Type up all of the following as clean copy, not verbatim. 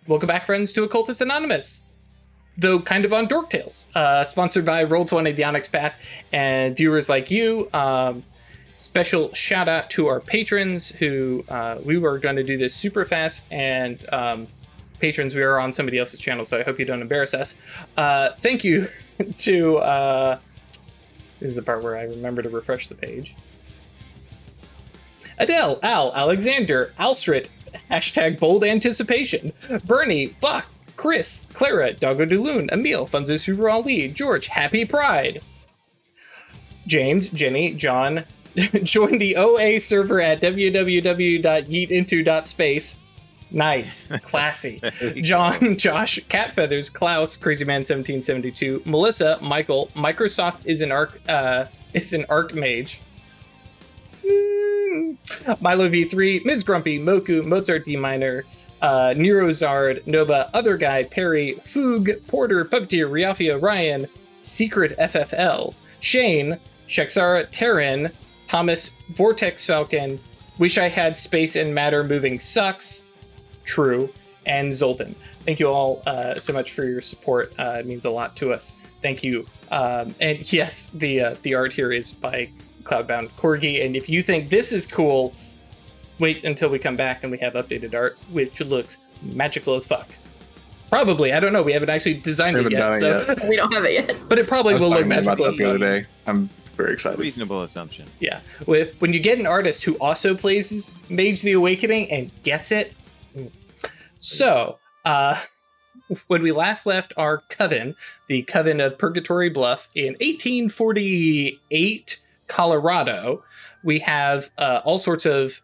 welcome back, friends, to Occultists Anonymous, though kind of on Dork Tales, sponsored by Roll20, the Onyx Path, and viewers like you. Special shout out to our patrons who we were going to do this super fast, and patrons, we are on somebody else's channel, so I hope you don't embarrass us. Thank you to this is the part where I remember to refresh the page. Adele, Al, Alexander, Alstrit, hashtag bold anticipation, Bernie, Buck, Chris, Clara, Doggo Duloon, Emil, Funzo Super Ali, George, Happy Pride, James, Jenny, John, join the OA server at www.yeetinto.space. Nice, classy. John, Josh, Cat Feathers, Klaus, Crazy Man 1772, Melissa, Michael, Microsoft is an archmage. Milo V3, Ms. Grumpy, Moku, Mozart D minor, Nero Zard, Noba, Other Guy, Perry, Foog, Porter, Puppeteer, Riafia, Ryan, Secret FFL, Shane, Shaxara, Terran, Thomas, Vortex Falcon, Wish I Had Space and Matter Moving Sucks, True, and Zoltan. Thank you all so much for your support. It means a lot to us. Thank you. And yes, the art here is by Cloudbound Corgi, and if you think this is cool, wait until we come back and we have updated art, which looks magical as fuck. Probably, I don't know. We haven't actually designed it yet, We don't have it yet. But it probably will look magical about as that the other fuck. day. I'm very excited. Reasonable assumption. Yeah, when you get an artist who also plays Mage the Awakening and gets it. So, when we last left our coven, the Coven of Purgatory Bluff in 1848 Colorado, we have all sorts of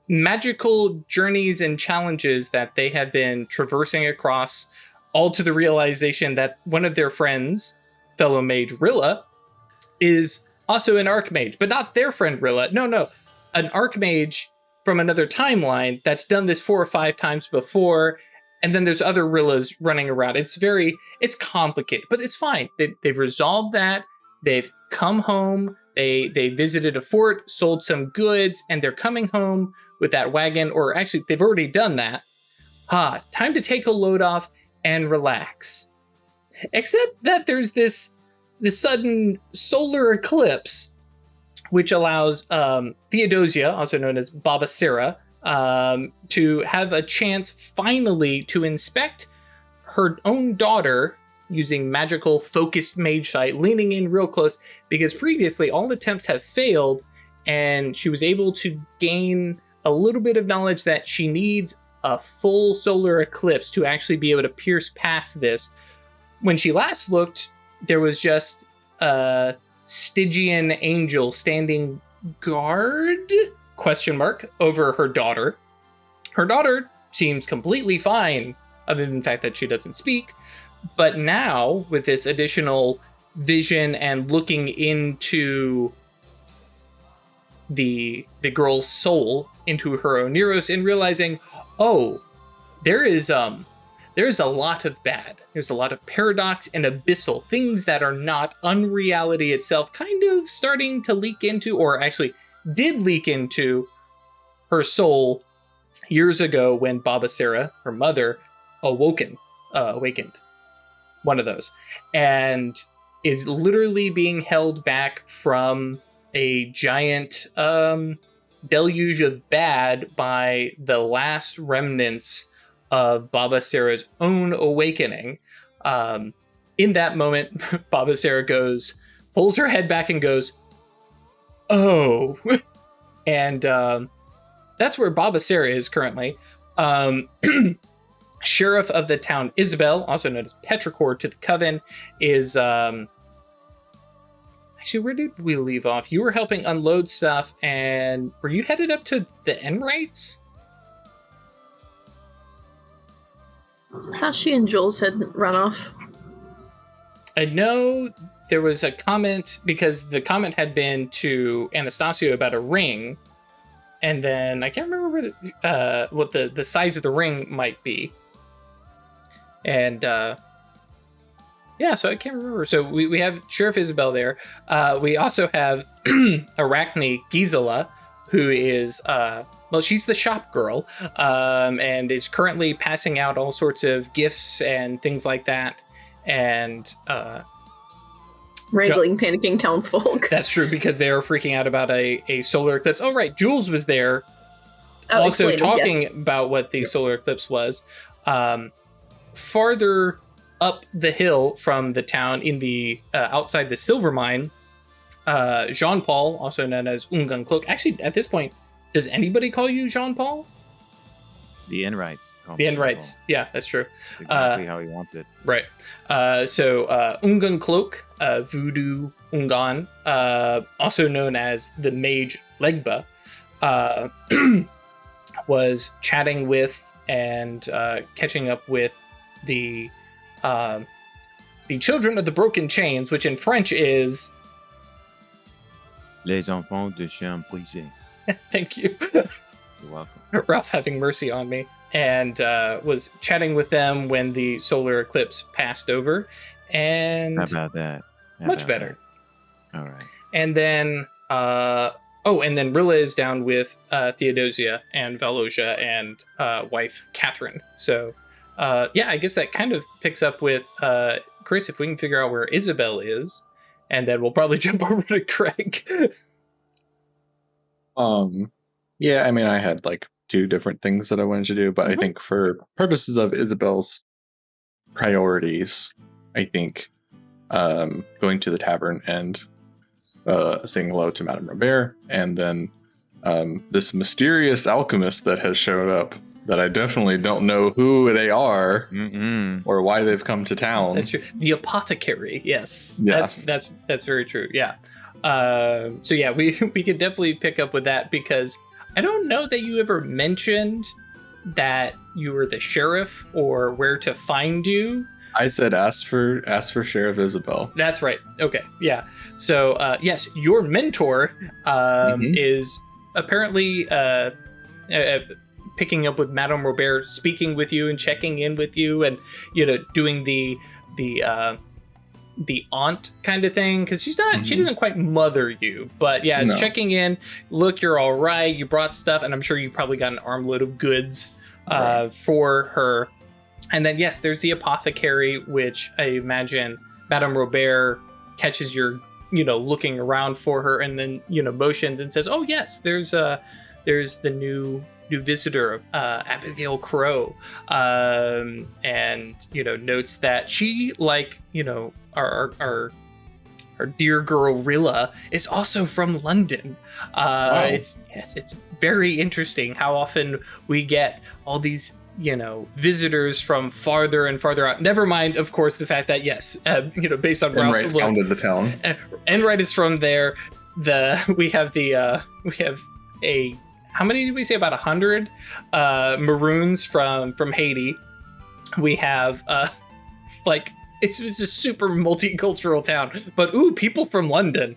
magical journeys and challenges that they have been traversing across, all to the realization that one of their friends, fellow mage Rilla, is also an archmage, but not their friend Rilla. No, an archmage from another timeline that's done this 4 or 5 times before, and then there's other Rillas running around. It's complicated, but it's fine. They've resolved that. They've come home. They visited a fort, sold some goods, and they're coming home with that wagon, or actually they've already done that. Time to take a load off and relax. Except that there's this sudden solar eclipse, which allows Theodosia, also known as Baba Sarah, to have a chance finally to inspect her own daughter using magical focused mage sight, leaning in real close, because previously all attempts have failed, and she was able to gain a little bit of knowledge that she needs a full solar eclipse to actually be able to pierce past this. When she last looked, there was just a Stygian angel standing guard, ? Over her daughter. Her daughter seems completely fine, other than the fact that she doesn't speak. But now, with this additional vision and looking into the girl's soul, into her own Neros, and realizing, there is a lot of bad. There's a lot of paradox and abyssal things that are not unreality itself, kind of starting to leak into, or actually did leak into, her soul years ago when Baba Sarah, her mother, awakened. One of those. And is literally being held back from a giant deluge of bad by the last remnants of Baba Sarah's own awakening. In that moment, Baba Sarah pulls her head back and goes, oh. And that's where Baba Sarah is currently. Sheriff of the town Isabel, also known as Petrichor to the Coven, is actually, where did we leave off? You were helping unload stuff, and were you headed up to the Enrights? How she and Jules had run off. I know there was a comment, because the comment had been to Anastasio about a ring, and then I can't remember what the size of the ring might be. And so I can't remember. So we have Sheriff Isabel there. We also have Arachne Gisela, who is she's the shop girl, and is currently passing out all sorts of gifts and things like that. And wrangling panicking townsfolk. That's true, because they are freaking out about a solar eclipse. Oh, right. Jules was there also talking about what the solar eclipse was. Farther up the hill from the town, in the outside the silver mine, Jean-Paul, also known as Ungun Cloak. Actually, at this point, does anybody call you Jean-Paul? The Enrights. The Enrights. Yeah, that's true. That's exactly how he wants it. Right. So Ungun Cloak, Voodoo Ungan, also known as the Mage Legba, was chatting with and catching up with the children of the broken chains, which in French is Les enfants de chien brisé. Thank you. You're welcome. Ralph having mercy on me. And was chatting with them when the solar eclipse passed over. And how about that? Much better. That? All right. And then and then Rilla is down with Theodosia and Valosia and wife Catherine. So I guess that kind of picks up with Chris, if we can figure out where Isabel is, and then we'll probably jump over to Craig. Yeah, I mean, I had like 2 different things that I wanted to do, but I think for purposes of Isabel's priorities, I think going to the tavern and saying hello to Madame Robert, and then this mysterious alchemist that has showed up that I definitely don't know who they are or why they've come to town. That's true. The apothecary, yes. Yeah. That's very true. Yeah. So yeah, we could definitely pick up with that, because I don't know that you ever mentioned that you were the sheriff or where to find you. I said ask for Sheriff Isabel. That's right. Okay. Yeah. So yes, your mentor is apparently picking up with Madame Robert, speaking with you and checking in with you, and doing the aunt kind of thing, because she doesn't quite mother you, but yeah, it's checking in. Look, you're all right. You brought stuff, and I'm sure you probably got an armload of goods for her. And then yes, there's the apothecary, which I imagine Madame Robert catches your looking around for her, and then motions and says, "Oh yes, there's the new visitor, Abigail Crow," and notes that she, like our dear girl Rilla, is also from London. Wow. It's very interesting how often we get all these visitors from farther and farther out. Never mind, of course, the fact that yes, based on Ralph's Enright founded the town. Enright is from there. We have how many did we say? About 100 Maroons from Haiti. We have it's a super multicultural town, but people from London.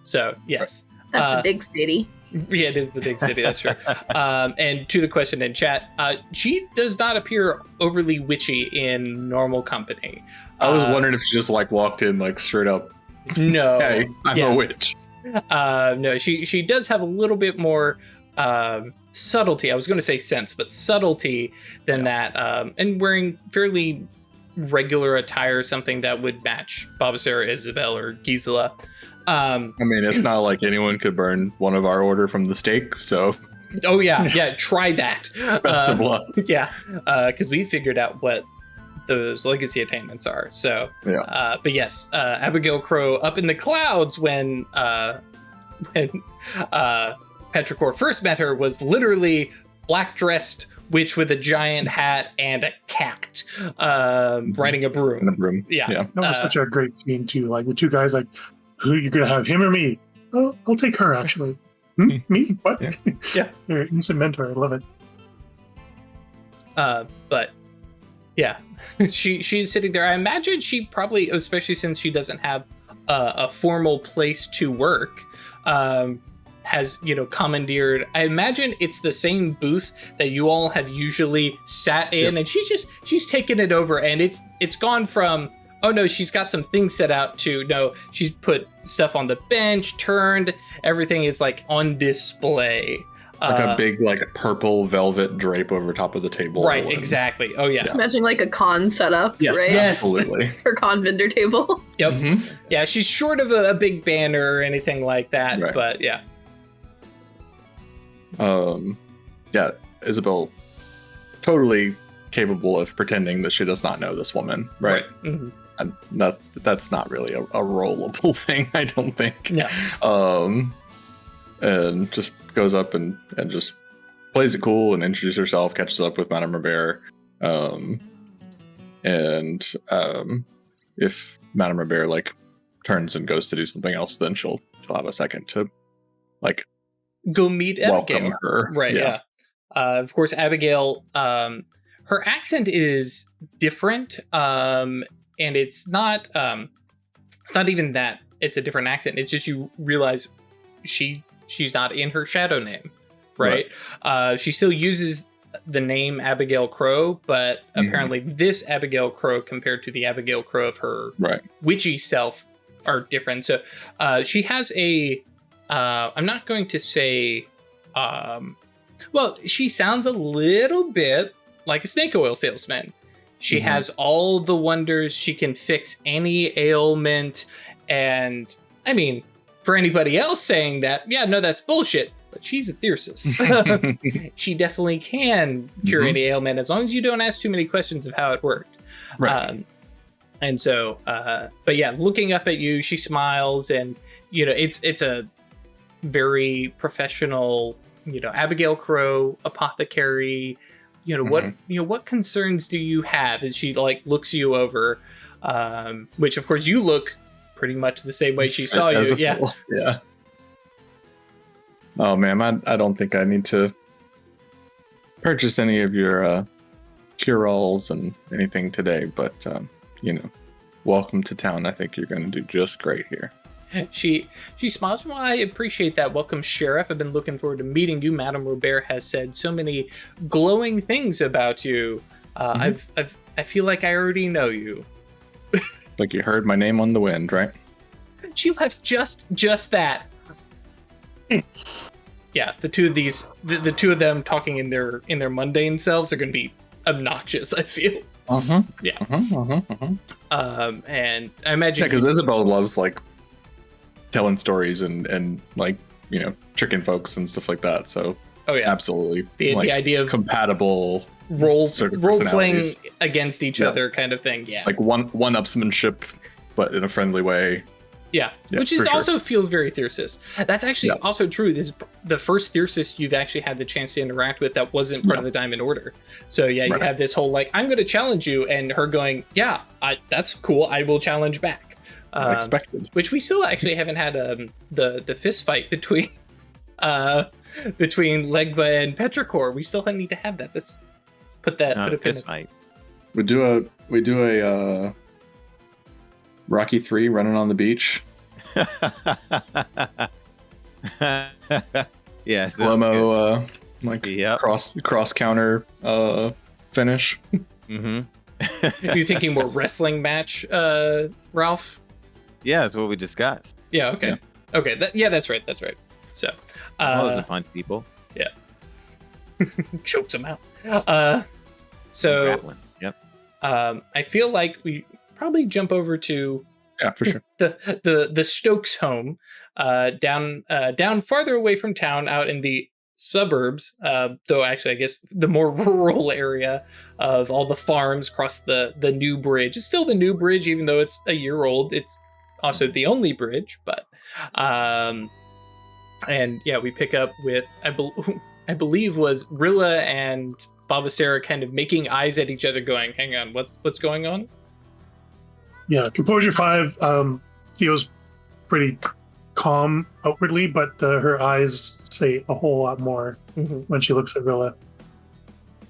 So yes, that's a big city. Yeah, it is the big city. That's true. And to the question in chat, she does not appear overly witchy in normal company. I was wondering if she just walked in straight up. No, hey, I'm a witch. No, she does have a little bit more subtlety. I was going to say sense, but subtlety than that. And wearing fairly regular attire, something that would match Babasera, Isabel, or Gisela. I mean, it's not like anyone could burn one of our order from the stake, so. Oh yeah, try that. Best of luck. Yeah, because we figured out what those legacy attainments are. So, yeah. But yes, Abigail Crow up in the clouds when Petrichor first met her was literally black-dressed witch with a giant hat and a cat, riding a broom. And a broom. Yeah. That was such a great scene too. Like the 2 guys, who you're gonna have, him or me? Oh, I'll take her actually. Me? What? Yeah. You're an instant mentor. I love it. But yeah, she's sitting there. I imagine she probably, especially since she doesn't have a formal place to work, has commandeered. I imagine it's the same booth that you all have usually sat in, and she's taken it over, and it's gone from, oh no, she's got some things set out, to no, she's put stuff on the bench, turned, everything is on display. Like a big, like, purple velvet drape over top of the table. Right, and- exactly. Oh, yeah. Just imagine like a con setup, Yes, right? Yes. absolutely. Her con vendor table. Yep. Mhm. Yeah, she's short of a big banner or anything like that, Right. but yeah. Yeah, Isabel, totally capable of pretending that she does not know this woman, right? Mhm. And that's not really a rollable thing, I don't think. Yeah. And just goes up and just plays it cool and introduces herself, catches up with Madame Robert. If Madame Robert like turns and goes to do something else, then she'll have a second to like Go meet welcome Abigail. her. Right, yeah. Of course, Abigail, her accent is different, and it's not even that it's a different accent. It's just you realize she's not in her shadow name, right? She still uses the name Abigail Crow, but apparently this Abigail Crow compared to the Abigail Crow of her witchy self are different. So she has a I'm not going to say well, she sounds a little bit like a snake oil salesman. She has all the wonders. She can fix any ailment. And I mean, for anybody else saying that, yeah, no, that's bullshit. But she's a Theosis. She definitely can cure any ailment as long as you don't ask too many questions of how it worked. Right. And so, but yeah, looking up at you, she smiles, and you know, it's a very professional, you know, Abigail Crow, apothecary. You know, what concerns do you have? As she like looks you over, which of course you look pretty much the same way she saw you. Yeah. Yeah. Oh, ma'am, I don't think I need to purchase any of your cure-alls and anything today, but you know, welcome to town. I think you're going to do just great here. She smiles. Well, I appreciate that. Welcome, Sheriff. I've been looking forward to meeting you. Madame Robert has said so many glowing things about you. I feel like I already know you. Like you heard my name on the wind, right? She left just that. Yeah, the two of these, the two of them talking in their mundane selves are going to be obnoxious, I feel. Yeah. And I imagine because Isabel loves like telling stories and like, you know, tricking folks and stuff like that. So absolutely, the idea of compatible role playing personalities. against each other kind of thing. Yeah, like one-upsmanship, but in a friendly way. Yeah, which is also feels very Theosis. That's actually also true. This is the first Theosis you've actually had the chance to interact with that wasn't part of the Diamond Order. So you have this whole like, I'm going to challenge you, and her going, yeah, that's cool. I will challenge back. Expected. Which we still actually haven't had the fist fight between Legba and Petrichor. We still need to have that. Let's put a fist fight. We do a Rocky 3 running on the beach. Yeah, slow-mo cross counter finish. You're thinking more wrestling match, Ralph? Yeah, that's what we discussed. Yeah, okay. Yeah. Okay, that's right. So those are punch people. Yeah. Chokes them out. So yep. I feel like we probably jump over to for sure the Stokes home, down farther away from town, out in the suburbs, though actually I guess the more rural area of all the farms across the new bridge. It's still the new bridge, even though it's a year old. It's also the only bridge, but and yeah, we pick up with I believe was Rilla and Babasera kind of making eyes at each other, going, "Hang on, what's going on?" Yeah, Composure 5 feels pretty calm outwardly, but her eyes say a whole lot more when she looks at Rilla.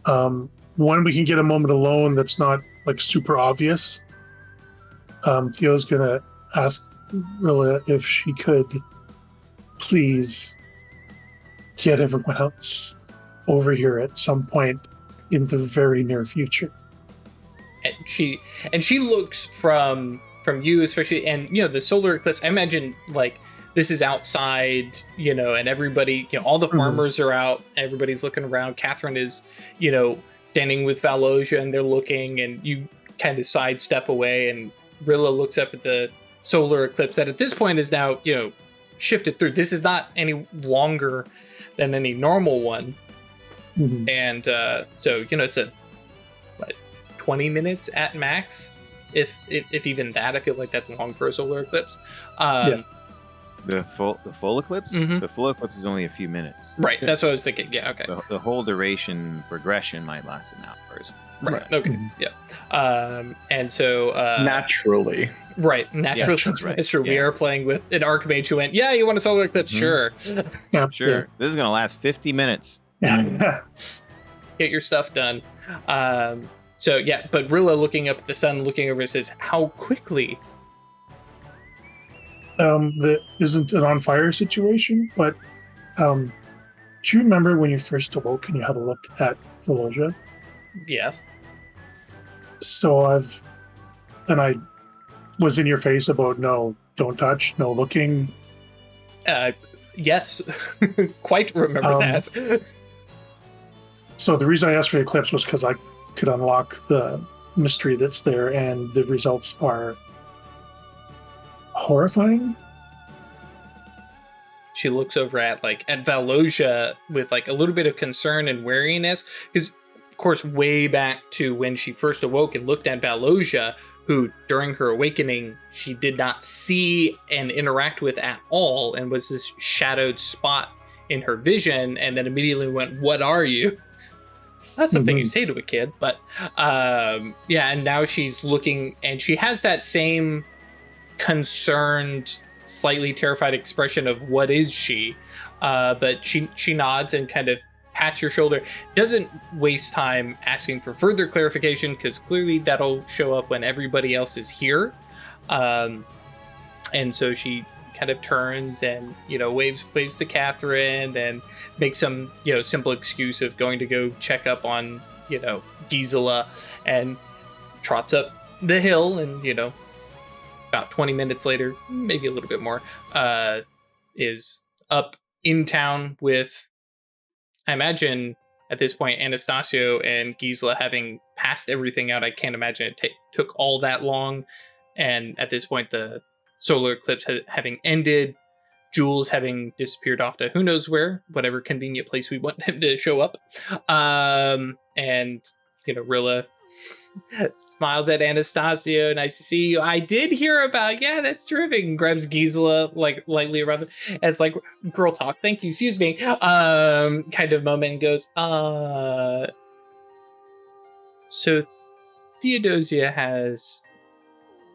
When we can get a moment alone that's not like super obvious, Theo's gonna ask Rilla if she could please get everyone else over here at some point in the very near future. And she looks from you especially, and you know, the solar eclipse. I imagine like this is outside, and everybody, all the farmers are out, everybody's looking around. Catherine is, standing with Valosia, and they're looking, and you kind of sidestep away, and Rilla looks up at the solar eclipse that at this point is now, shifted through. This is not any longer than any normal one. And so, it's a 20 minutes at max, if even that. I feel like that's long for a solar eclipse. The full eclipse? The full eclipse is only a few minutes. Right, that's what I was thinking. Yeah, okay. The whole duration progression might last an hour or so. Right. Okay. Yeah. And so naturally. Right. Naturally. Yeah, that's right. It's true. Yeah. We are playing with an archmage who went, yeah, you want a solar eclipse? Sure. Yeah. Sure. This is gonna last 50 minutes. Yeah. Get your stuff done. So yeah, but Rilla looking up at the sun, looking over, says, how quickly? That isn't an on fire situation, but do you remember when you first awoke and you had a look at Valosia? Yes. So I was in your face about no, don't touch, no looking. Yes. Quite remember that. So the reason I asked for the eclipse was because I could unlock the mystery that's there, and the results are horrifying. She looks over at Valosia with a little bit of concern and wariness, because of course way back to when she first awoke and looked at Valosia, who during her awakening she did not see and interact with at all, and was this shadowed spot in her vision, and then immediately went, what are you? That's something you say to a kid, but yeah, and now she's looking, and she has that same concerned, slightly terrified expression of what is she, but she nods and kind of pats your shoulder, doesn't waste time asking for further clarification, because clearly that'll show up when everybody else is here, and so she kind of turns and waves to Catherine and makes some simple excuse of going to go check up on Gisela, and trots up the hill, and about 20 minutes later, maybe a little bit more, is up in town with, I imagine at this point, Anastasio and Gisela having passed everything out. I can't imagine it took all that long, and at this point the solar eclipse having ended, Jules having disappeared off to who knows where, whatever convenient place we want him to show up, and Rilla smiles at Anastasio. Nice to see you. I did hear about, yeah, that's terrific. And grabs Gisela lightly around the, as girl talk. Thank you. Excuse me. Kind of moment, and goes, so Theodosia has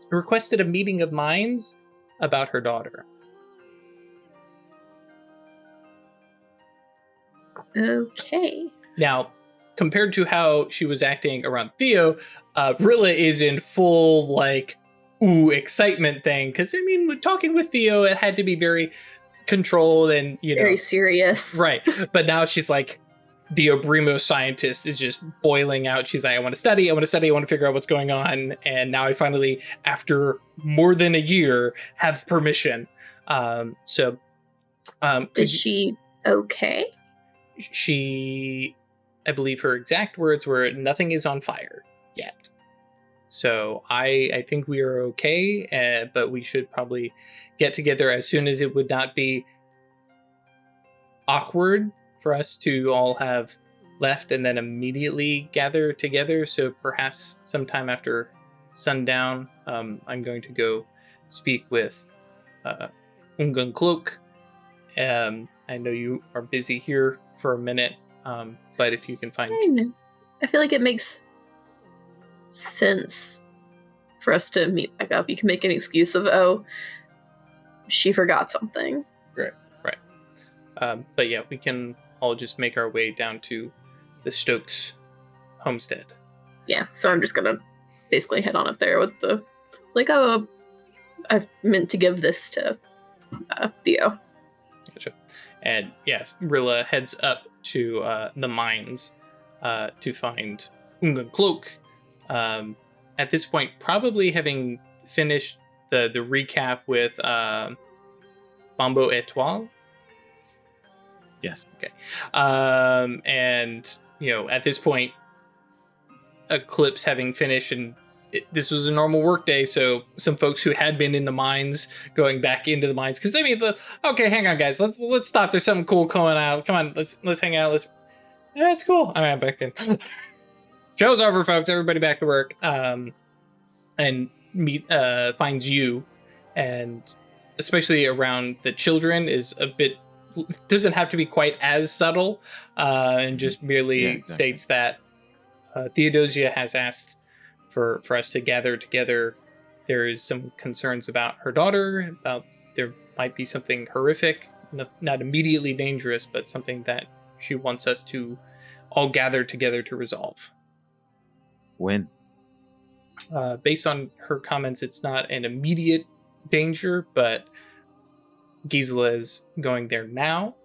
requested a meeting of minds about her daughter. Okay. Now, compared to how she was acting around Theo, Rilla is in full excitement thing, because talking with Theo, it had to be very controlled and very serious, right? But now she's the Obrimo scientist is just boiling out. She's like, I want to study, I want to figure out what's going on, and now I finally, after more than a year, have permission. Is she okay? She, I believe her exact words were, nothing is on fire yet. So I think we are okay, but we should probably get together as soon as it would not be awkward for us to all have left and then immediately gather together. So perhaps sometime after sundown, I'm going to go speak with Ungun Cloak. I know you are busy here for a minute, but if you can find... I feel like it makes sense for us to meet back up. You can make an excuse of, oh, she forgot something. Right. But yeah, we can all just make our way down to the Stokes homestead. Yeah, so I'm just gonna basically head on up there with the, I meant to give this to Theo. Gotcha. And yes, Rilla heads up to the mines to find Ungun Cloak. At this point, probably having finished the recap with Bombo Etoile. Yes. Okay. And, at this point, Eclipse having finished, and this was a normal work day, so some folks who had been in the mines going back into the mines, because okay, hang on, guys, let's stop. There's something cool going out. Come on, let's hang out. Yeah, it's cool. All right, back in. Show's over, folks. Everybody back to work. And finds you, and especially around the children is a bit, doesn't have to be quite as subtle, and just merely states that Theodosia has asked for us to gather together. There is some concerns about her daughter, about there might be something horrific, not immediately dangerous, but something that she wants us to all gather together to resolve. When? Based on her comments, it's not an immediate danger, but Gisela is going there now.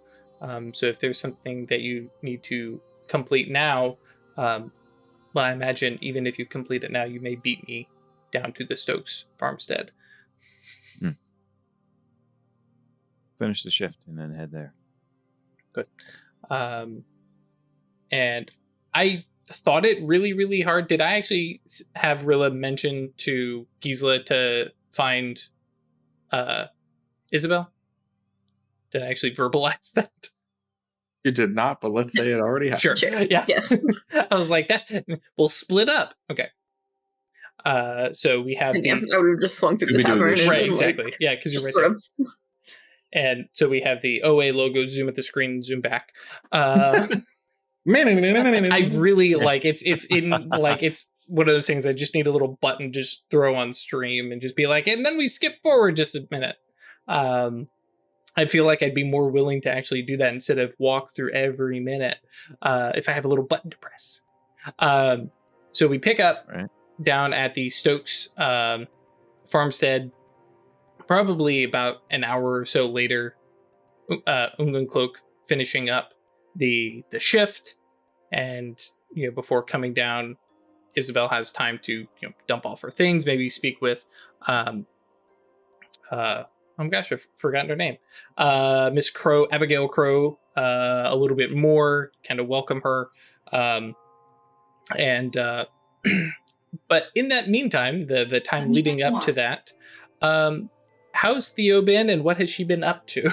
So if there's something that you need to complete now, well, I imagine even if you complete it now, you may beat me down to the Stokes farmstead. Finish the shift and then head there. Good. And I thought it really, really hard. Did I actually have Rilla mention to Gisela to find Isabel? Did I actually verbalize that? You did not, but let's say it already happened. Sure. Yeah. Yes. I was like, that we'll split up. Okay. So we have we just swung through the tavern. Right, exactly. Yeah, because you're right there. And so we have the OA logo, zoom at the screen, and zoom back. I really it's one of those things I just need a little button just throw on stream and just be like, and then we skip forward just a minute. I feel like I'd be more willing to actually do that instead of walk through every minute if I have a little button to press. So we pick up down at the Stokes farmstead, probably about an hour or so later. Unguncloak finishing up the shift, and before coming down, Isabel has time to dump off her things, maybe speak with oh gosh, I've forgotten her name. Miss Crow, Abigail Crow, a little bit more, kind of welcome her. But in that meantime, the time leading up to that, how's Theo been and what has she been up to?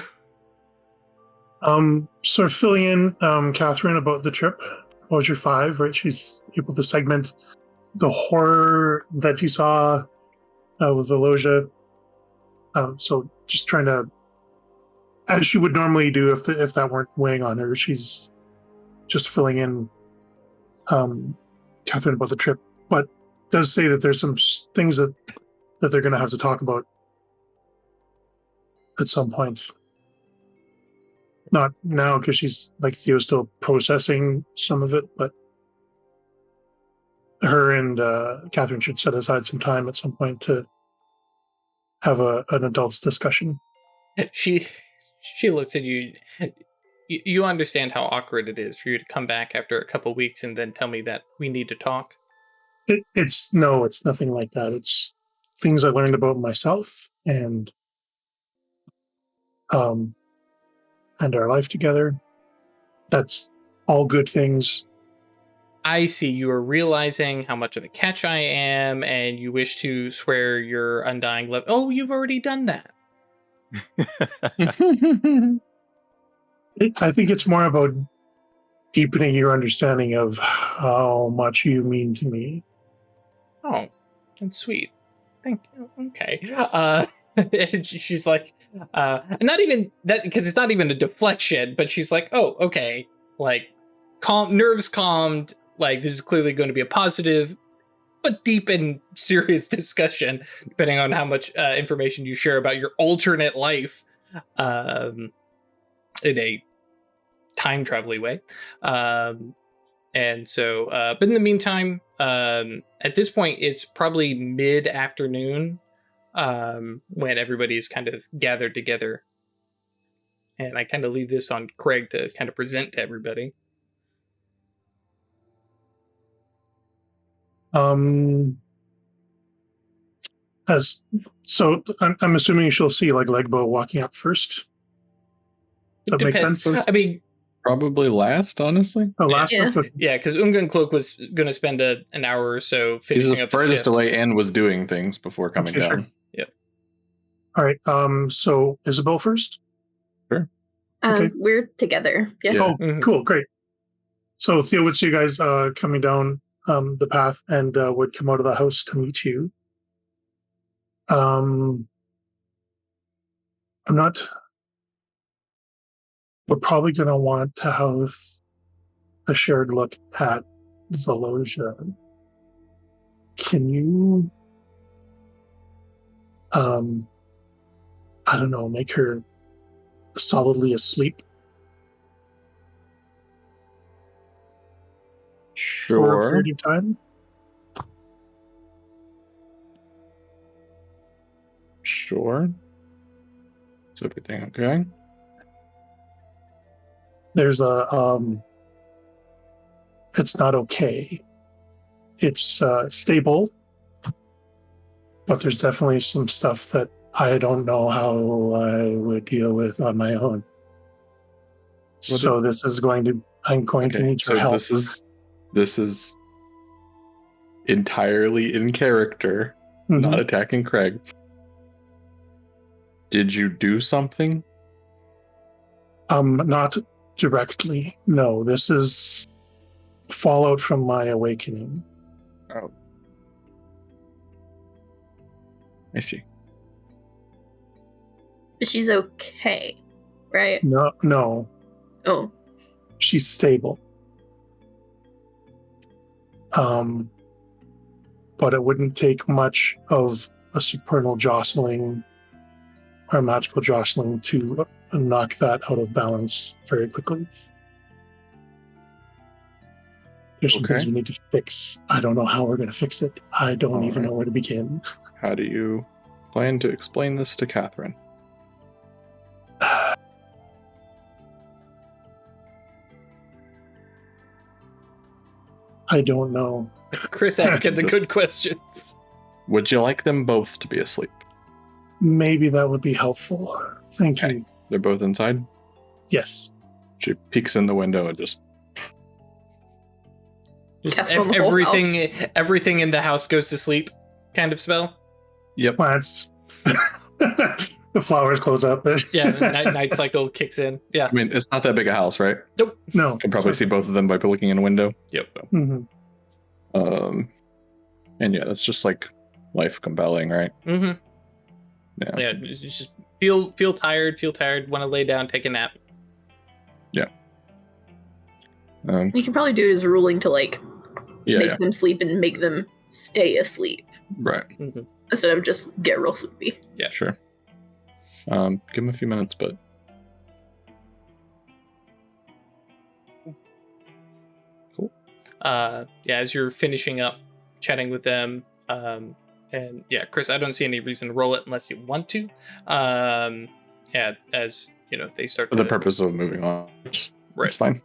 Sort of filling in Catherine about the trip. Closure 5, right? She's able to segment the horror that you saw with the Loja. So just trying to, as she would normally do if that weren't weighing on her, she's just filling in Catherine about the trip. But does say that there's some things that they're going to have to talk about at some point. Not now, because she's like Theo's still processing some of it, but her and Catherine should set aside some time at some point to have an adults discussion. She looks at you. You understand how awkward it is for you to come back after a couple weeks and then tell me that we need to talk? It's nothing like that. It's things I learned about myself and our life together. That's all good things. I see. You are realizing how much of a catch I am, and you wish to swear your undying love. Oh, you've already done that. I think it's more about deepening your understanding of how much you mean to me. Oh, that's sweet. Thank you. Okay. And she's like, not even that, because it's not even a deflection, but she's like, oh, okay. Like, nerves calmed. Like, this is clearly going to be a positive, but deep and serious discussion, depending on how much information you share about your alternate life in a time travel way. And so, but in the meantime, at this point, it's probably mid-afternoon when everybody's kind of gathered together. And I kind of leave this on Craig to kind of present to everybody. I'm assuming she'll see like Legbo walking up first. That makes Depends. sense. I mean, Probably last, honestly. Oh, last Yeah. one. yeah, because Ungun Cloak was going to spend an hour or so He's finishing the up the furthest shift. away and was doing things before coming Okay, sure. down. All right. So Isabel first. Okay. We're together. Yeah. Yeah. Oh, Mhm. cool, great. So Theo would see you guys coming down the path and would come out of the house to meet you. I'm not. We're probably going to want to have a shared look at Theodosia. Can you, I don't know, make her solidly asleep for a Sure. period of time? Sure. Is everything okay? There's it's not okay. It's stable, but there's definitely some stuff that I don't know how I would deal with on my own. So this is I'm going to need your help. This is entirely in character, Mhm. not attacking Craig. Did you do something? Not directly. No, this is fallout from my awakening. Oh. I see. But she's okay, right? No, Oh, she's stable. But it wouldn't take much of a supernal jostling or magical jostling to knock that out of balance very quickly. There's some things Okay. we need to fix. I don't know how we're going to fix it. I don't All even right. know where to begin. How do you plan to explain this to Catherine? I don't know. Chris asking the good questions. Would you like them both to be asleep? Maybe that would be helpful. Thank Okay. you. They're both inside? Yes. She peeks in the window and just Cast on the whole everything in the house goes to sleep kind of spell. Yep. Plants. The flowers close up. Yeah, the night cycle kicks in. Yeah. I mean, it's not that big a house, right? Nope. No. You can probably see both of them by looking in a window. Yep. Mhm. And yeah, that's just like life compelling, right? Mm-hmm. Yeah. Yeah. Just feel tired. Want to lay down, take a nap. you can probably do it as ruling to like Yeah. make Yeah. them sleep and make them stay asleep Right. Mm-hmm. instead of just get real sleepy. Yeah. Sure. Give him a few minutes, but Cool. Yeah, as you're finishing up chatting with them, and yeah, Chris, I don't see any reason to roll it unless you want to. Yeah, as you know, they start for to, the purpose of moving on, right. it's fine.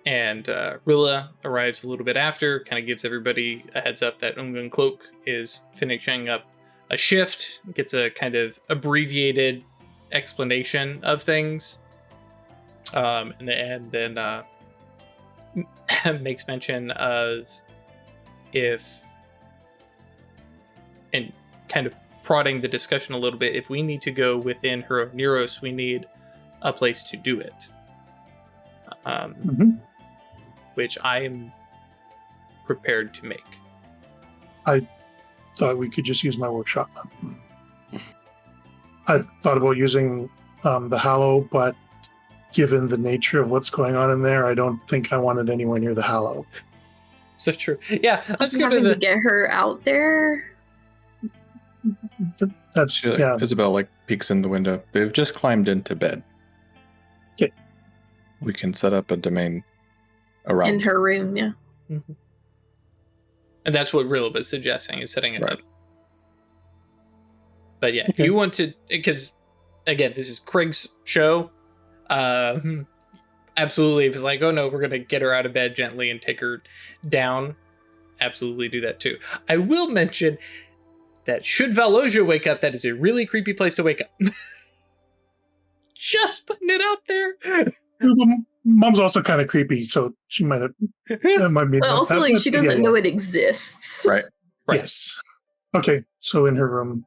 And Rilla arrives a little bit after, kind of gives everybody a heads up that Ungun Cloak is finishing up a shift, gets a kind of abbreviated explanation of things, and then makes mention of if, and kind of prodding the discussion a little bit, if we need to go within her own Neros, we need a place to do it. Mhm. Which I am prepared to make. Thought we could just use my workshop. I thought about using the Hallow, but given the nature of what's going on in there, I don't think I want it anywhere near the Hallow. So true. Yeah, let's go to Having the. to get her out there. That's She, yeah. Isabel like peeks in the window. They've just climbed into bed. Okay. We can set up a domain around In her room, yeah. Mhm. And that's what Rilla was suggesting, is setting it Right. up. But yeah, if Okay. you want to, because again, this is Craig's show. Absolutely, if it's like, oh no, we're gonna get her out of bed gently and take her down, absolutely do that too. I will mention that should Theodosia wake up, that is a really creepy place to wake up. Just putting it out there. Mom's also kind of creepy, so she might have. That might be But also, like, she doesn't know it exists. Right. Yes. Okay, so in her room,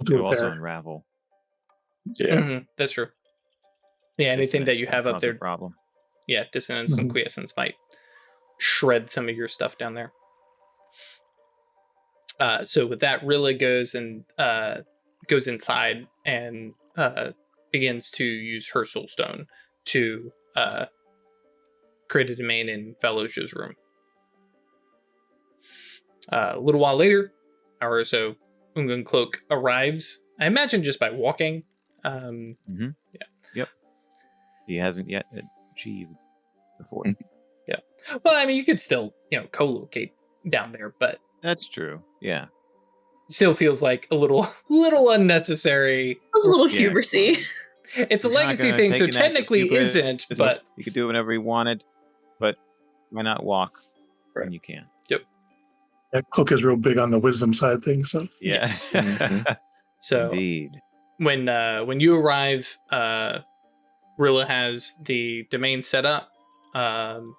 do It'll it also there. unravel. Yeah. That's true. Yeah, anything that you have up there. Problem. Yeah, dissonance and quiescence might shred some of your stuff down there. So with that, Rilla goes inside and begins to use her soul stone to create a domain in Fellowshia's room. A little while later, hour or so, Ungun Cloak arrives. I imagine just by walking. Yeah. Yep. He hasn't yet achieved the fourth. Yeah. Well, I mean, you could still, co-locate down there, but That's true. Yeah. still feels like a little unnecessary. It was a little Yeah. hubrisy. It's a He's not legacy gonna thing, take so an act of technically hubris. isn't, It's but he could do whenever he wanted, but why not walk when you can? Yeah, Cloak is real big on the wisdom side of things. So Yes. so Indeed. when you arrive, Rilla has the domain set up, and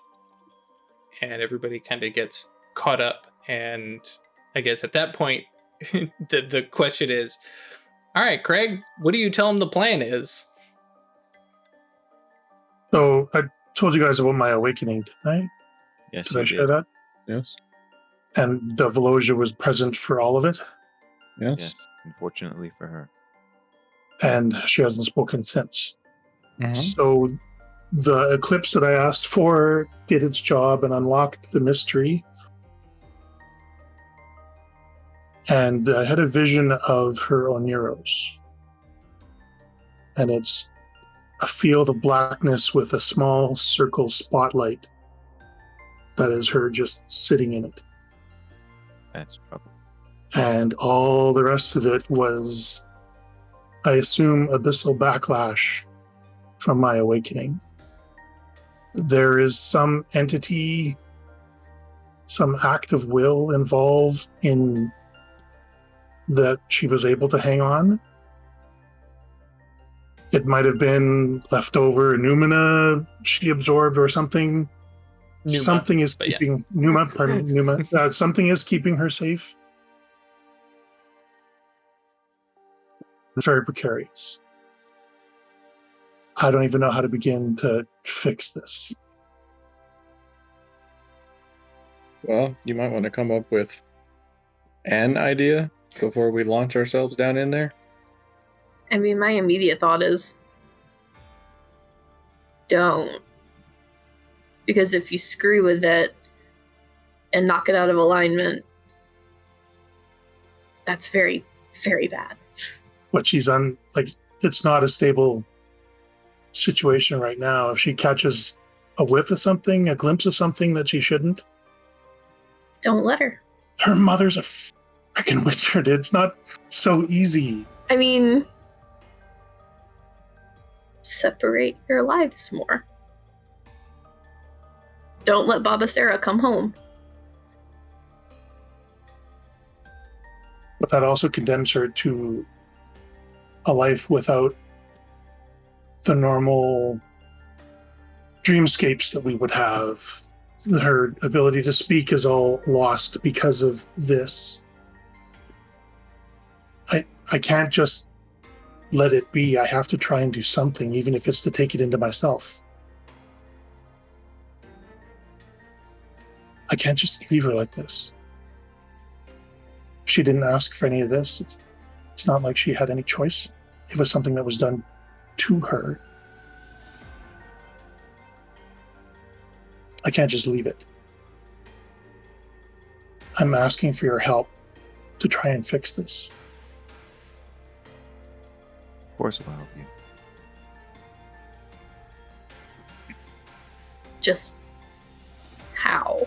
everybody kind of gets caught up. And I guess at that point, the question is, all right, Craig, what do you tell him the plan is? So I told you guys about my awakening, didn't I? Yes, Did I you share did. that? Yes. And the Velosia was present for all of it, Yes. Yes, unfortunately for her. and she hasn't spoken since. Mhm. So the eclipse that I asked for did its job and unlocked the mystery. And I had a vision of her Oniros. And it's a field of blackness with a small circle spotlight that is her just sitting in it. That's probably And all the rest of it was, I assume, abyssal backlash from my awakening. There is some entity, some act of will involved in that she was able to hang on. It might have been leftover Numina she absorbed or something. Numa, Something is but yeah. keeping Numa. Something is keeping her safe. It's very precarious. I don't even know how to begin to fix this. Well, you might want to come up with an idea before we launch ourselves down in there. I mean, my immediate thought is don't. Because if you screw with it and knock it out of alignment, that's very, very bad. But she's it's not a stable situation right now. If she catches a whiff of something, a glimpse of something that she shouldn't, Don't let her. her mother's a freaking wizard. It's not so easy. I mean, separate your lives more. Don't let Baba Sarah come home. But that also condemns her to a life without the normal dreamscapes that we would have. Her ability to speak is all lost because of this. I can't just let it be. I have to try and do something, even if it's to take it into myself. I can't just leave her like this. She didn't ask for any of this. It's not like she had any choice. It was something that was done to her. I can't just leave it. I'm asking for your help to try and fix this. Of course we'll help you. Just how?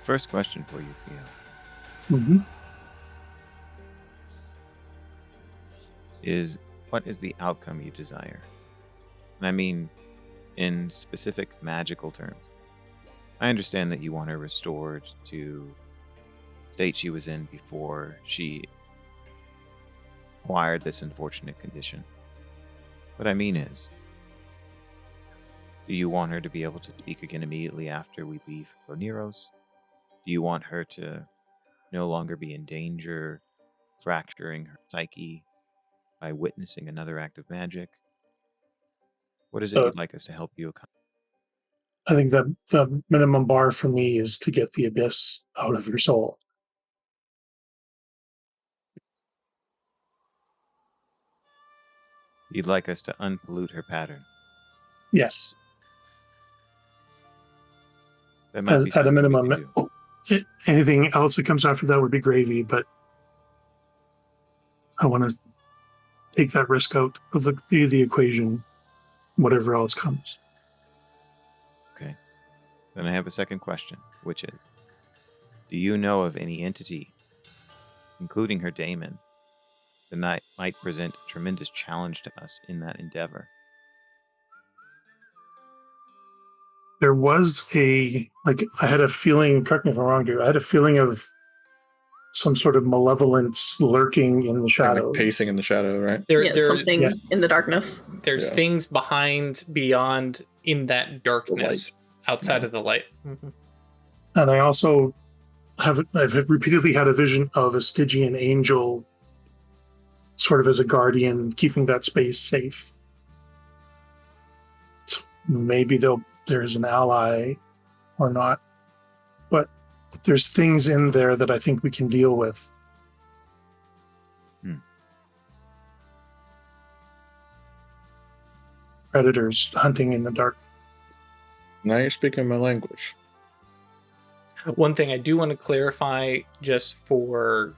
First question for you, Theo, Mm-hmm. is what is the outcome you desire? And I mean in specific magical terms. I understand that you want her restored to state she was in before she acquired this unfortunate condition. What I mean is, do you want her to be able to speak again immediately after we leave Roneros? Do you want her to no longer be in danger, fracturing her psyche by witnessing another act of magic? What is it So- you'd like us to help you accomplish? I think that the minimum bar for me is to get the abyss out of your soul. You'd like us to unpollute her pattern. Yes. That might be At a something we minimum. could do. Anything else that comes after that would be gravy, but I want to take that risk out of the equation, whatever else comes. Okay. Then I have a second question, which is, do you know of any entity, including her daemon, that might present a tremendous challenge to us in that endeavor? There was I had a feeling, correct me if I'm wrong here, I had a feeling of some sort of malevolence lurking in the shadows. Like pacing in the shadow, right? Something yes. in the darkness. There's Yeah. things beyond in that darkness outside of the light. Mhm. And I also I've repeatedly had a vision of a Stygian angel sort of as a guardian, keeping that space safe. So maybe there's an ally or not. But there's things in there that I think we can deal with. Predators hunting in the dark. Now you're speaking my language. One thing I do want to clarify, just so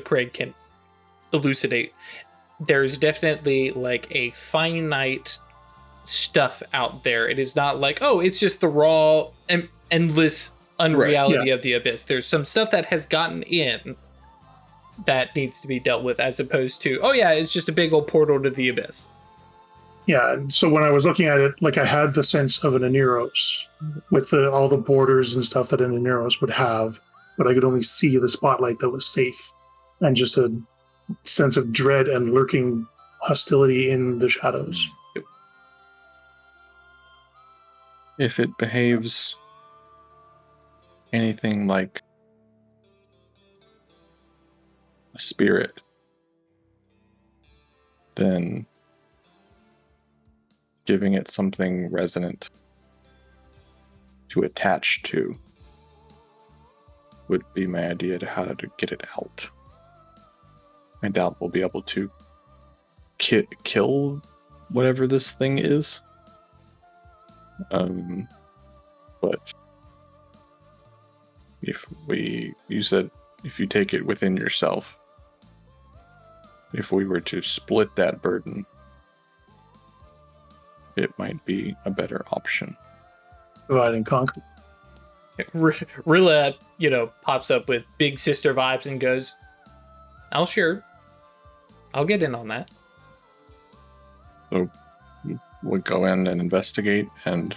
Craig can elucidate. There's definitely like a finite stuff out there. It is not like, oh, it's just the raw and endless unreality of the abyss. There's some stuff that has gotten in that needs to be dealt with, as opposed to, oh yeah, it's just a big old portal to the abyss. Yeah, and so when I was looking at it, like I had the sense of an Aneros with all the borders and stuff that an Aneros would have, but I could only see the spotlight that was safe, and just a sense of dread and lurking hostility in the shadows. If it behaves anything like a spirit, then giving it something resonant to attach to would be my idea to how to get it out. I doubt we'll be able to kill whatever this thing is. But you said if you take it within yourself, if we were to split that burden, it might be a better option. Divide and conquer. Rilla, pops up with big sister vibes and goes, I'll get in on that. So we'll go in and investigate, and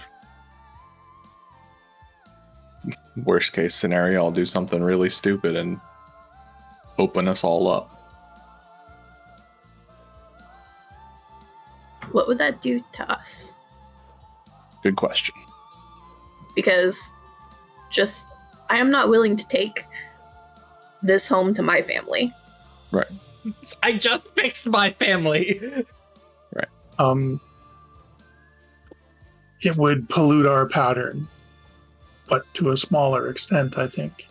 worst case scenario, I'll do something really stupid and open us all up. What would that do to us? Good question. Because I am not willing to take this home to my family. Right. I just fixed my family. It would pollute our pattern, but to a smaller extent, I think.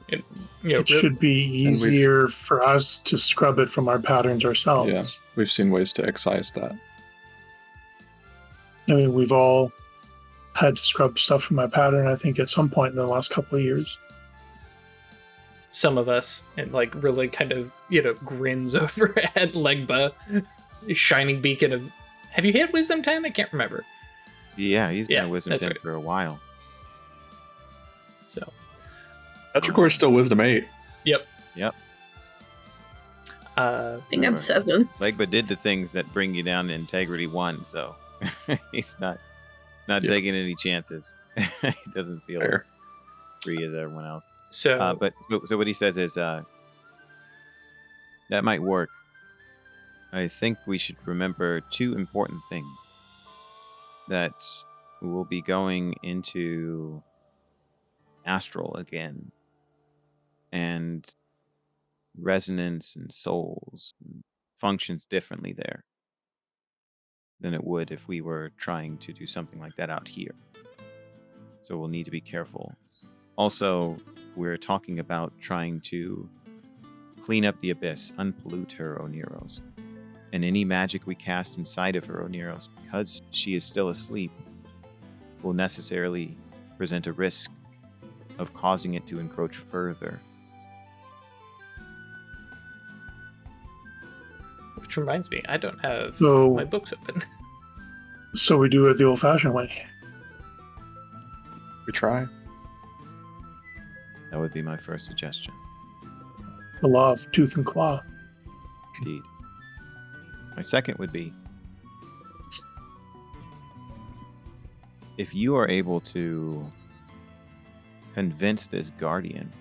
It should be easier for us to scrub it from our patterns ourselves. Yeah, we've seen ways to excise that. I mean, we've all had to scrub stuff from my pattern, I think, at some point in the last couple of years. Some of us, and really kind of, grins over at Legba, shining beacon of, have you hit Wisdom 10? I can't remember. Yeah, he's been a Wisdom 10 right. for a while. So. Petrichor is still Wisdom 8. Yep. I think I'm 7. Legba did the things that bring you down to Integrity 1, so he's not taking any chances. He doesn't feel as free as everyone else. So, but what he says is, That might work. I think we should remember two important things. That we'll be going into astral again. And resonance and souls functions differently there than it would if we were trying to do something like that out here. So we'll need to be careful. Also, we're talking about trying to clean up the abyss, unpollute her Oneros. And any magic we cast inside of her Oneros, because she is still asleep, will necessarily present a risk of causing it to encroach further. Which reminds me, I don't have So- my books open. So we do it the old-fashioned way. We try. That would be my first suggestion. The law of tooth and claw. Indeed. My second would be, if you are able to convince this guardian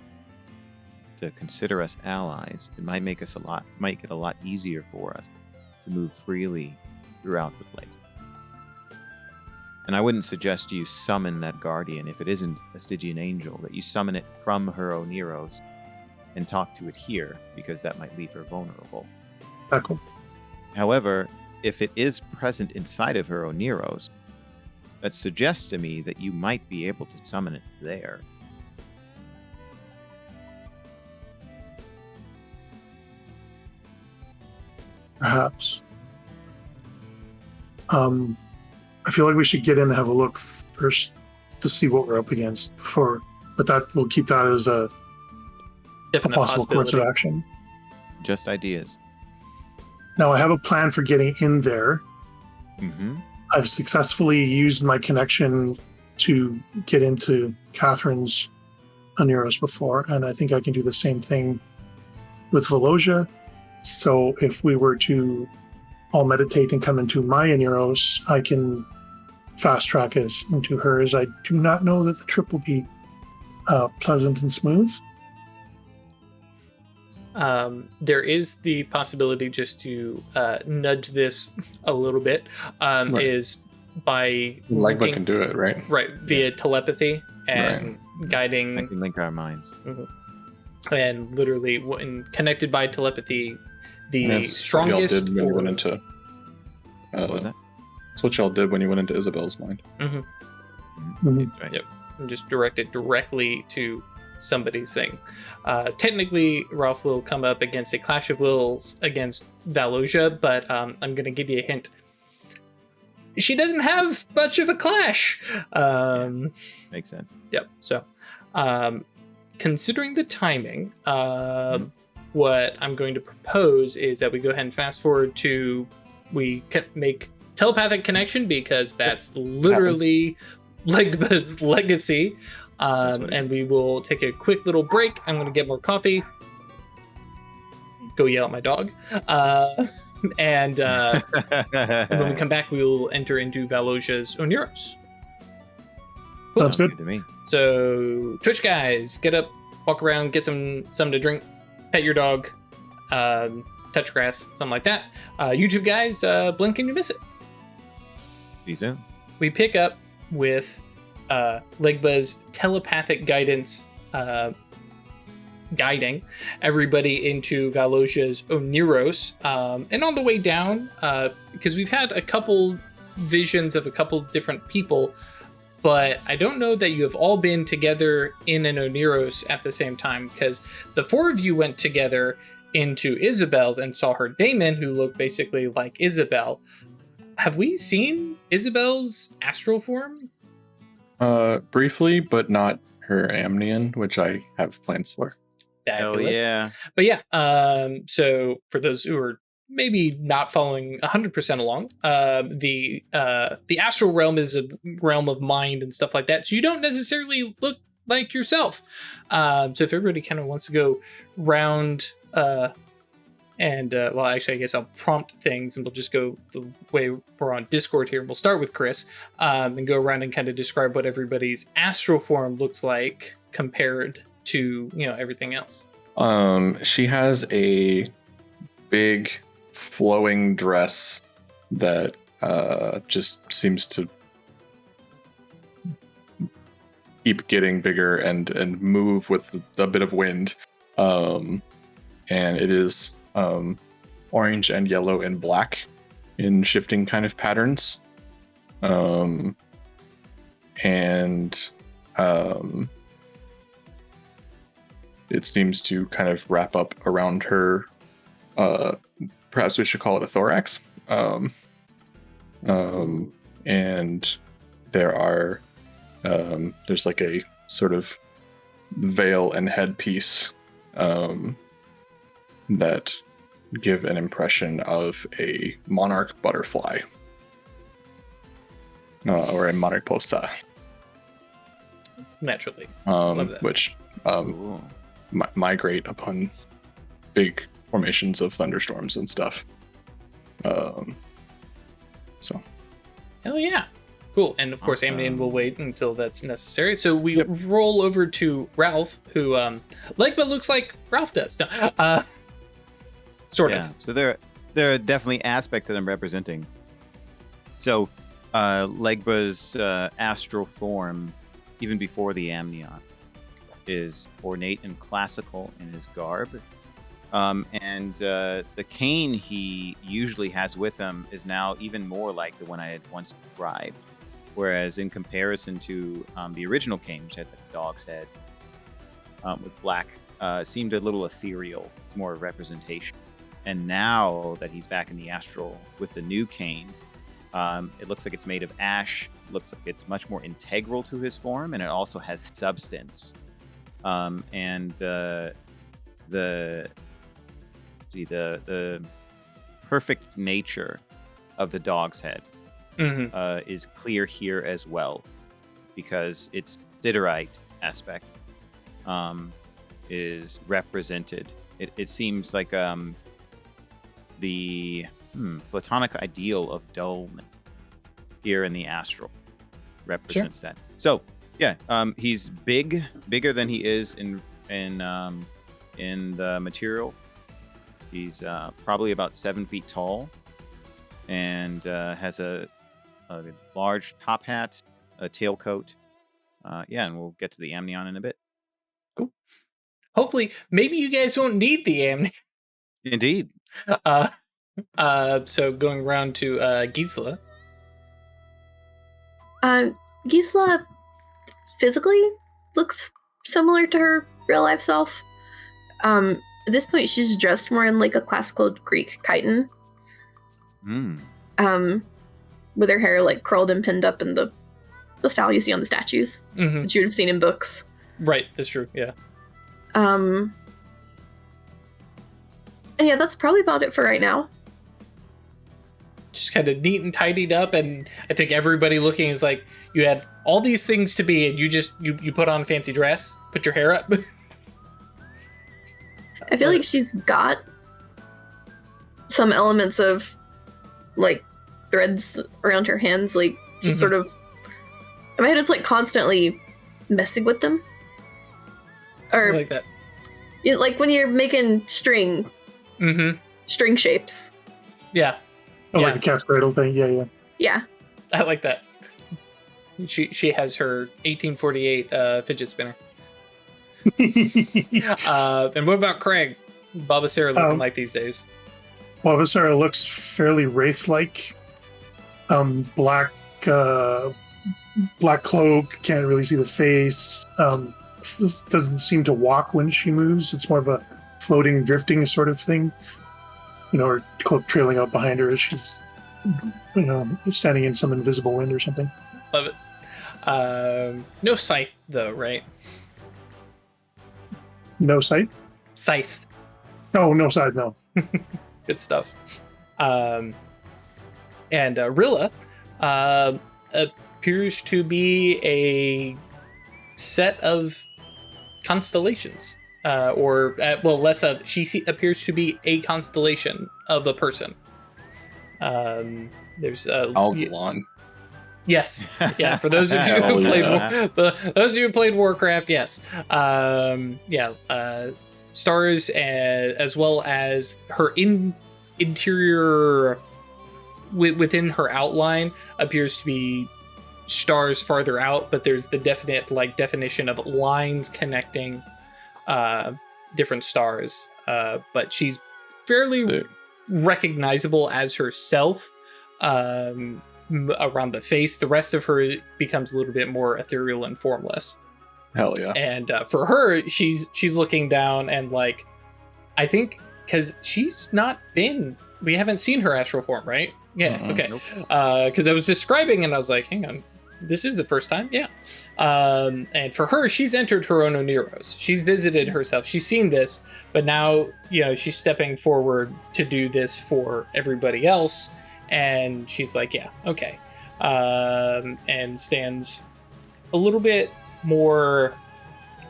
to consider us allies, it might make it a lot easier for us to move freely throughout the place. And I wouldn't suggest you summon that guardian if it isn't a Stygian angel, that you summon it from her Oneros and talk to it here, because that might leave her vulnerable. Exactly. However, if it is present inside of her Oneros, that suggests to me that you might be able to summon it there. Perhaps. I feel like we should get in and have a look first to see what we're up against before, but that we'll keep that as a Definite possible course of possibility. action. Just ideas. Now I have a plan for getting in there. Mm-hmm. I've successfully used my connection to get into Catherine's Oneros before, and I think I can do the same thing with Velosia. So if we were to all meditate and come into my Oneros, I can fast track us into hers. I do not know that the trip will be pleasant and smooth. There is the possibility, just to nudge this a little bit, Right. is by Legba linking- can do it, right? right via telepathy and I guiding, can link our minds. and literally when connected by telepathy, the And that's strongest. what y'all did when you went into. What was that? That's what y'all did when you went into Isabel's mind. Mhm. Right. Yep. And just direct it directly to somebody's thing. Technically, Ralph will come up against a clash of wills against Valosia, but I'm going to give you a hint. She doesn't have much of a clash. Makes sense. Yep. So, considering the timing, what I'm going to propose is that we go ahead and fast forward to make telepathic connection, because that's literally Legba's legacy. That's what it And we will take a quick little break. I'm going to get more coffee. Go yell at my dog. And when we come back, we will enter into Valosia's Oneros. Sounds good. to me. So, Twitch guys, get up, walk around, get something to drink, pet your dog, touch grass, something like that. YouTube guys, blink and you miss it. See you soon. We pick up with Legba's telepathic guidance, guiding everybody into Valosia's Oneros. And on the way down, because we've had a couple visions of a couple different people, but I don't know that you have all been together in an Oneros at the same time, because the four of you went together into Isabel's and saw her daemon, who looked basically like Isabel. Have we seen Isabel's astral form? Briefly, but not her Amnion, which I have plans for. Hell Fabulous. yeah. But yeah, so for those who are maybe not following 100% along, the astral realm is a realm of mind and stuff like that, so you don't necessarily look like yourself. So if everybody kind of wants to go round, well, actually, I guess I'll prompt things, and we'll just go the way we're on Discord here. We'll start with Chris, and go around and kind of describe what everybody's astral form looks like compared to everything else. She has a big flowing dress that just seems to keep getting bigger and move with a bit of wind. And it is orange and yellow and black in shifting kind of patterns. It seems to kind of wrap up around her. Perhaps we should call it a thorax. And there's like a sort of veil and headpiece that give an impression of a monarch butterfly or a monarch posa. Naturally. Love that. Which Cool. migrate upon big formations of thunderstorms and stuff. So Hell yeah. Cool. And of course, Awesome. Amnian will wait until that's necessary. So we roll over to Ralph, who, like what looks like Ralph does. No, sort Yeah. of. So there are definitely aspects that I'm representing. So Legba's astral form, even before the amnion, is ornate and classical in his garb. And the cane he usually has with him is now even more like the one I had once described. Whereas in comparison to the original cane, which had the dog's head, was black, seemed a little ethereal. It's more a representation. And now that he's back in the astral with the new cane, it looks like it's made of ash. It looks like it's much more integral to his form, and it also has substance. And the perfect nature of the dog's head is clear here as well, because its siderite aspect is represented. It seems like the platonic ideal of dullness here in the astral represents that. So yeah, he's bigger than he is in the material. He's probably about 7 feet tall, and has a large top hat, a tailcoat. And we'll get to the amnion in a bit. Cool. Hopefully, maybe you guys won't need the Amnion. Indeed. So going around to Gisela. Gisela physically looks similar to her real life self. At this point, she's dressed more in like a classical Greek chiton. With her hair like curled and pinned up in the style you see on the statues that you would have seen in books. Right, that's true. Yeah. And yeah, that's probably about it for right now. Just kind of neat and tidied up, and I think everybody looking is like, you had all these things to be, and you put on a fancy dress, put your hair up. I feel like she's got some elements of like threads around her hands, like just sort of. I mean, it's like constantly messing with them, or I like that. You know, like when you're making string shapes. Yeah. Oh, Yeah. like a cat's cradle thing. Yeah. Yeah. I like that. She has her 1848 fidget spinner. And what about Craig? Baba Sarah looking like these days? Well, Visera looks fairly wraith-like. Black cloak, can't really see the face. Doesn't seem to walk when she moves. It's more of a floating, drifting sort of thing. You know, her cloak trailing out behind her as she's, standing in some invisible wind or something. Love it. No scythe though, right? No sight? Scythe. No side, no. Good stuff. And Rilla appears to be a set of constellations. She appears to be a constellation of a person. There's Algalon. Yes, yeah. For those of you who played, those of you who played Warcraft, yes, stars, as well as her interior within her outline appears to be stars farther out, but there's the definite definition of lines connecting different stars. But she's fairly recognizable as herself around the face. The rest of her becomes a little bit more ethereal and formless. Hell yeah. And for her, she's looking down and like, I think because we haven't seen her astral form, right? Yeah. Okay. Nope. Because I was describing and I was like, hang on, this is the first time. Yeah. And for her, she's entered her own Oneros. She's visited herself. She's seen this, but now, she's stepping forward to do this for everybody else. And she's like, yeah, okay. And stands a little bit more,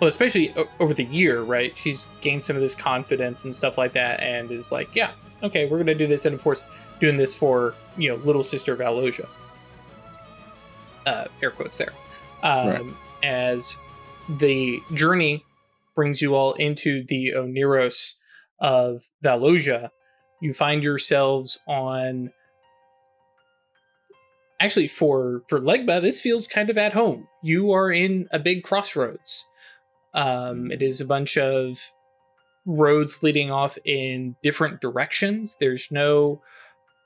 well, especially over the year, right? She's gained some of this confidence and stuff like that, and is like, yeah, okay, we're gonna do this, and of course, doing this for little sister Valosia. Air quotes there. Right. As the journey brings you all into the Oneros of Valosia, you find yourselves on. Actually, for Legba, this feels kind of at home. You are in a big crossroads. It is a bunch of roads leading off in different directions. There's no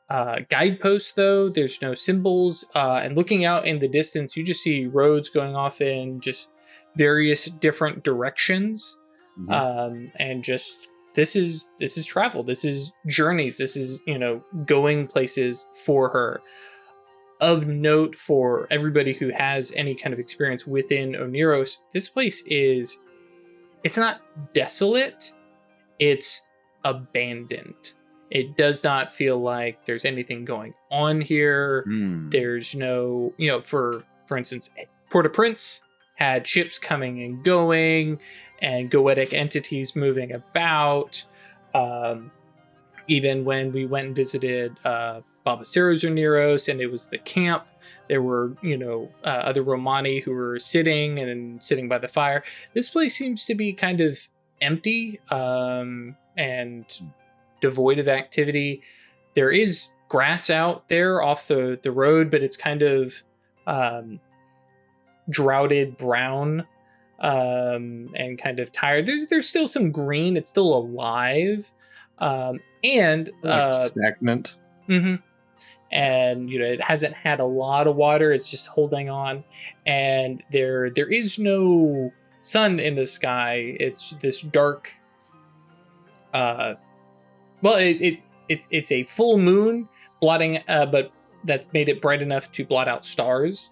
guideposts, though. There's no symbols. And looking out in the distance, you just see roads going off in just various different directions. Mhm. And just this is travel. This is journeys. This is going places for her. Of note for everybody who has any kind of experience within Oneros, this place it's not desolate, it's abandoned. It does not feel like there's anything going on here. There's no, for instance, Port-au-Prince had ships coming and going and goetic entities moving about. Even when we went and visited Baba Cero's Oneros, and it was the camp, there were, other Romani who were sitting by the fire. This place seems to be kind of empty and devoid of activity. There is grass out there off the road, but it's kind of droughted brown and kind of tired. There's still some green. It's still alive. And stagnant. Mm-hmm. And it hasn't had a lot of water. It's just holding on, and there is no sun in the sky. It's this dark. It's a full moon blotting, but that's made it bright enough to blot out stars.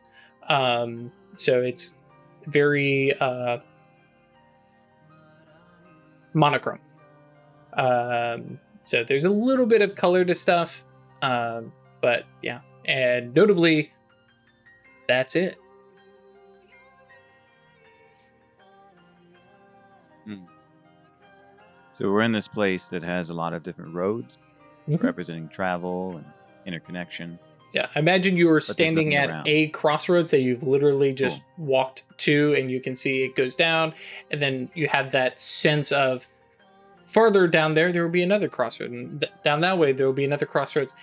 So it's very monochrome. So there's a little bit of color to stuff, but yeah, and notably, that's it. So we're in this place that has a lot of different roads representing travel and interconnection. Yeah, imagine you were there's standing nothing at around. a crossroads that you've literally just walked to, and you can see it goes down, and then you have that sense of farther down there will be another crossroad, and down that way there will be another crossroads.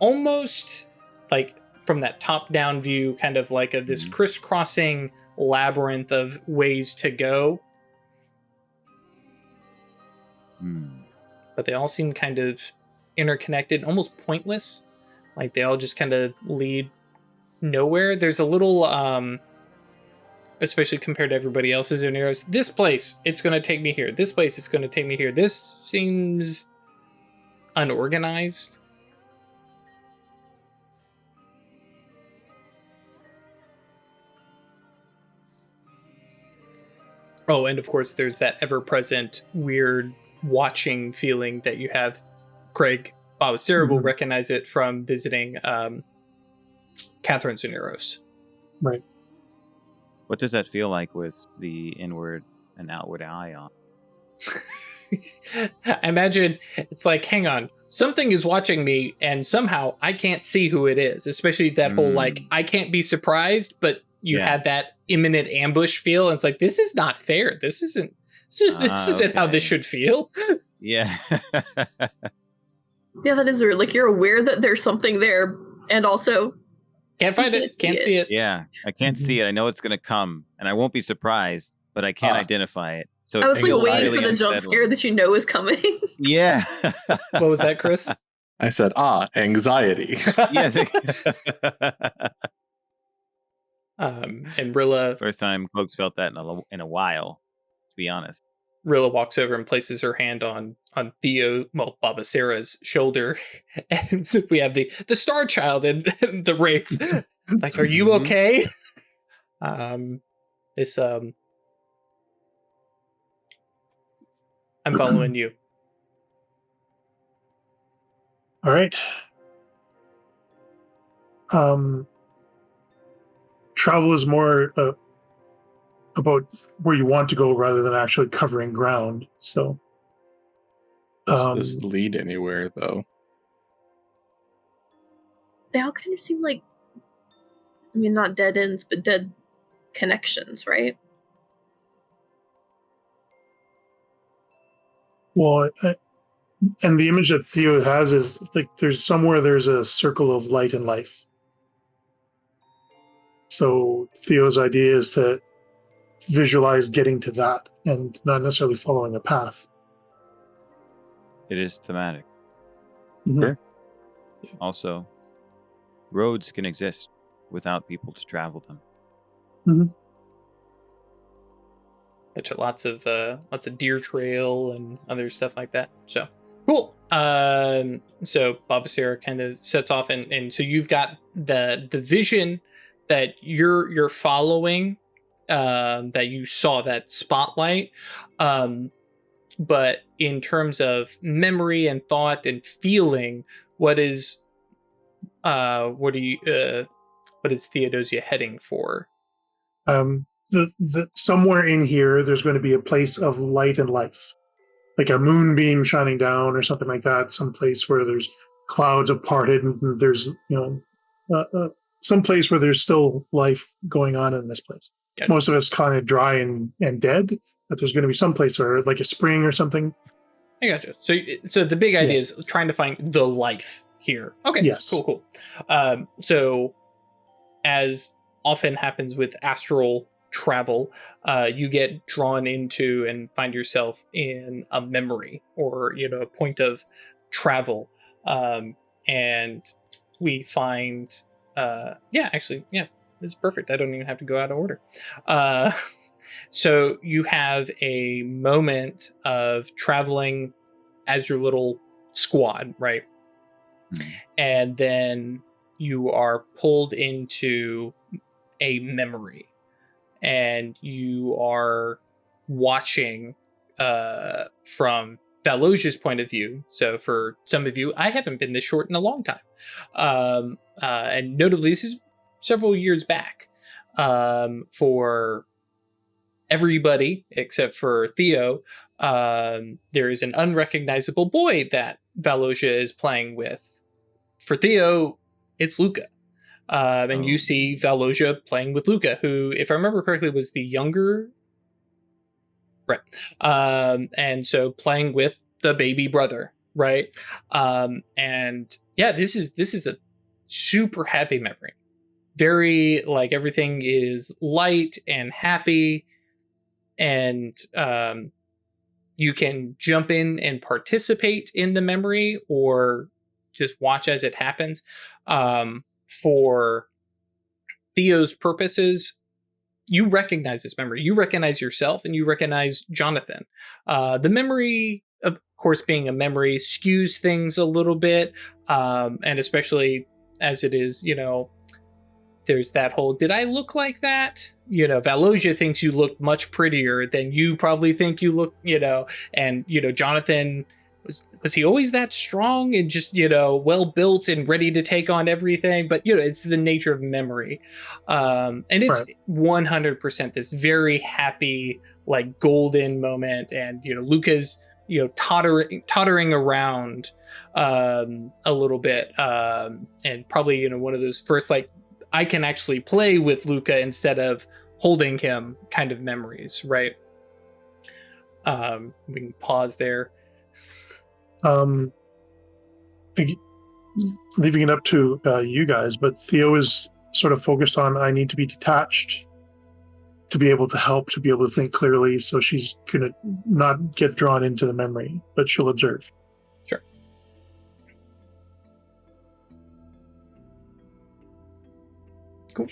Almost like from that top-down view, kind of like this crisscrossing labyrinth of ways to go. But they all seem kind of interconnected, almost pointless. Like they all just kind of lead nowhere. There's a little, especially compared to everybody else's Oneros, this place, it's going to take me here. This place, it's going to take me here. This seems unorganized. Oh, and of course, there's that ever-present weird watching feeling that you have. Craig Babacera will recognize it from visiting Catherine's Oneros. Right. What does that feel like with the inward and outward eye on? I imagine it's like, hang on, something is watching me, and somehow I can't see who it is. Especially that whole like, I can't be surprised, but you had that imminent ambush feel. And it's like, this is not fair. This isn't This isn't how this should feel. Yeah. Yeah, that is weird. Like, you're aware that there's something there, and also Can't find You it. Can't see it. Yeah. I can't see it. I know it's going to come, and I won't be surprised, but I can't identify it. So I it was like feels waiting really for the jump unsettling. scare that you know is coming. Yeah. What was that, Chris? I said, anxiety. Yes. And Rilla First time Cloaks felt that in a while, to be honest. Rilla walks over and places her hand on Baba Sarah's shoulder, and so we have the Star Child and the Wraith. Like, are you okay? This I'm following you. All right. Travel is more about where you want to go rather than actually covering ground. So, Does this lead anywhere, though? They all kind of seem like, I mean, not dead ends, but dead connections, right? well, and the image that Theo has is like there's a circle of light and life. So Theo's idea is to visualize getting to that and not necessarily following a path. It is thematic. Mhm. Sure. Also, roads can exist without people to travel them. Which lots of deer trail and other stuff like that. So cool. So Baba Sarah kind of sets off, and so you've got the vision that you're following, that you saw that spotlight. But in terms of memory and thought and feeling, what is Theodosia heading for? The somewhere in here, there's going to be a place of light and life, like a moonbeam shining down or something like that. Some place where there's clouds have parted and there's some place where there's still life going on in this place. Gotcha. Most of it's kind of dry and dead, but there's going to be some place where like a spring or something. I gotcha. So the big idea is trying to find the life here. Okay. Yes. Cool. So as often happens with astral travel, you get drawn into and find yourself in a memory or a point of travel, and we find this is perfect. I don't even have to go out of order. So you have a moment of traveling as your little squad, right? And then you are pulled into a memory, and you are watching from Valosia's point of view. So for some of you, I haven't been this short in a long time. And notably, this is several years back. For everybody except for Theo, there is an unrecognizable boy that Valosia is playing with. For Theo, it's Luca. And you see Valosia playing with Luca, who, if I remember correctly, was the younger. Right. And so playing with the baby brother, right? And yeah, this is a super happy memory. Very, like, everything is light and happy, and you can jump in and participate in the memory or just watch as it happens. For Theo's purposes, you recognize this memory. You recognize yourself, and you recognize Jonathan. The memory, of course, being a memory, skews things a little bit, and especially as it is, there's that whole, did I look like that? Valosia thinks you look much prettier than you probably think you look, and, Jonathan, was he always that strong and just, well built and ready to take on everything? But, it's the nature of memory. And it's 100% this very happy, like, golden moment. And, Luca's, tottering around a little bit. And probably, one of those first, like, I can actually play with Luca instead of holding him kind of memories, right? We can pause there. Leaving it up to you guys, but Theo is sort of focused on I need to be detached to be able to help, to be able to think clearly. So she's going to not get drawn into the memory, but she'll observe. Sure. Cool.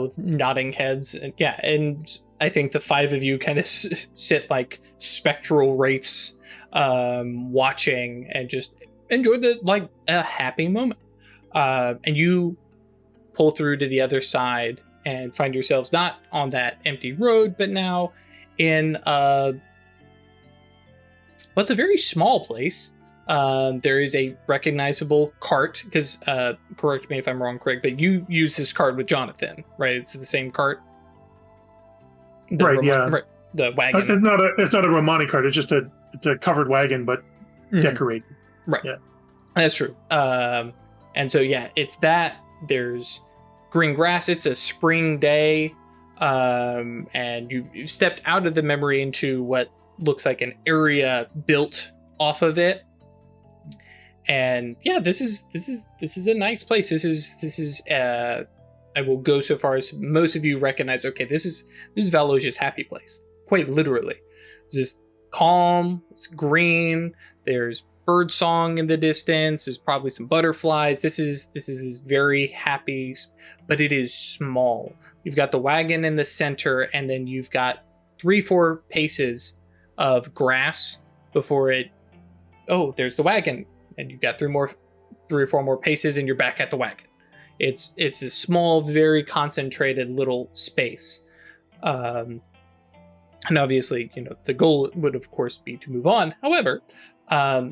With nodding heads. And I think the five of you kind of sit like spectral wraiths, watching and just enjoy a happy moment. And you pull through to the other side and find yourselves not on that empty road, but now in what's a very small place. There is a recognizable cart, because correct me if I'm wrong, Craig, but you use this cart with Jonathan, right? It's the same cart. Right, yeah. Right, the wagon. It's not a Romani cart. It's just a covered wagon, but decorated. Right. Yeah. That's true. And so it's that. There's green grass. It's a spring day, and you've stepped out of the memory into what looks like an area built off of it. And this is a nice place. This is I will go so far as most of you recognize. Okay, this is Valosia's happy place. Quite literally, it's just calm. It's green. There's bird song in the distance. There's probably some butterflies. This is very happy, but it is small. You've got the wagon in the center, and then you've got 3-4 paces of grass before it. Oh, there's the wagon, and you've got 3 or 4 more paces, and you're back at the wagon. It's a small, very concentrated little space, and obviously, the goal would of course be to move on. However,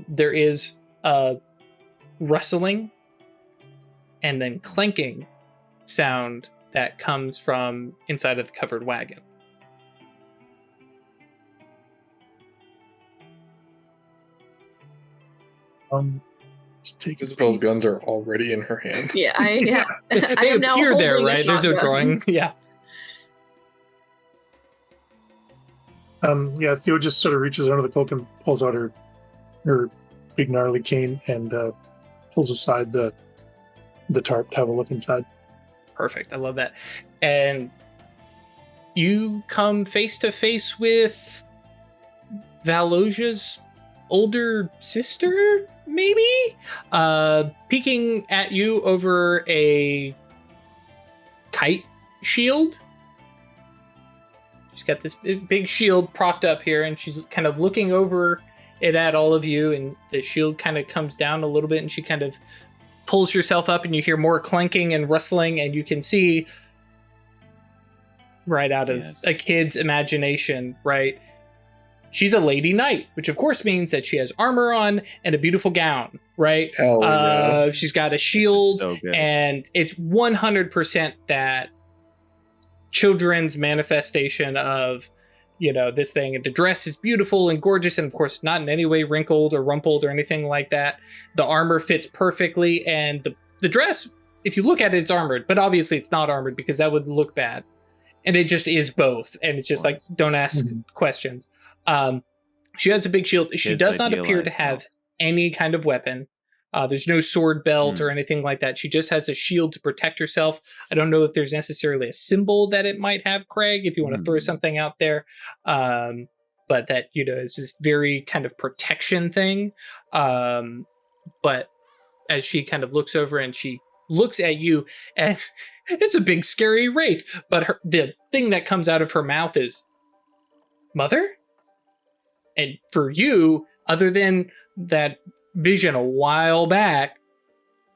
there is a rustling and then clanking sound that comes from inside of the covered wagon. Isabel's guns are already in her hand. Yeah, I They am now appear there, holding a right? There's no shotgun. drawing. Yeah. Theo just sort of reaches under the cloak and pulls out her big gnarly cane and pulls aside the tarp to have a look inside. Perfect. I love that. And you come face to face with Valosia's older sister, maybe? Peeking at you over a kite shield. She's got this big shield propped up here, and she's kind of looking over it at all of you, and the shield kind of comes down a little bit, and she kind of pulls herself up, and you hear more clanking and rustling, and you can see right out of a kid's imagination, right? She's a lady knight, which of course means that she has armor on and a beautiful gown, right? Hell yeah. She's got a shield, So good. and it's 100% that children's manifestation of, this thing. The dress is beautiful and gorgeous, and of course not in any way wrinkled or rumpled or anything like that. The armor fits perfectly, and the dress, if you look at it, it's armored, but obviously it's not armored because that would look bad. And it just is both, and it's just like, don't ask questions. She has a big shield. She Kids does not appear idealize to have any kind of weapon. There's no sword belt or anything like that. She just has a shield to protect herself. I don't know if there's necessarily a symbol that it might have, Craig, if you want to throw something out there. But that, is this very kind of protection thing. But as she kind of looks over and she looks at you, and it's a big scary wraith, but the thing that comes out of her mouth is, "Mother?" And for you, other than that vision a while back,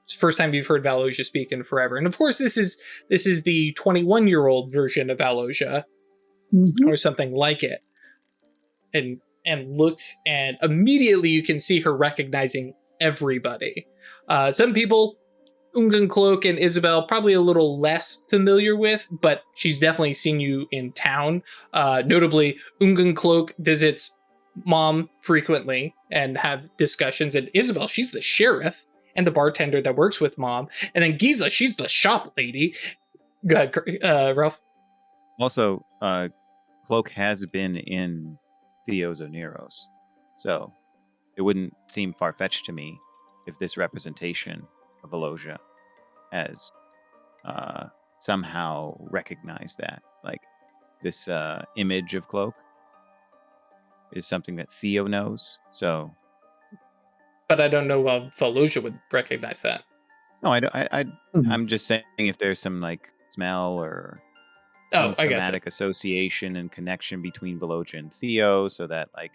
it's the first time you've heard Valosia speak in forever. And of course, this is the 21-year-old version of Valosia, or something like it. And looks, and immediately you can see her recognizing everybody. Some people, Ungan Cloak and Isabel, probably a little less familiar with, but she's definitely seen you in town. Notably, Ungan Cloak visits Mom frequently and have discussions, and Isabel, she's the sheriff and the bartender that works with Mom, and then Giza, she's the shop lady. Go ahead, Ralph. Also, Cloak has been in Theos or Neros. So it wouldn't seem far-fetched to me if this representation of Velosia has somehow recognized that. Like, this image of Cloak is something that Theo knows. So, But I don't know how Velosia would recognize that. no, I'm just saying if there's some like smell or some I gotcha. thematic association and connection between Velogia and Theo, so that like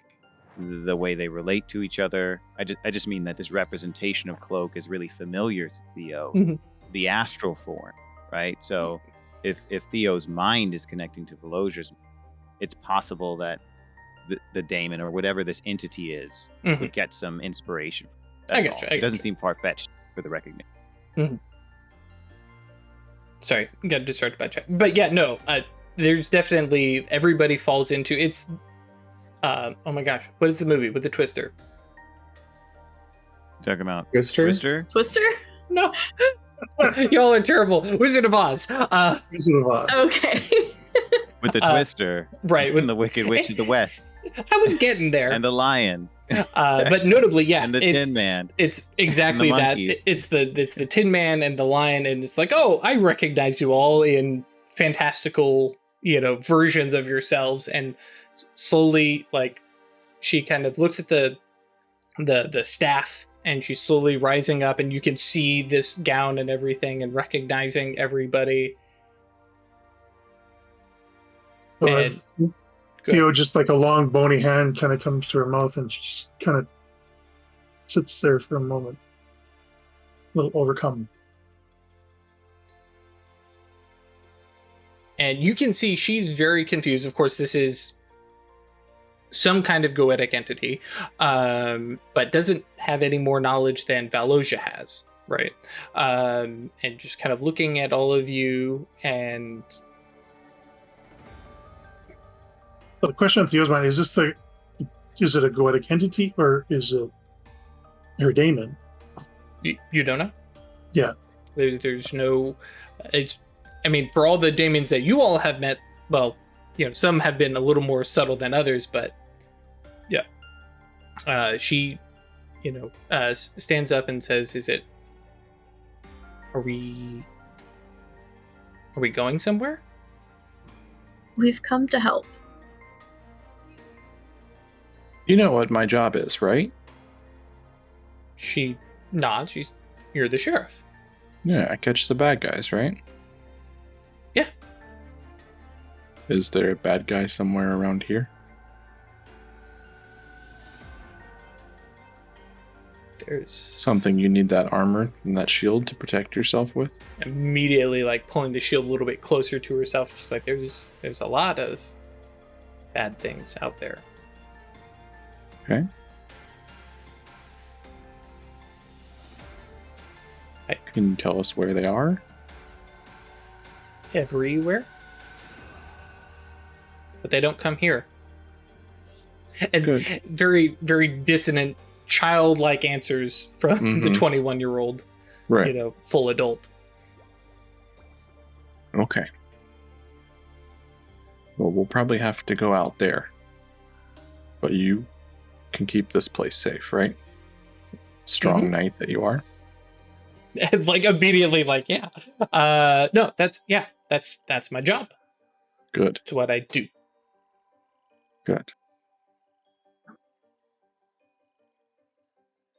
the way they relate to each other. I just mean that this representation of Cloak is really familiar to Theo, Mhm. the astral form, right? So if Theo's mind is connecting to Velosia's, it's possible that the daemon or whatever this entity is Mhm. would get some inspiration. I That's gotcha, all. I It doesn't gotcha. seem far-fetched for the recognition. Sorry, got distracted by chat. But yeah, no, there's definitely, everybody falls into it's. Oh my gosh, what is the movie with the Twister? Talking about Twister? Twister? Twister? No, y'all are terrible. Wizard of Oz. Wizard of Oz. Okay. With the Uh, Twister, right, and with- the Wicked Witch of the West, I was getting there. and the Lion, But notably, yeah, and the it's Tin Man. it's exactly and the that. monkeys. It's the Tin Man and the Lion, and it's like, oh, I recognize you all in fantastical, versions of yourselves, and slowly, like, she kind of looks at the staff, and she's slowly rising up, and you can see this gown and everything, and recognizing everybody. And Theo, just like a long bony hand kind of comes to her mouth, and she just kind of sits there for a moment, a little overcome. And you can see she's very confused. Of course, this is some kind of goetic entity, but doesn't have any more knowledge than Velosia has, right? And just kind of looking at all of you, and But the question on Theo's mind is it a goetic entity or is it her daemon? you don't know? Yeah. There's no... for all the daemons that you all have met, well, some have been a little more subtle than others, but yeah. She, stands up and says, are we going somewhere? We've come to help. You know what my job is, right? She nods. You're the sheriff. Yeah, I catch the bad guys, right? Yeah. Is there a bad guy somewhere around here? There's Something you need that armor and that shield to protect yourself with? immediately like pulling the shield a little bit closer to herself. She's like, there's a lot of bad things out there. Okay. Can you tell us where they are? Everywhere. But they don't come here. And Good. very, very dissonant, childlike answers from the Mhm. 21-year-old, Right. full adult. Okay. Well, we'll probably have to go out there. But you can keep this place safe, right? Strong knight that you are. It's like immediately like, yeah. No, that's my job. Good. It's what I do. Good.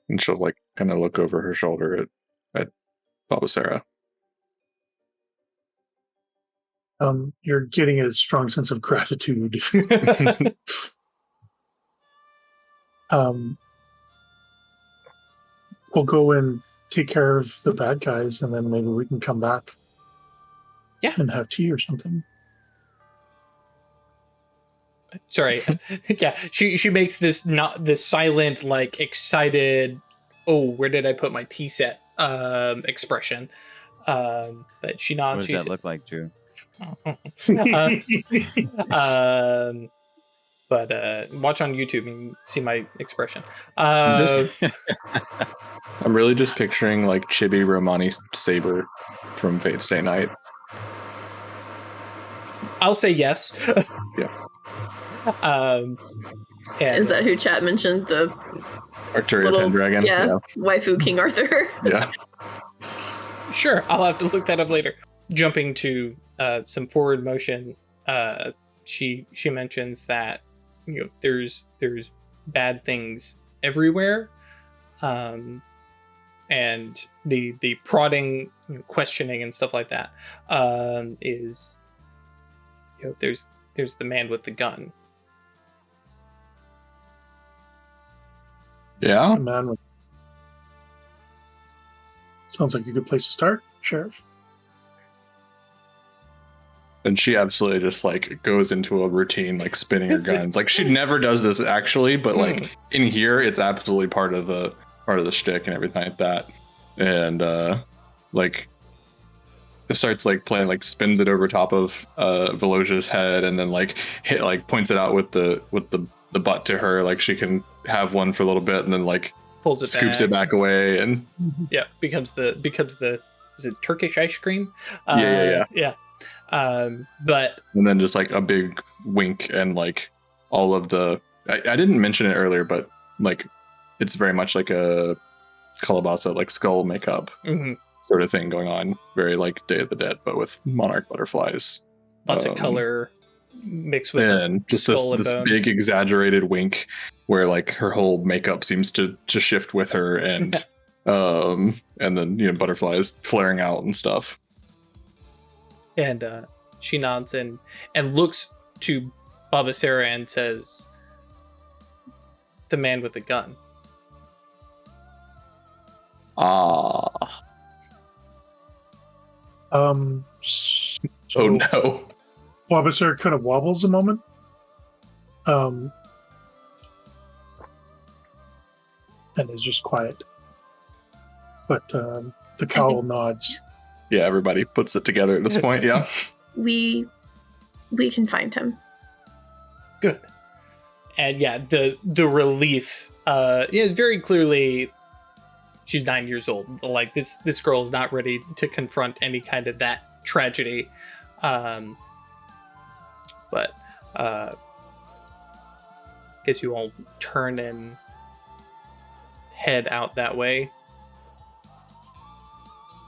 And she'll like kind of look over her shoulder at Babasera. You're getting a strong sense of gratitude. We'll go and take care of the bad guys, and then maybe we can come back. Yeah. And have tea or something. Sorry. Yeah, she makes this silent, like, excited, oh, where did I put my tea set expression. But she What nods. does that look like, Drew? But watch on YouTube and see my expression. I'm really just picturing like Chibi Romani's saber from Fate Stay Night. I'll say yes. Yeah. And, Is that who chat mentioned? The Arcturia little Pendragon. yeah, waifu King Arthur. Yeah. Sure, I'll have to look that up later. Jumping to some forward motion, she mentions that there's bad things everywhere, and the prodding, questioning, and stuff like that is there's the man with the gun. Yeah. Man, sounds like a good place to start, Sheriff. And she absolutely just like goes into a routine, like spinning her guns. Like she never does this actually, but like in here, it's absolutely part of the shtick and everything like that. And like it starts like playing, like spins it over top of Velocia's head, and then like points it out with the butt to her, like she can have one for a little bit, and then like Pulls it scoops back. it back away, and becomes the is it Turkish ice cream? Yeah. But and then just like a big wink, and like all of the I didn't mention it earlier, but like it's very much like a Kalabasa, like skull makeup sort of thing going on, very like Day of the Dead, but with monarch butterflies. Lots of color mixed with and just this big exaggerated wink where like her whole makeup seems to shift with her, and then butterflies flaring out and stuff. And she nods and looks to Baba Sarah and says, "The man with the gun." Ah. So Oh no. Wabasar kind of wobbles a moment. And is just quiet. But the cowl nods. Yeah, everybody puts it together at this point, yeah. We can find him. Good. And yeah, the relief, very clearly she's 9 years old. Like this girl is not ready to confront any kind of that tragedy. But guess you all turn and head out that way.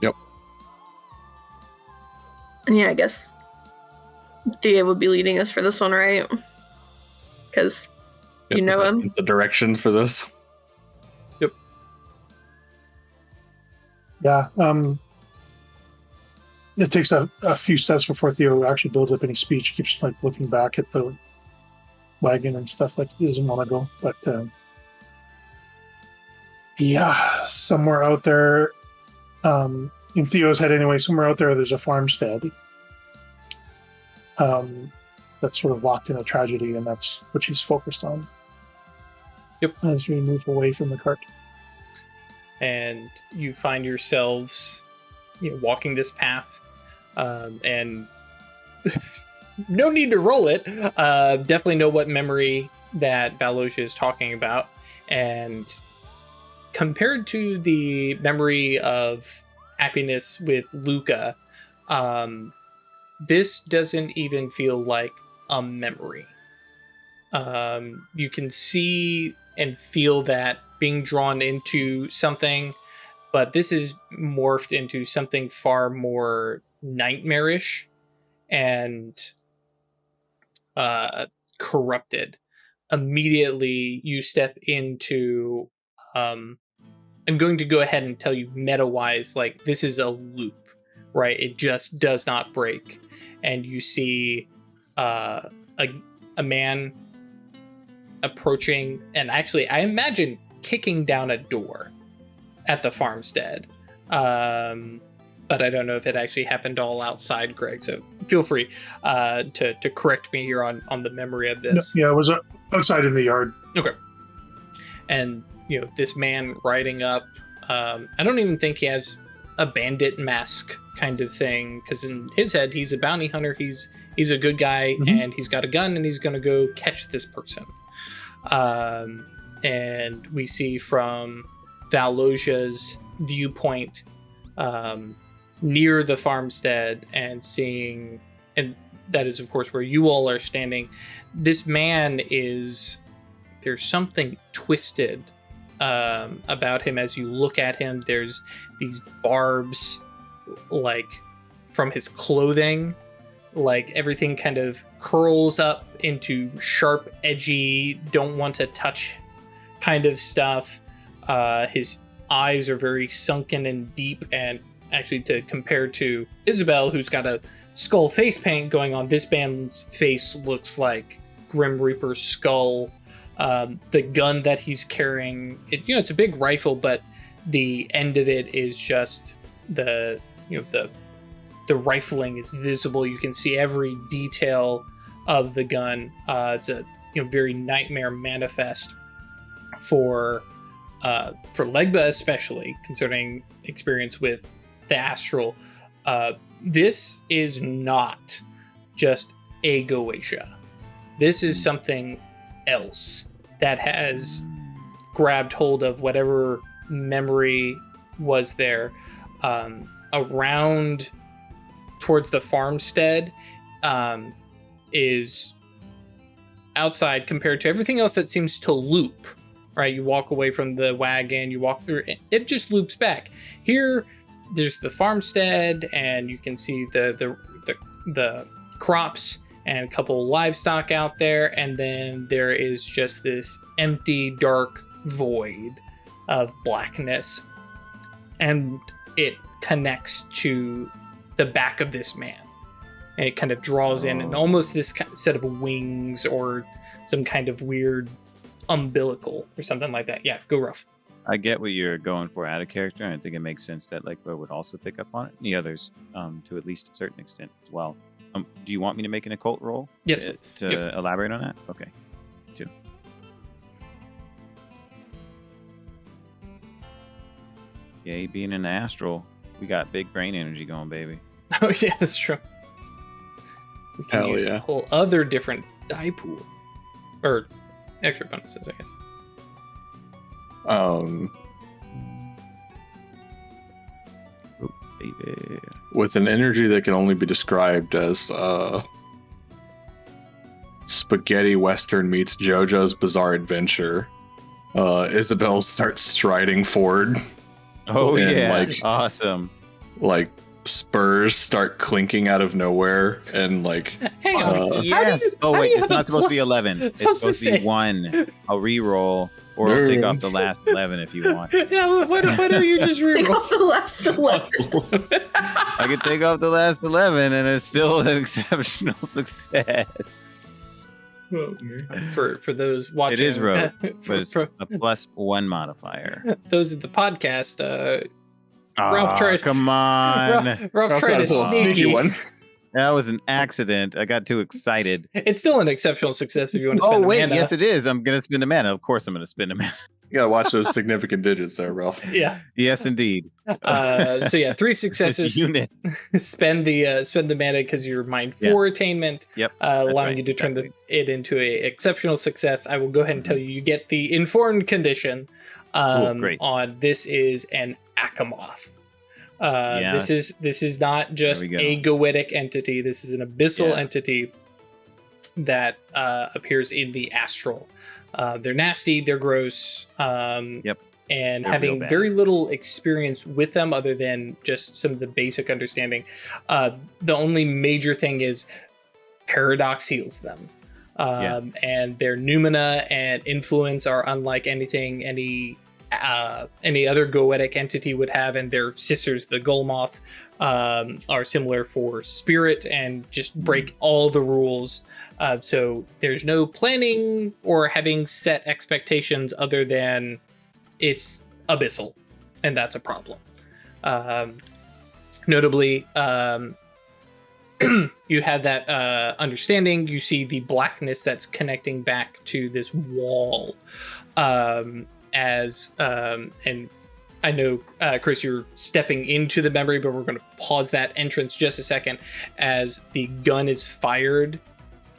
Yep. And yeah, I guess Thea would be leading us for this one, right? Because you know him. It's the direction for this. Yep. Yeah. It takes a few steps before Theo actually builds up any speech. He keeps like looking back at the wagon and stuff, like he doesn't want to go. But yeah, somewhere out there, in Theo's head anyway, somewhere out there, there's a farmstead that's sort of locked in a tragedy, and that's what she's focused on. Yep. As we move away from the cart. And you find yourselves walking this path, and no need to roll it. Definitely know what memory that Valosia is talking about, and compared to the memory of happiness with Luca, this doesn't even feel like a memory. You can see and feel that being drawn into something, but this is morphed into something far more nightmarish and corrupted. Immediately you step into I'm going to go ahead and tell you meta-wise, like this is a loop, right? It just does not break. And you see a man approaching, and actually I imagine kicking down a door at the farmstead. But I don't know if it actually happened all outside, Greg, so feel free to correct me here on the memory of this. Yeah, it was outside in the yard. Okay. And this man riding up, I don't even think he has a bandit mask kind of thing, because in his head he's a bounty hunter, he's a good guy, and he's got a gun, and he's gonna go catch this person. And we see from Valosia's viewpoint, near the farmstead, and seeing, and that is, of course, where you all are standing. This man is... There's something twisted about him as you look at him. There's these barbs, like, from his clothing. Like, everything kind of curls up into sharp, edgy, don't want to touch kind of stuff. His eyes are very sunken and deep, and actually, to compare to Isabel, who's got a skull face paint going on, this man's face looks like Grim Reaper's skull. The gun that he's carrying, it's a big rifle, but the end of it is just the rifling is visible. You can see every detail of the gun. It's a very nightmare manifest for Legba, especially concerning experience with the astral. This is not just a Goche. This is something else that has grabbed hold of whatever memory was there. Around towards the farmstead is outside compared to everything else that seems to loop, right? You walk away from the wagon, you walk through, it just loops back. Here, there's the farmstead, and you can see the crops and a couple livestock out there, and then there is just this empty, dark void of blackness, and it connects to the back of this man, and it kind of draws in, and almost this set of wings or some kind of weird umbilical or something like that. Yeah, go rough. I get what you're going for out of character, and I think it makes sense that Legba would also pick up on it, and the others to at least a certain extent as well. Do you want me to make an occult roll? Yes, please. To elaborate on that? Okay. 2. Yay, being in the astral, we got big brain energy going, baby. Oh yeah, that's true. We can Hell use yeah. a whole other different die pool, or extra bonuses, I guess. Baby. With an energy that can only be described as spaghetti western meets JoJo's Bizarre Adventure, Isabel starts striding forward. Oh And, yeah, like- awesome. Like spurs start clinking out of nowhere, and like Hang on. Yes. how Oh do wait, you it's have a not supposed to be plus- 11. I It's was supposed to to be say. 1. I'll re-roll, or I'll take off the last 11 if you want. Yeah, why don't you just Take reroll? off the last 11. I could take off the last 11, and it's still an exceptional success. For those watching, It is rogue, for, But it's for a +1 modifier. those at the podcast, Ralph tried- Come on. Ralph tried to That's a little sneaky sneaky one. That was an accident. I got too excited. It's still an exceptional success if you want to spend Oh, wait. a mana. Yes, it is. I'm going to spend a mana. Of course, I'm going to spend a mana. You gotta watch those significant digits there, Ralph. Yeah. Yes, indeed. So yeah, 3 This successes. unit. spend the mana because you're mined 4 attainment, Yep. allowing right, you to turn exactly. it into a exceptional success. I will go ahead and tell you get the informed condition great. on this is an Akamoth. Yeah. This is not just There we a goetic entity. This is an abyssal entity that appears in the astral. They're nasty. They're gross. And They're having real bad. very little experience with them other than just some of the basic understanding. The only major thing is Paradox heals them. And their noumena and influence are unlike anything any other goetic entity would have, and their sisters, the Golmoth, are similar for spirit and just break all the rules. So there's no planning or having set expectations other than it's abyssal, and that's a problem. Notably, you have that understanding. You see the blackness that's connecting back to this wall. And I know, Chris, you're stepping into the memory, but we're going to pause that entrance just a second as the gun is fired.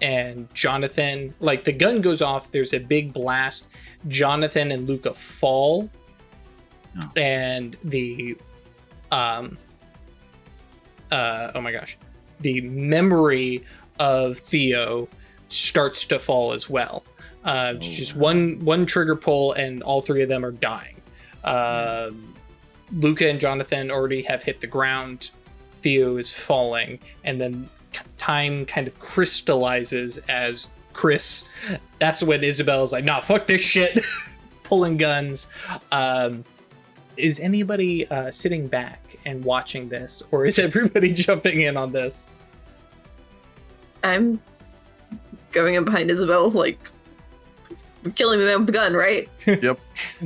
And Jonathan, like the gun goes off, there's a big blast. Jonathan and Luca fall, and the oh my gosh, the memory of Theo starts to fall as well. It's just one trigger pull, and all three of them are dying. Luca and Jonathan already have hit the ground. Theo is falling, and then time kind of crystallizes as Chris. That's when Isabel's like, "Nah, fuck this shit," pulling guns. Is anybody sitting back and watching this, or is everybody jumping in on this? I'm going in behind Isabel, like, killing the man with the gun, right? Yep.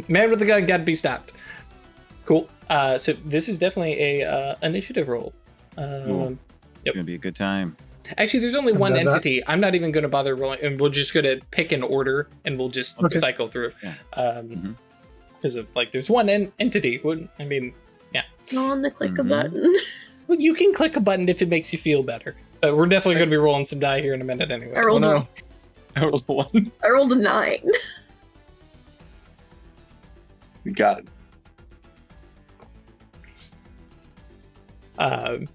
Man with the gun got to be stopped. Cool. So this is definitely a initiative roll. Cool. It's gonna be a good time. Actually, there's only one done that. entity. I'm not even going to bother rolling, and we're just going to pick an order, and we'll just Okay. cycle through. Yeah. Because like, there's one entity. I mean, I want to click a Mhm. button. well, you can click a button if it makes you feel better. But we're definitely going to be rolling some die here in a minute anyway. I rolled, No. I rolled 1. I rolled a 9. We got it.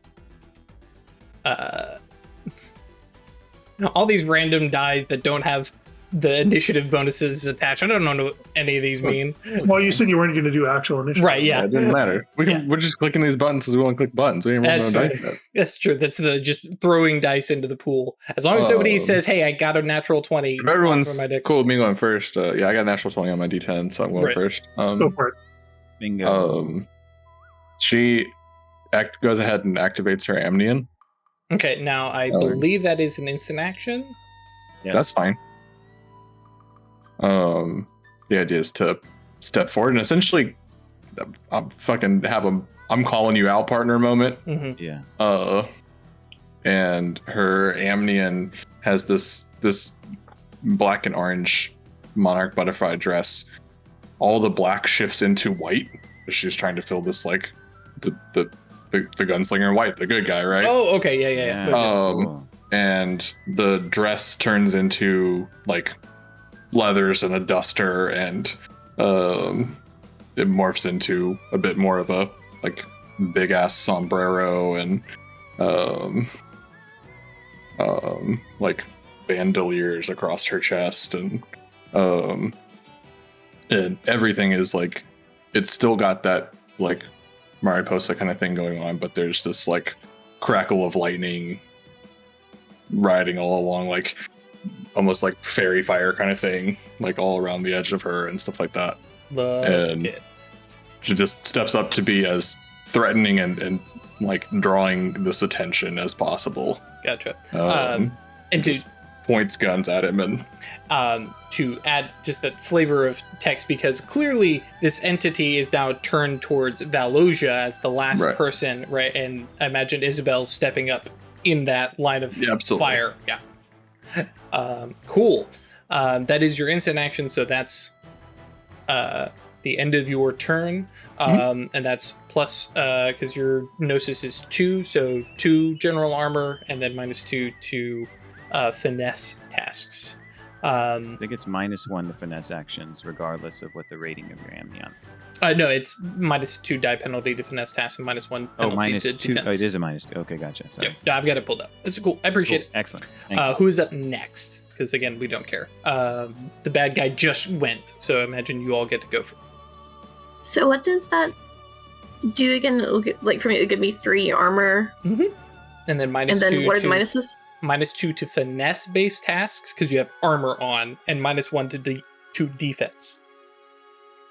All these random dies that don't have the initiative bonuses attached. I don't know what any of these mean. Well, you said you weren't going to do actual initiative. Right, yeah. It didn't matter. We're just clicking these buttons because we want to click buttons. We ain't rolling That's no right. dice yet. That's true. That's the just throwing dice into the pool. As long as nobody says, "Hey, I got a natural 20." If everyone's for my dex. cool with me going first, I got a natural 20 on my D10, so I'm going Right. first. Go for it. Bingo. She goes ahead and activates her Amnion. Okay, now I Oh. believe that is an instant action. Yes. That's fine. The idea is to step forward and essentially, I'm fucking have a "I'm calling you out" partner moment. Mm-hmm. Yeah. And her Amnion has this black and orange monarch butterfly dress. All the black shifts into white. She's trying to fill this, like, the gunslinger in white, the good guy, right? Oh, okay, yeah. Okay. Cool. And the dress turns into, like, leathers and a duster, and it morphs into a bit more of a, like, big ass sombrero and like bandoliers across her chest, and everything is like, it's still got that, like, Mariposa kind of thing going on, but there's this, like, crackle of lightning riding all along, like, almost like fairy fire kind of thing, like, all around the edge of her and stuff like that. Love and- it. She just steps up to be as threatening and like drawing this attention as possible. Gotcha. And And to just points guns at him, and to add just that flavor of text, because clearly this entity is now turned towards Valosia as the last Right. person, right? And I imagine Isabel's stepping up in that line of Yeah, absolutely. fire. Yeah. Cool. That is your instant action, so that's the end of your turn. And that's plus, because your Gnosis is 2, so 2 general armor, and then -2 to finesse tasks. I think it's -1 to finesse actions, regardless of what the rating of your Amnion. No, it's -2 die penalty to finesse tasks and -1 Oh, penalty to -2. Oh, defense. it is a -2. Okay, gotcha. Sorry. Yep, no, I've got it pulled up. It's cool. I appreciate Cool. Excellent. Thank it. Who is up next? Because again, we don't care. The bad guy just went, so I imagine you all get to go for. So what does that do again? It'll get, like, for me, it'll give me 3 armor. And then -2. And then what are the minuses? -2 to finesse based tasks because you have armor on, and -1 to defense.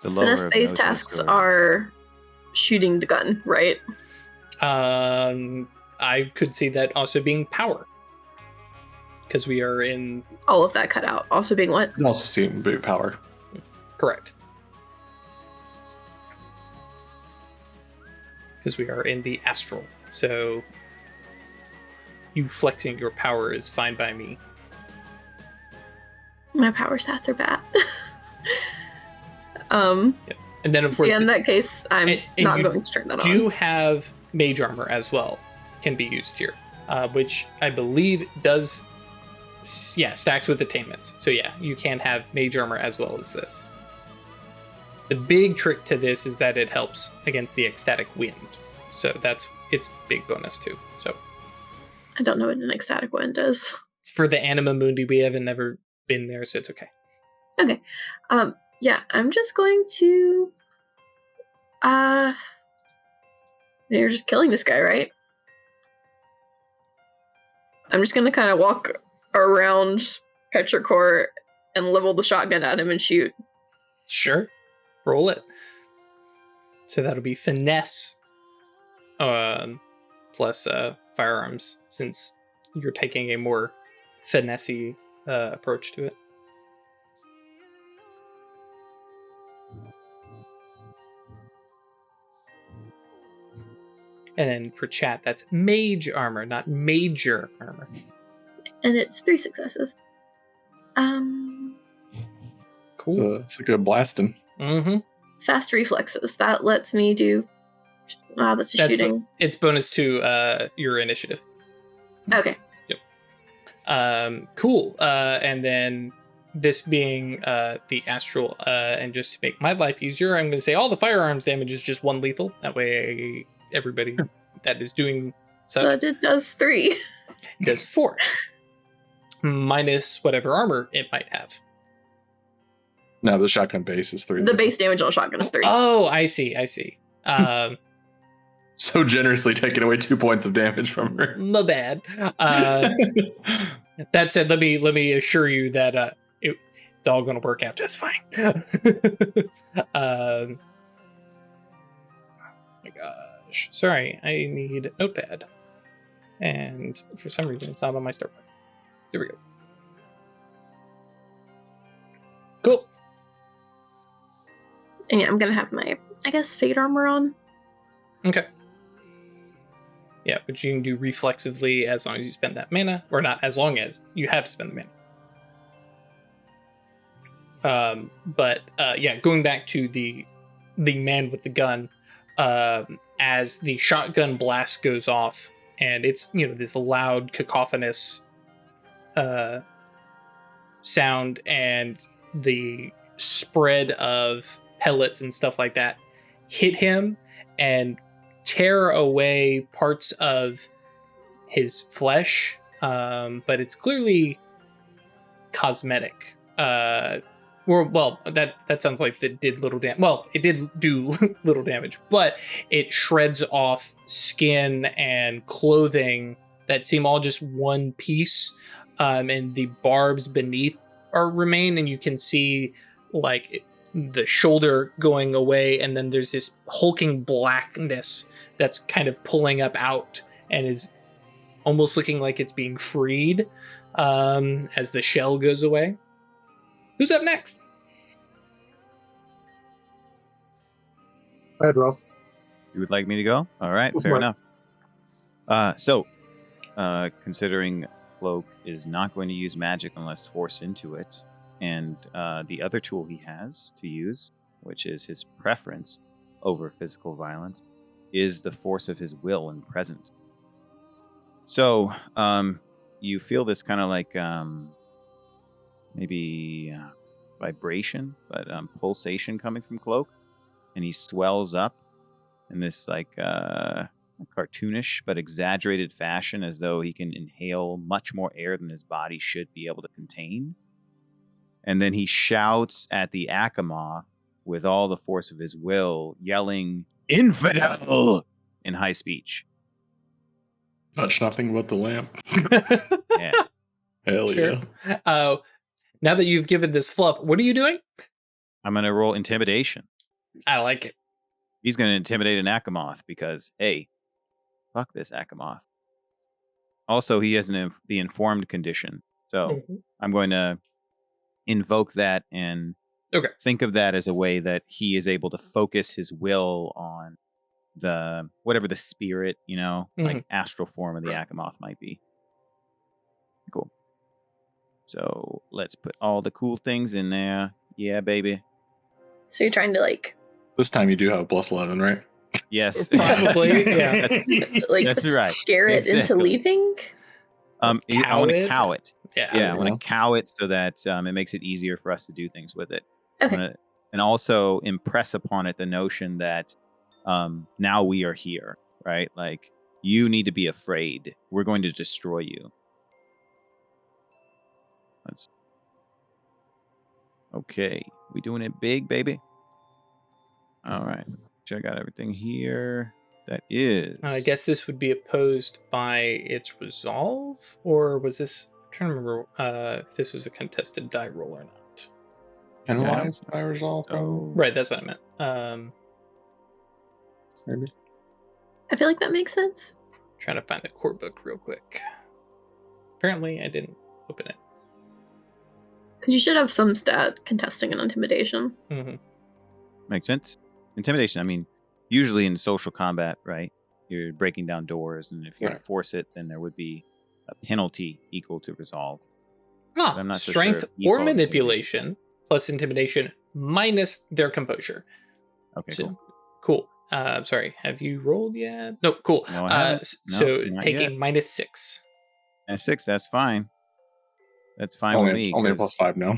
The lower Finesse of based those tasks are- are shooting the gun, right? I could see that also being power because we are in All of that cut out. Also being what? it's also seeing big power. correct because we are in the astral. So you flexing your power is fine by me. My power stats are bad. And then of So course, yeah, in that case, I'm and not you going to turn that on. do have mage armor as well, can be used here, which I believe does, stacks with attainments. So yeah, you can have mage armor as well as this. The big trick to this is that it helps against the ecstatic wind. So that's its big bonus too. So I don't know what an ecstatic wind is. It's for the Anima Mundi. We haven't never been there, so it's okay. Okay. Yeah, I'm just going to you're just killing this guy, right? I'm just gonna kind of walk around Petrichor and level the shotgun at him and shoot. Sure. Roll it. So that'll be finesse plus firearms, since you're taking a more finesse-y approach to it. And then for chat, that's mage armor, not major armor. And it's 3 successes. Cool. So it's a good blasting. Mm-hmm. Fast reflexes. That lets me do. That's shooting. It's bonus to your initiative. Okay. Cool. And then this being the astral, and just to make my life easier, I'm going to say all the firearms damage is just 1 lethal. That way, everybody that is doing such But it does 3. does 4, minus whatever armor it might have. No, the shotgun base is 3. The base damage on a shotgun is 3. Oh, I see. So generously taking away 2 points of damage from her. My bad. That said, let me assure you that it's all going to work out just fine. Oh my gosh. Sorry, I need a notepad. And for some reason, it's not on my start bar. There we go. Cool. And yeah, I'm gonna have my, I guess, fade armor on. Okay. Yeah, but you can do reflexively as long as you spend that mana, or not as long as you have to spend the mana. But yeah, going back to the man with the gun, as the shotgun blast goes off, and it's, you know, this loud cacophonous sound, and the spread of pellets and stuff like that hit him and tear away parts of his flesh, but it's clearly cosmetic. Well, that sounds like it did little damage. Well, it did do little damage, but it shreds off skin and clothing that seem all just one piece, and the barbs beneath remain, and you can see like the shoulder going away, and then there's this hulking blackness that's kind of pulling up out and is almost looking like it's being freed as the shell goes away. Who's up next? Go ahead, Ralph. You would like me to go? All right, Go fair for it. enough. Cconsidering Cloak is not going to use magic unless forced into it, and the other tool he has to use, which is his preference over physical violence, is the force of his will and presence. So, you feel this kind of like maybe vibration, but pulsation coming from Cloak, and he swells up in this like cartoonish but exaggerated fashion, as though he can inhale much more air than his body should be able to contain. And then he shouts at the Akamoth with all the force of his will, yelling, "Infidel!" in high speech. Touch nothing but the lamp. Yeah. Hell Sure. yeah. Now that you've given this fluff, what are you doing? I'm going to roll intimidation. I like it. He's going to intimidate an Akamoth because, hey, fuck this Akamoth. Also, he has the informed condition. So I'm going to invoke that and think of that as a way that he is able to focus his will on the whatever the spirit, like astral form of the Akamoth might be. Cool. So let's put all the cool things in there. Yeah, baby. So you're trying to like This time you do have a plus 11, right? Yes. Probably, yeah. like That's right. scare it into Exactly. leaving? I want to cow it. Yeah. Yeah, I want to cow it so that it makes it easier for us to do things with it. Okay. And also impress upon it the notion that now we are here, right? Like You need to be afraid. We're going to destroy you. Okay. We doing it big, baby? All right. Check out everything here. That is. I guess this would be opposed by its resolve, or was this? I'm trying to remember if this was a contested die roll or not. Penalized by resolve, probably. Right, that's what I meant. Maybe. I feel like that makes sense. Trying to find the core book real quick. Apparently, I didn't open it. Because you should have some stat contesting an intimidation. Mm-hmm. Makes sense. Intimidation. I mean, usually in social combat, right? You're breaking down doors, and if you're going to force it, then there would be a penalty equal to resolve. Ah, I'm not so strength sure if or default manipulation plus intimidation minus their composure. Okay, So, cool. Cool. Sorry, have you rolled yet? No, cool. No, I haven't. So not taking yet. -6. And 6, that's fine. That's fine Only, with me. only a 'cause +5 now.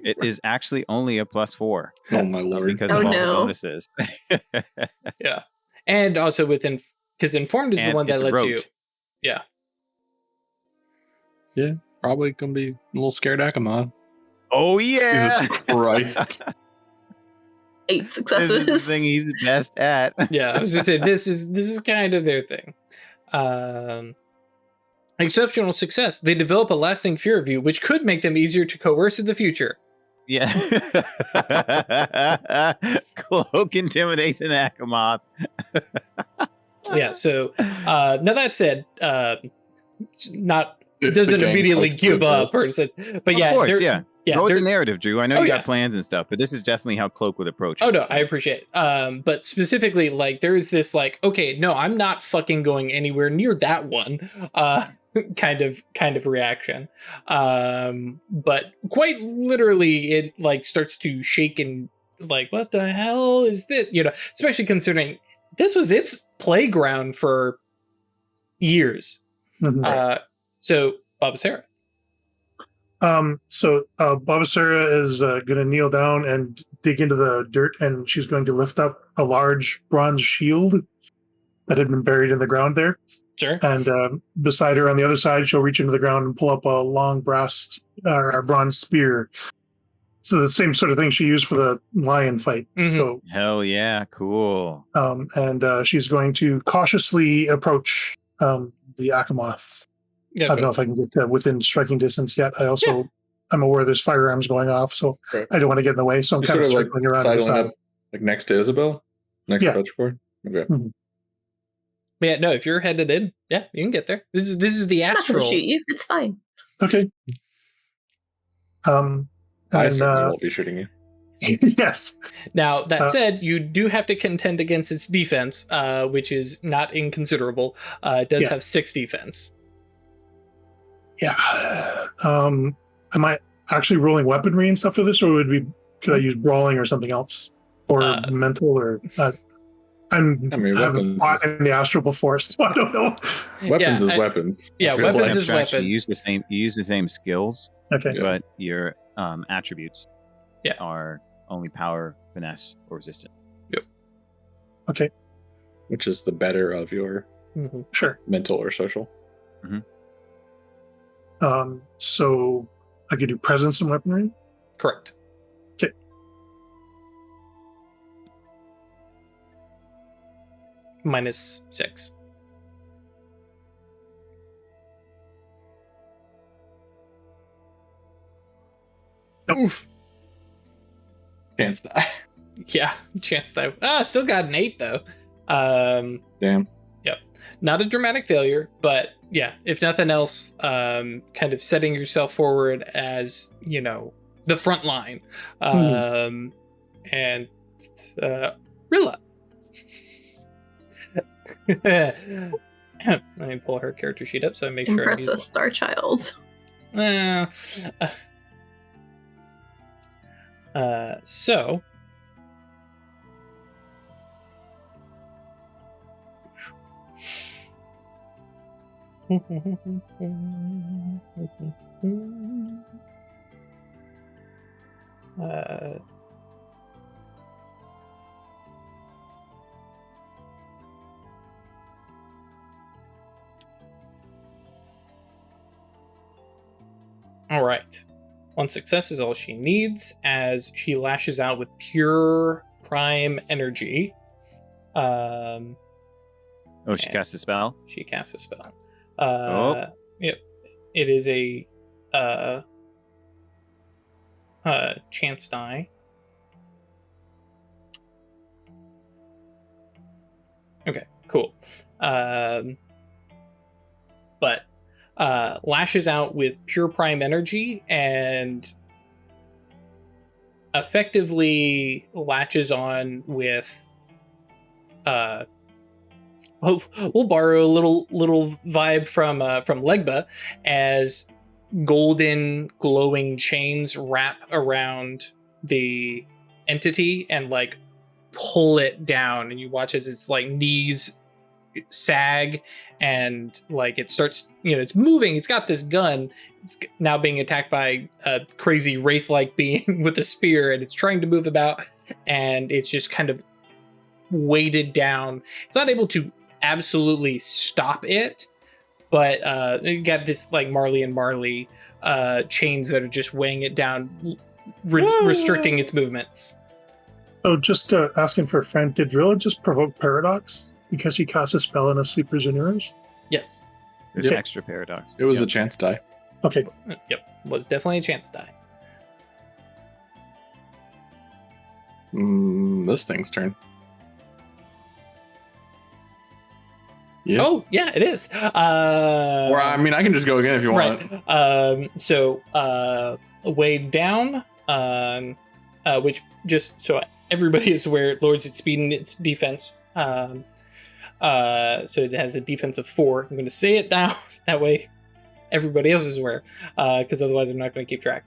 It is actually only a +4 Oh my lord. because Oh, of all no. the bonuses. Yeah, and also within because informed is the And one that it's lets you. rote. Yeah, Probably gonna be a little scared Akamon. Oh yeah! Jesus Christ. 8 This successes. is the thing he's best at. yeah. I was gonna say this is kind of their thing. Exceptional success. They develop a lasting fear of you, which could make them easier to coerce in the future. Yeah. Cloak intimidation Akamoth. Yeah. So now that said, not The doesn't gang immediately fights give through up this. or but Of yeah, course, they're- yeah. yeah. Go with they're- the narrative, Drew. I know Oh, you yeah. got plans and stuff, but this is definitely how Cloak would approach it. Oh no, I appreciate it. But specifically, like there is this like, okay, no, I'm not fucking going anywhere near that one. Kind of reaction. But quite literally, it like starts to shake and like, what the hell is this? You know, especially considering this was its playground for years. Mhm. So Bob Sarah. So Baba Sarah is going to kneel down and dig into the dirt, and she's going to lift up a large bronze shield that had been buried in the ground there. Sure. And beside her on the other side, she'll reach into the ground and pull up a long brass or bronze spear. So the same sort of thing she used for the lion fight. Mhm. So, Hell yeah, cool. and she's going to cautiously approach the Akamoth. I don't know if I can get within striking distance yet. I also, I'm aware there's firearms going off, so Right. I don't want to get in the way. So I'm You're kind of sort of circling around like the sidling side. up like next to Isabel? Next Yeah. to Petrichor? Okay. Yeah, no, if you're headed in, yeah, you can get there. This is the I'm not going astral. to shoot you. It's fine. Okay. I And, certainly won't be shooting you. yes. Now, that said, you do have to contend against its defense, which is not inconsiderable. It does Yeah. have 6 defense. Yeah. Am I actually rolling weaponry and stuff for this, or could I use brawling or something else? Or mental or I haven't weapons fought is- in the astral before, so I don't know. Weapons Yeah, is I- weapons. yeah, I feel weapons like. is Abstraction, weapons. You use the same skills, Okay. Yeah. but your attributes Yeah. are only power, finesse, or resistant. Okay. Which is the better of your Mhm. Sure. mental or social. So I could do presence and weaponry. Correct. Okay. -6. Nope. Oof. Can't die. Yeah, chance that. Still got an 8 though. Damn. Not a dramatic failure, but yeah, if nothing else, kind of setting yourself forward as, you know, the front line. And Rilla. Let me pull her character sheet up so I make sure. Impress a star child. So All right. One success is all she needs as she lashes out with pure prime energy. Oh, she casts a spell? She casts a spell. Oh. Yep. It is a chance die. Okay, cool. But lashes out with pure prime energy and effectively latches on with we'll borrow a little vibe from Legba as golden glowing chains wrap around the entity and like pull it down, and you watch as its like knees sag and like it starts, it's moving. It's got this gun. It's now being attacked by a crazy wraith-like being with a spear, and it's trying to move about, and it's just kind of weighted down. It's not able to absolutely stop it, but you got this like Marley and Marley chains that are just weighing it down, restricting its movements. Oh, just asking for a friend. Did Rilla just provoke Paradox because he cast a spell on a sleeper's Universe? Yes. There's Yep. extra paradox. It was Yep. a chance die. Okay. Yep. Was definitely a chance die. This thing's turn. Yeah. Oh, yeah, it is. Or I mean, I can just go again if you want. Right. So weighed down, which just so everybody is aware, it lowers its speed and its defense. So it has a defense of 4. I'm going to say it now. That way everybody else is aware, because otherwise I'm not going to keep track.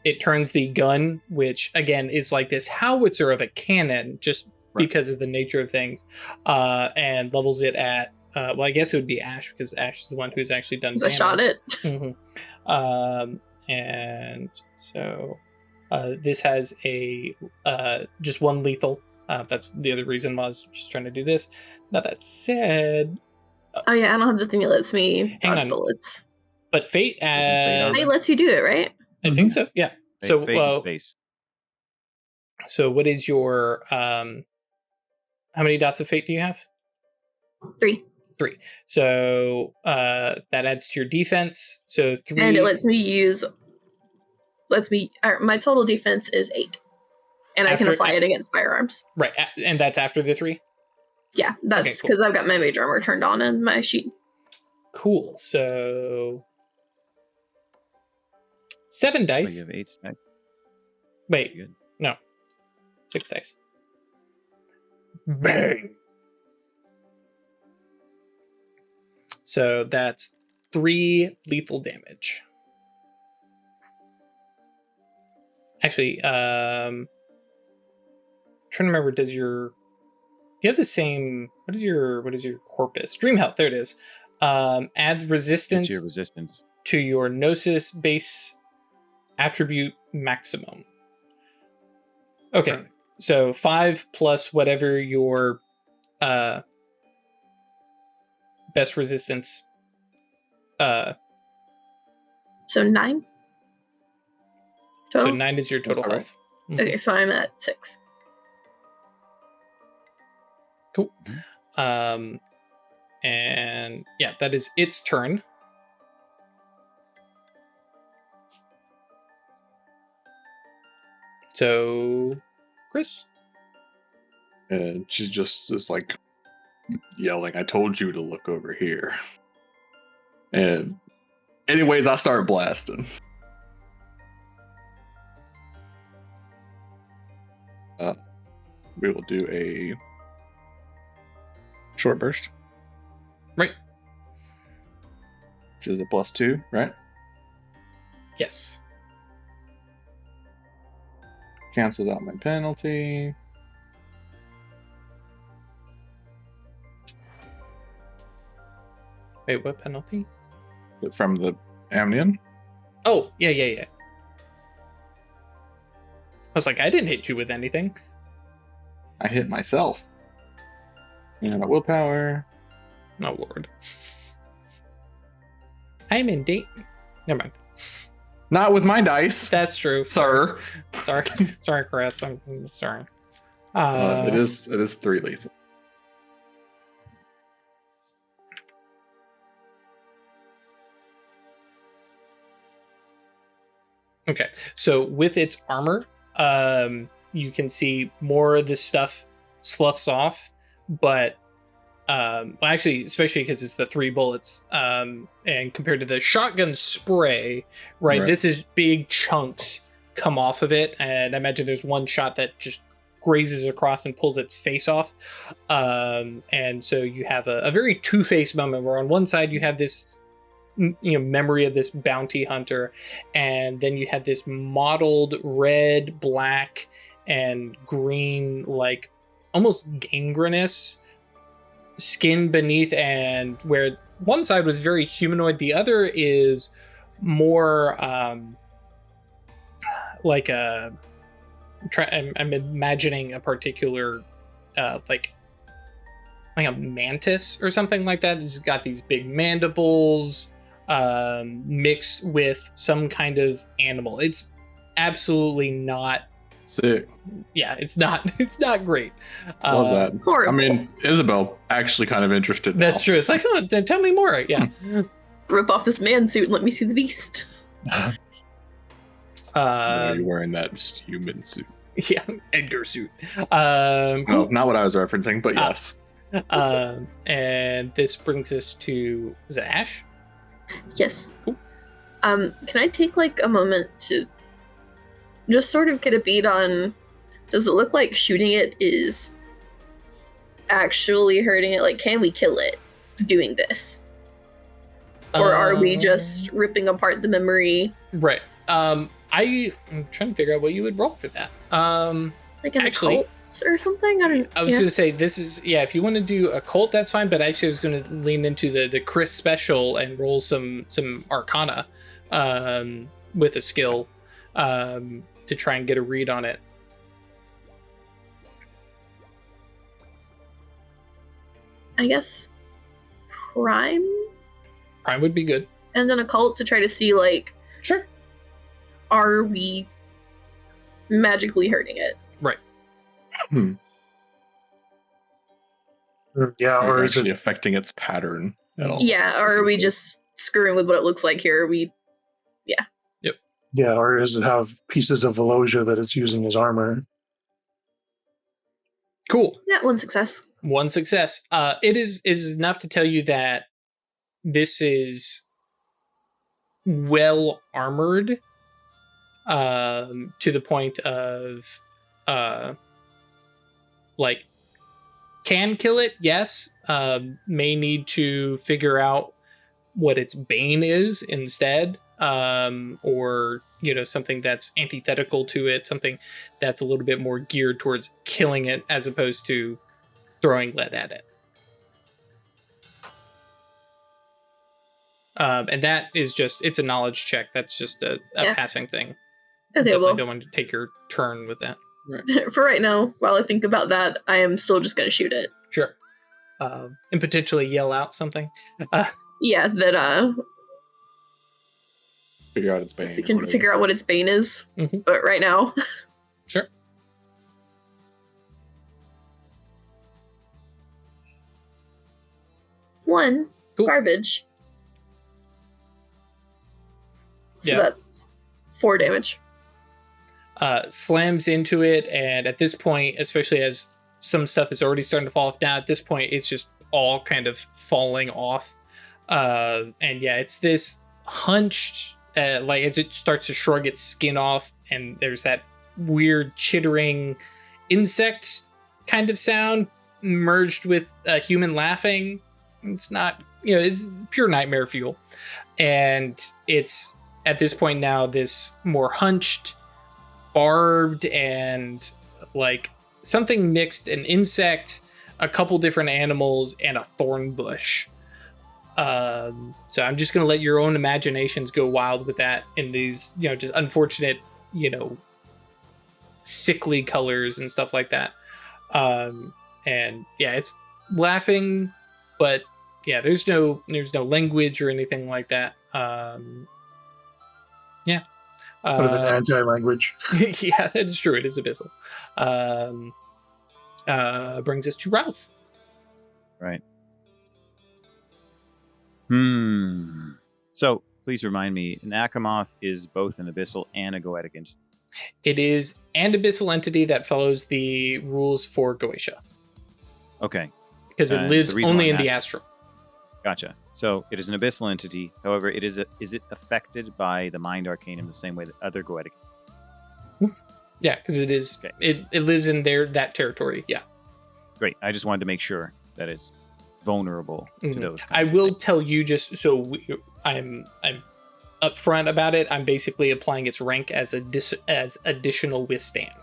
It turns the gun, which again is like this howitzer of a cannon, just because of the nature of things, and levels it at, well, I guess it would be Ash, because Ash is the one who's actually done damage. I shot it. Mm-hmm. And so this has a just 1 lethal. That's the other reason I was just trying to do this. Now that said, Oh yeah, I don't have the thing that lets me Hang dodge on. bullets. but Fate, Fate It lets you do it, right? I think so. Yeah. So Fate and space. so what is your how many dots of Fate do you have? 3. 3. So that adds to your defense. So 3. And it my total defense is 8. And I can After- apply it against firearms. Right, and that's after the 3. Yeah, that's Okay, cool. because I've got my mage armor turned on in my sheet. Cool. So 7 Oh, dice. you have 8 stack. Wait, Good. no, 6 dice. Bang. So that's 3 lethal damage. Actually, trying to remember, you have the same, what is your corpus? Dream health, there it is. Add resistance It's your resistance. to your Gnosis base attribute maximum. Okay, Perfect. so 5 plus whatever your best resistance. So 9? So Total? 9 is your total That's all health. Mhm. Okay, so I'm at 6. Cool. And yeah, that is its turn. So, Chris? And she just is like yelling, "I told you to look over here." And anyways, I start blasting. We will do a short burst. Right. Which is a +2, right? Yes. Cancels out my penalty. Wait, what penalty? From the Amnion. Oh, yeah. I was like, I didn't hit you with anything. I hit myself. And a willpower. Oh, Lord. I'm in date. Never mind. Not with my dice, That's true. sir. Sorry, Chris. I'm sorry. It is 3 lethal. Okay, so with its armor, you can see more of this stuff sloughs off, but well, actually, especially because it's the 3 bullets, and compared to the shotgun spray, right? This is big chunks come off of it, and I imagine there's one shot that just grazes across and pulls its face off, and so you have a very two-faced moment where on one side you have this memory of this bounty hunter, and then you have this mottled red, black, and green, like almost gangrenous skin beneath, and where one side was very humanoid, the other is more like a I'm imagining a particular like a mantis or something like that. It's got these big mandibles mixed with some kind of animal. It's absolutely not sick. Yeah, it's not great. Love that. Horrible. I mean, Isabel actually kind of interested. That's true. It's like, oh, then tell me more. Yeah. Rip off this man suit and let me see the beast. You're wearing that human suit. Yeah, Edgar suit. Oh. No, not what I was referencing, but yes. And this brings us to, is it Ash? Yes. Cool. Can I take like a moment to just sort of get a beat on, does it look like shooting it is actually hurting it? Like, can we kill it doing this? Or are we just ripping apart the memory? Right. I'm trying to figure out what you would roll for that. Like an actually, occult or something? I was going to say, this is, if you want to do occult, that's fine, but actually I was going to lean into the Chris special and roll some Arcana with a skill to try and get a read on it. I guess Prime? Prime would be good. And then occult to try to see, like, Sure. are we magically hurting it? Right. Yeah, or is actually it affecting its pattern at all? Yeah, or are we just screwing with what it looks like here? yeah, or does it have pieces of Velosia that it's using as armor? Cool. Yeah, one success. One success. It is enough to tell you that this is well armored, to the point of like, can kill it, yes. May need to figure out what its bane is instead, or something that's antithetical to it, something that's a little bit more geared towards killing it as opposed to throwing lead at it. And that is just, it's a knowledge check. That's just a passing thing. Okay, Definitely well, don't want to take your turn with that. for right now, while I think about that, I am still just going to shoot it. Sure. And potentially yell out something. Yeah, that Figure out its bane. we can figure out what its bane is. Mhm. But right now, Sure. one, Cool. garbage. So Yeah. that's 4 damage. Slams into it, and at this point, especially as some stuff is already starting to fall off, now at this point it's just all kind of falling off, and it's this hunched, like as it starts to shrug its skin off, and there's that weird chittering insect kind of sound merged with a human laughing. It's not, it's pure nightmare fuel, and it's at this point now this more hunched, barbed, and like something mixed, an insect, a couple different animals, and a thorn bush. So I'm just going to let your own imaginations go wild with that in these, just unfortunate, sickly colors and stuff like that. And it's laughing, but there's no language or anything like that. Bit of an anti-language. Yeah, it's true. It is abyssal. Brings us to Ralph. Right. So, please remind me, an Akamoth is both an abyssal and a goetic entity. It is an abyssal entity that follows the rules for Goche. Okay. Because it And lives the reason only why in I'm the asking- astral. Gotcha. So, it is an abyssal entity. However, is it affected by the mind arcanum the same way that other goetic? Yeah, because it is. Okay. It lives in that territory. Yeah. Great. I just wanted to make sure that it's vulnerable to Mhm. those. I kinds of will things. tell you I'm upfront about it. I'm basically applying its rank as as additional withstand.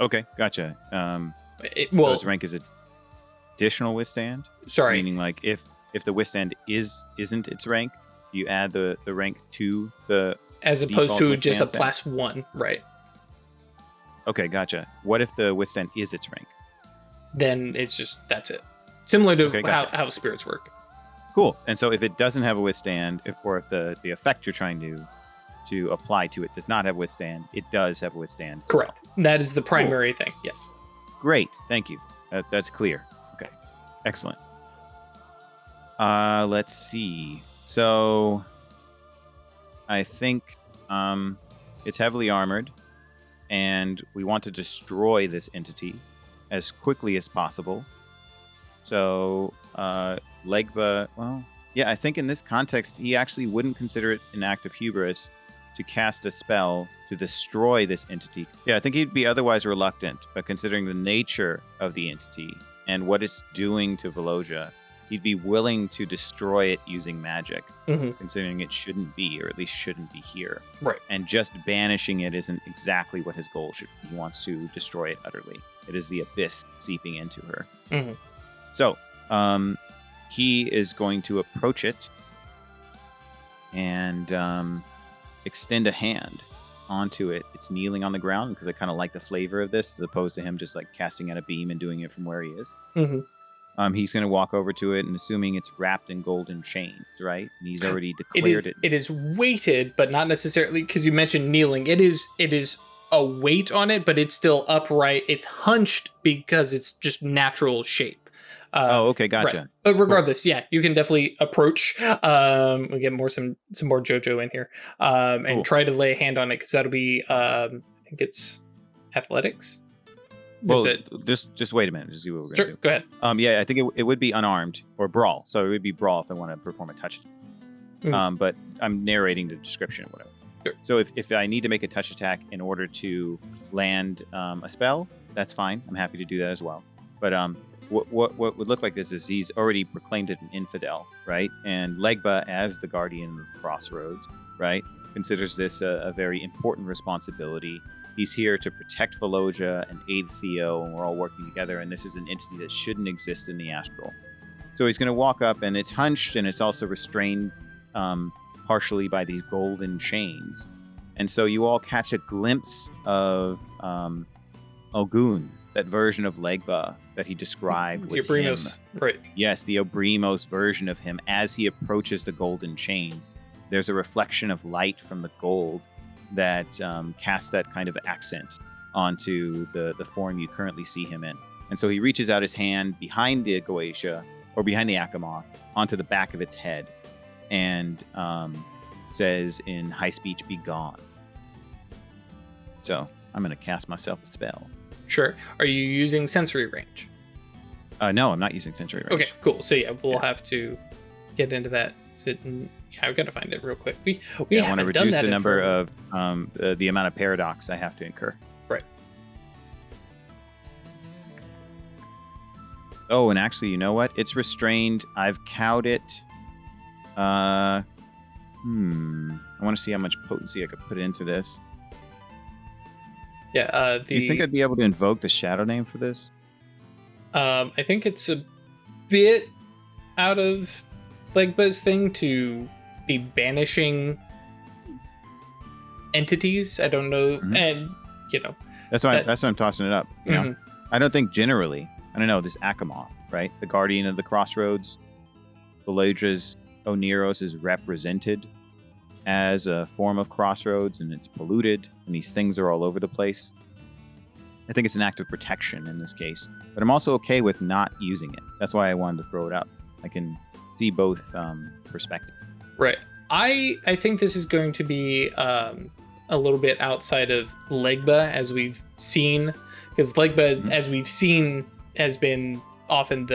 Okay, gotcha. So Well, its rank is additional withstand, sorry. meaning like if the withstand isn't its rank, you add the rank to the. As opposed default to just a withstand stat? +1, right? Okay, gotcha. What if the withstand is its rank? Then that's it. Similar to Okay, gotcha. how spirits work. Cool. And so if it doesn't have a withstand, if the effect you're trying to apply to it does not have withstand, it does have a withstand. as Correct. well. That is the primary thing. Yes. Great. Thank you. That's clear. Okay. Excellent. Let's see. So I think it's heavily armored, and we want to destroy this entity as quickly as possible. So Legba, well, yeah, I think in this context, he actually wouldn't consider it an act of hubris to cast a spell to destroy this entity. Yeah, I think he'd be otherwise reluctant, but considering the nature of the entity and what it's doing to Velosia, he'd be willing to destroy it using magic, considering it shouldn't be, or at least shouldn't be here. Right. And just banishing it isn't exactly what his goal should be. He wants to destroy it utterly. It is the abyss seeping into her. Mhm. So, he is going to approach it and extend a hand onto it. It's kneeling on the ground because I kind of like the flavor of this as opposed to him just like casting out a beam and doing it from where he is. He's going to walk over to it and assuming it's wrapped in golden chains, right? And he's already declared it. It is weighted, but not necessarily because you mentioned kneeling. It is a weight on it, but it's still upright. It's hunched because it's just natural shape. Okay, gotcha. Right. But regardless, yeah, you can definitely approach. We get some more JoJo in here, and Cool. try to lay a hand on it because that'll be. I think it's athletics. Well, Is it? just wait a minute to see what we're going to Sure. do. Go ahead. Yeah, I think it would be unarmed or brawl. So it would be brawl if I want to perform a touch attack. But I'm narrating the description or whatever. Sure. So if I need to make a touch attack in order to land a spell, that's fine. I'm happy to do that as well. But what would look like this is he's already proclaimed it an infidel, right? And Legba, as the guardian of the crossroads, right, considers this a very important responsibility. He's here to protect Velosia and aid Theo, and we're all working together. And this is an entity that shouldn't exist in the astral. So he's going to walk up, and it's hunched, and it's also restrained partially by these golden chains. And so you all catch a glimpse of Ogun, that version of Legba that he described The was him. Obrimos. Right. Yes, the Obrimos version of him. As he approaches the golden chains, there's a reflection of light from the gold that casts that kind of accent onto the form you currently see him in. And so he reaches out his hand behind the Goetia, or behind the Akamoth, onto the back of its head, and says in high speech, "Be gone." So I'm going to cast myself a spell. Sure. Are you using sensory range? No, I'm not using sensory range. Okay, cool. So yeah, we'll have to get into that. I've got to find it real quick. We I want to haven't done reduce that the in number forever. of the amount of paradox I have to incur. Right. Oh, and actually, you know what? It's restrained. I've cowed it. I want to see how much potency I could put into this. Yeah. Do you think I'd be able to invoke the shadow name for this? I think it's a bit out of Legba's thing to be banishing entities. I don't know, and That's why I'm tossing it up. You know, Mhm. I don't think generally. I don't know this Akamoth, right? The guardian of the crossroads. Velodras Oneros is represented as a form of crossroads and it's polluted and these things are all over the place, I think it's an act of protection in this case. But I'm also okay with not using it. That's why I wanted to throw it up. I can see both perspectives. Right. I think this is going to be a little bit outside of Legba, as we've seen, because Legba, as we've seen, has been often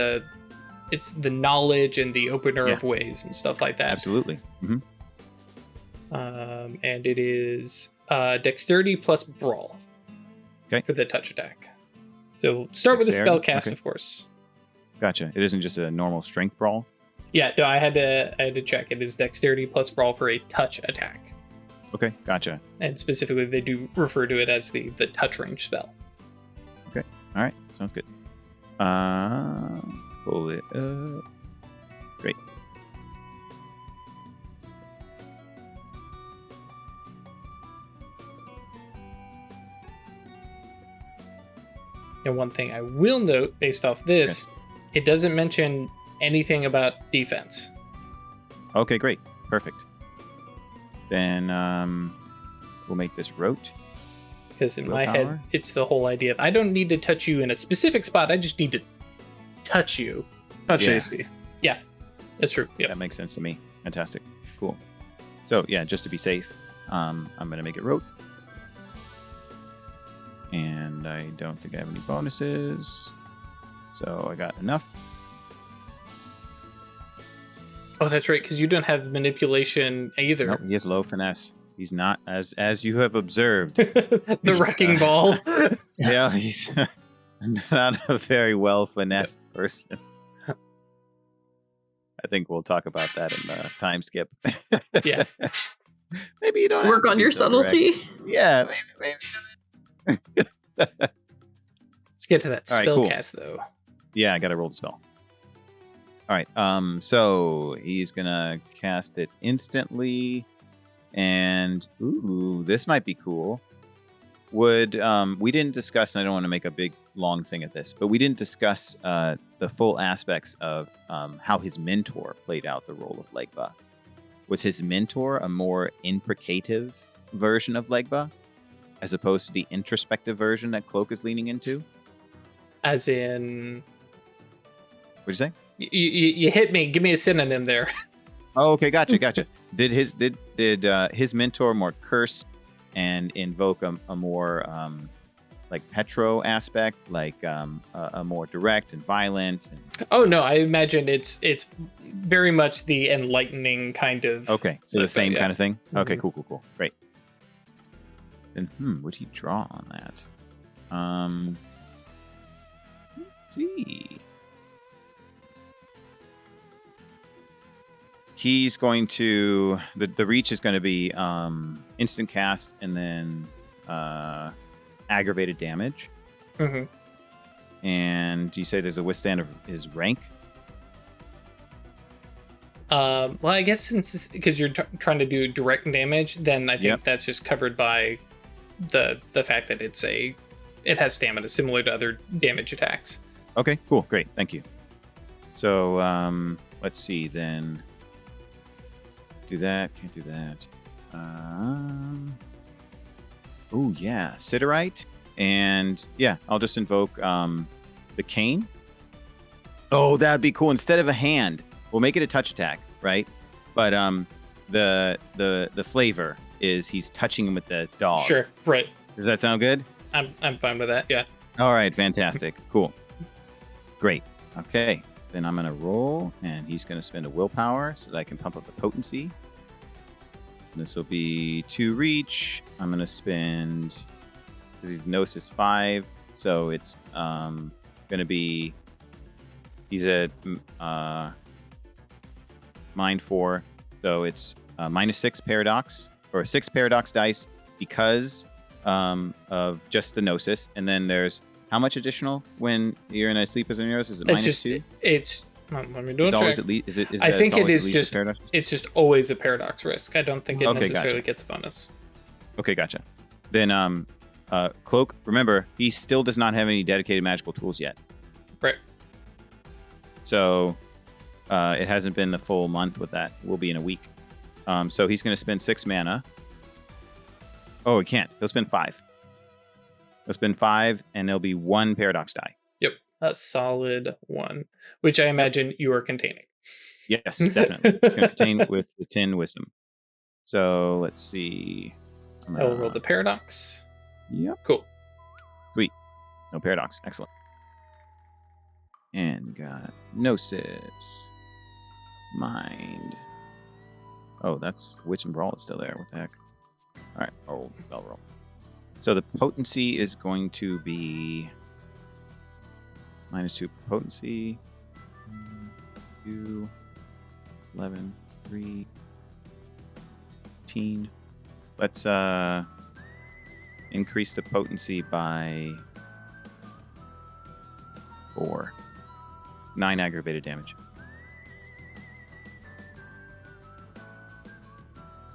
it's the knowledge and the opener of ways and stuff like that. Absolutely. And it is dexterity plus brawl. Okay. For the touch attack. So start with a spell cast, okay. Of course. Gotcha. It isn't just a normal strength brawl. Yeah, no, I had to check. It is dexterity plus brawl for a touch attack. Okay, gotcha. And specifically, they do refer to it as the touch range spell. Okay, all right, sounds good. Pull it up. Great. And one thing I will note, based off this, it doesn't mention anything about defense. Okay, great. Perfect. Then we'll make this rote. Because in my head, it's the whole idea of I don't need to touch you in a specific spot. I just need to touch you. Touch AC. Yeah, that's true. Yeah, that makes sense to me. Fantastic. Cool. So yeah, just to be safe, I'm going to make it rote. And I don't think I have any bonuses. So I got enough. Oh, that's right, because you don't have manipulation either. Nope, he has low finesse. He's not, as you have observed. The wrecking ball. Yeah, he's not a very well finessed person. I think we'll talk about that in the time skip. Yeah. Maybe you don't work on your subtlety. Direct. Yeah, maybe. Let's get to that spell cool. cast, though. Yeah, I gotta roll the spell. All right, so he's gonna cast it instantly, and ooh, this might be cool. We didn't discuss, and I don't want to make a big long thing of this, but we didn't discuss the full aspects of how his mentor played out the role of Legba. Was his mentor a more imprecative version of Legba, as opposed to the introspective version that Cloak is leaning into? As in... What'd you say? You hit me. Give me a synonym there. Oh, okay, gotcha. Did his mentor more curse and invoke a more like Petro aspect, like a more direct and violent? Oh no, I imagine it's very much the enlightening kind of. Okay, so the same kind of thing. Mm-hmm. Okay, cool, great. Then would he draw on that? Let's see. He's going to the reach is going to be instant cast and then aggravated damage. Mm-hmm. And you say there's a withstand of his rank? Well, I guess since because you're trying to do direct damage, then I think that's just covered by the fact that it has stamina similar to other damage attacks. Okay, cool, great, thank you. So let's see then. Do that, can't do that. Oh yeah, Siderite, and yeah, I'll just invoke the cane. Oh, that'd be cool. Instead of a hand, we'll make it a touch attack, right? But the flavor is he's touching him with the dog. Sure, right. Does that sound good? I'm fine with that. Yeah. All right, fantastic, cool, great. Okay, then I'm gonna roll, and he's gonna spend a willpower so that I can pump up the potency. This will be 2 reach. I'm gonna spend, because he's Gnosis 5, so it's gonna be, he's at Mind 4, so it's -6 paradox, or 6 paradox dice because of just the Gnosis, and then there's how much additional when you're in a sleep as a Neuros? Is it -2? It's let me do It's a always check. at least. I think it is just. It's just always a paradox risk. I don't think it Okay, necessarily gotcha. gets a bonus. Okay, gotcha. Then Cloak. Remember, he still does not have any dedicated magical tools yet. Right. So it hasn't been the full month with that. We'll be in a week. So he's going to spend 6 mana. Oh, he can't. He'll spend 5. He'll spend 5, and there'll be 1 paradox die. Yep, a solid 1, which I imagine you are containing. Yes, definitely. It's going to contain with the 10 wisdom. So let's see. I will roll the paradox. Yep. Cool. Sweet. No paradox. Excellent. And got Gnosis. Mind. Oh, that's Witch and Brawl is still there. What the heck? All right, I'll roll the spell roll. So the potency is going to be -2 potency. 2, 11, 3, 15. Let's increase the potency by 4. 9 aggravated damage.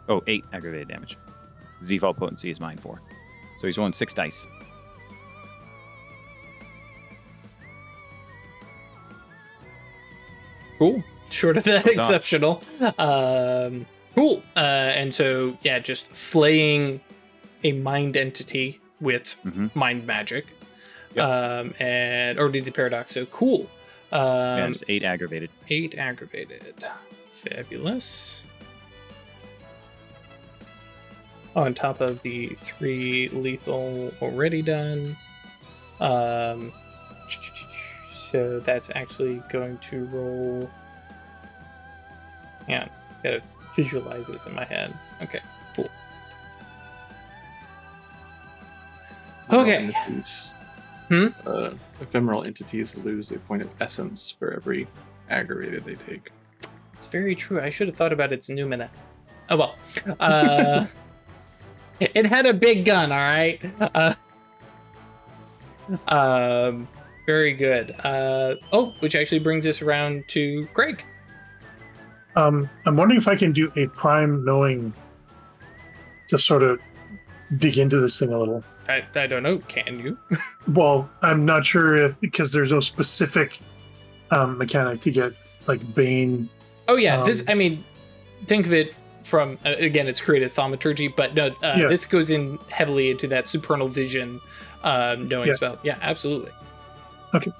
Oh, 8 aggravated damage. The default potency is mine 4. So he's rolling 6 dice. Cool. Short of that, What's up? exceptional. Cool. And so, yeah, just flaying a mind entity with mind magic. Yep. And already the paradox. So cool. And it's 8 aggravated. 8 aggravated. Fabulous. On top of the 3 lethal already done. So that's actually going to roll. Yeah, gotta visualize this in my head. Okay, cool. Okay. Ephemeral entities lose a point of essence for every aggravated they take. It's very true. I should have thought about its Numina. Oh well. It had a big gun, all right. Very good. Which actually brings us around to Greg. I'm wondering if I can do a prime knowing to sort of dig into this thing a little. I don't know. Can you? Well, I'm not sure if, because there's no specific mechanic to get like Bane. Oh yeah, think of it from again, it's created thaumaturgy, but no, this goes in heavily into that supernal vision, knowing spell. Yeah, absolutely. Okay.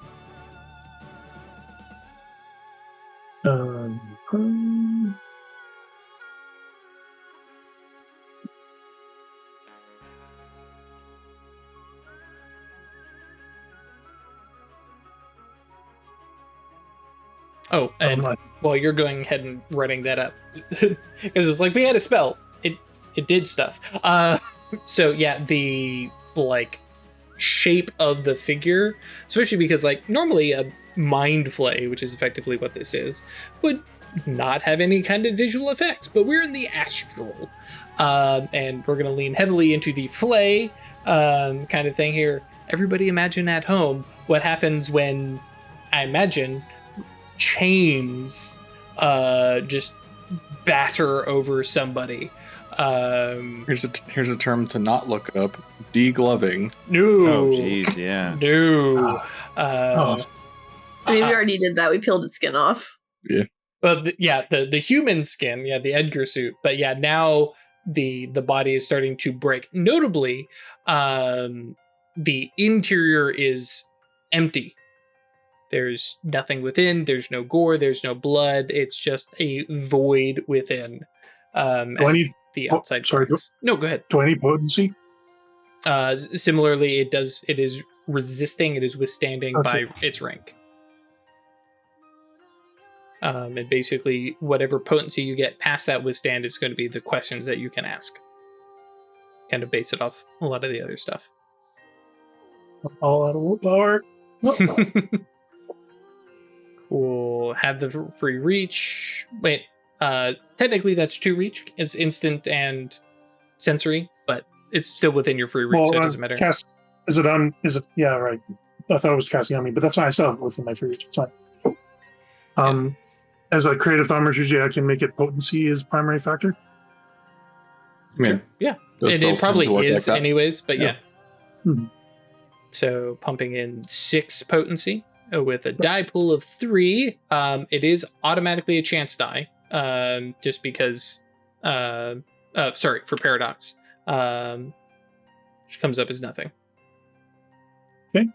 Oh, and while you're going ahead and writing that up, because it's like we had a spell, it did stuff. So yeah, the like shape of the figure, especially because like normally a mind flay, which is effectively what this is, would not have any kind of visual effects, but we're in the astral, and we're going to lean heavily into the flay kind of thing here. Everybody imagine at home what happens when, I imagine, chains just batter over somebody. Here's a term to not look up: degloving. No. Oh, jeez, yeah. No. I mean, we already did that. We peeled its skin off. Yeah. Well, the human skin, the Edgar suit, but yeah, now the body is starting to break. Notably, the interior is empty. There's nothing within. There's no gore. There's no blood. It's just a void within. The outside. No, go ahead. Do I need potency? Similarly, it does. It is resisting. It is withstanding by its rank. And basically, whatever potency you get past that withstand is going to be the questions that you can ask. Kind of base it off a lot of the other stuff. All out of willpower. We'll have the free reach. Wait, technically that's 2 reach. It's instant and sensory, but it's still within your free reach, so it doesn't matter. Yeah, right. I thought it was casting on me, but that's fine. I still have it within my free reach. It's fine. As a creative thaumaturgy, I can make it potency as primary factor. I mean, yeah, those it spells tend probably to work is like that. anyways, but yeah. Mm-hmm. So pumping in 6 potency with a die pool of 3. It is automatically a chance die, just because Sorry, for Paradox. Which comes up as nothing. Come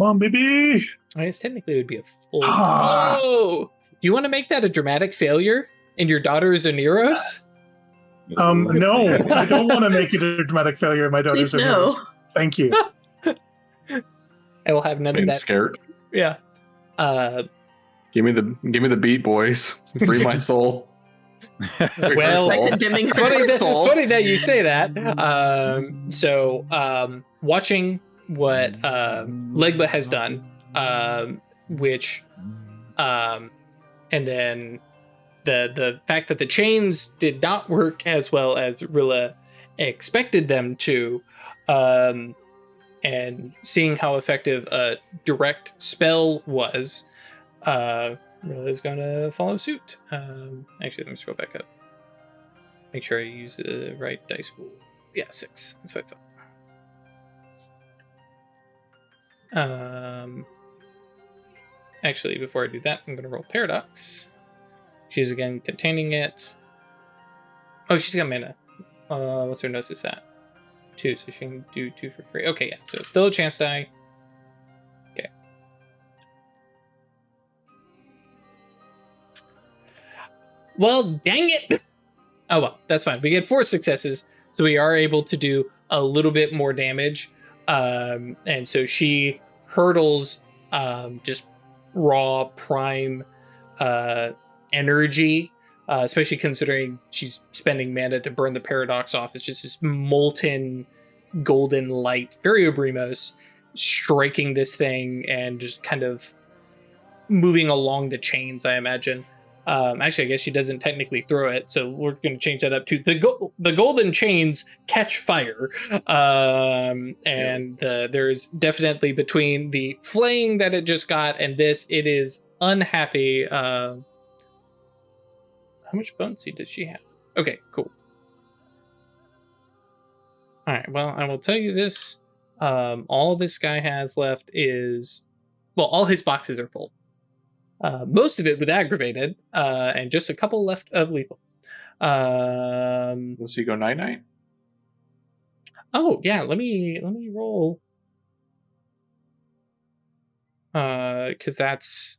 on, baby. I guess technically it would be a full. Ah. Oh! Do you want to make that a dramatic failure? And your daughter is a Neros? No, I don't want to make it a dramatic failure. My daughter's Please no. Thank you. I will have none of I'm that. scared. Yeah. Give me the beat, boys. Free my soul. Free my Well, By soul. condemning It's funny, her soul. it's funny that you say that. Watching what Legba has done, and then the fact that the chains did not work as well as Rilla expected them to, and seeing how effective a direct spell was, Rilla's gonna follow suit. Actually, let me scroll back up. Make sure I use the right dice pool. Yeah, 6. That's what I thought. Actually, before I do that, I'm gonna roll Paradox. She's again containing it. Oh, she's got mana. What's her gnosis at? 2, so she can do 2 for free. Okay, yeah. So still a chance die. Okay. Well, dang it! Oh well, that's fine. We get 4 successes, so we are able to do a little bit more damage. And so she hurdles just raw prime energy, especially considering she's spending mana to burn the paradox off. It's just this molten golden light, very Obrimos, striking this thing and just kind of moving along the chains, I imagine. Actually, I guess she doesn't technically throw it, so we're going to change that up to the golden chains catch fire. There's definitely between the flaying that it just got and this, it is unhappy. How much bonesy does she have? Okay, cool. All right, well, I will tell you this. All this guy has left is, well, all his boxes are full. Most of it with aggravated, and just a couple left of lethal. Let's see, go 9-9. Oh yeah, let me roll. Because that's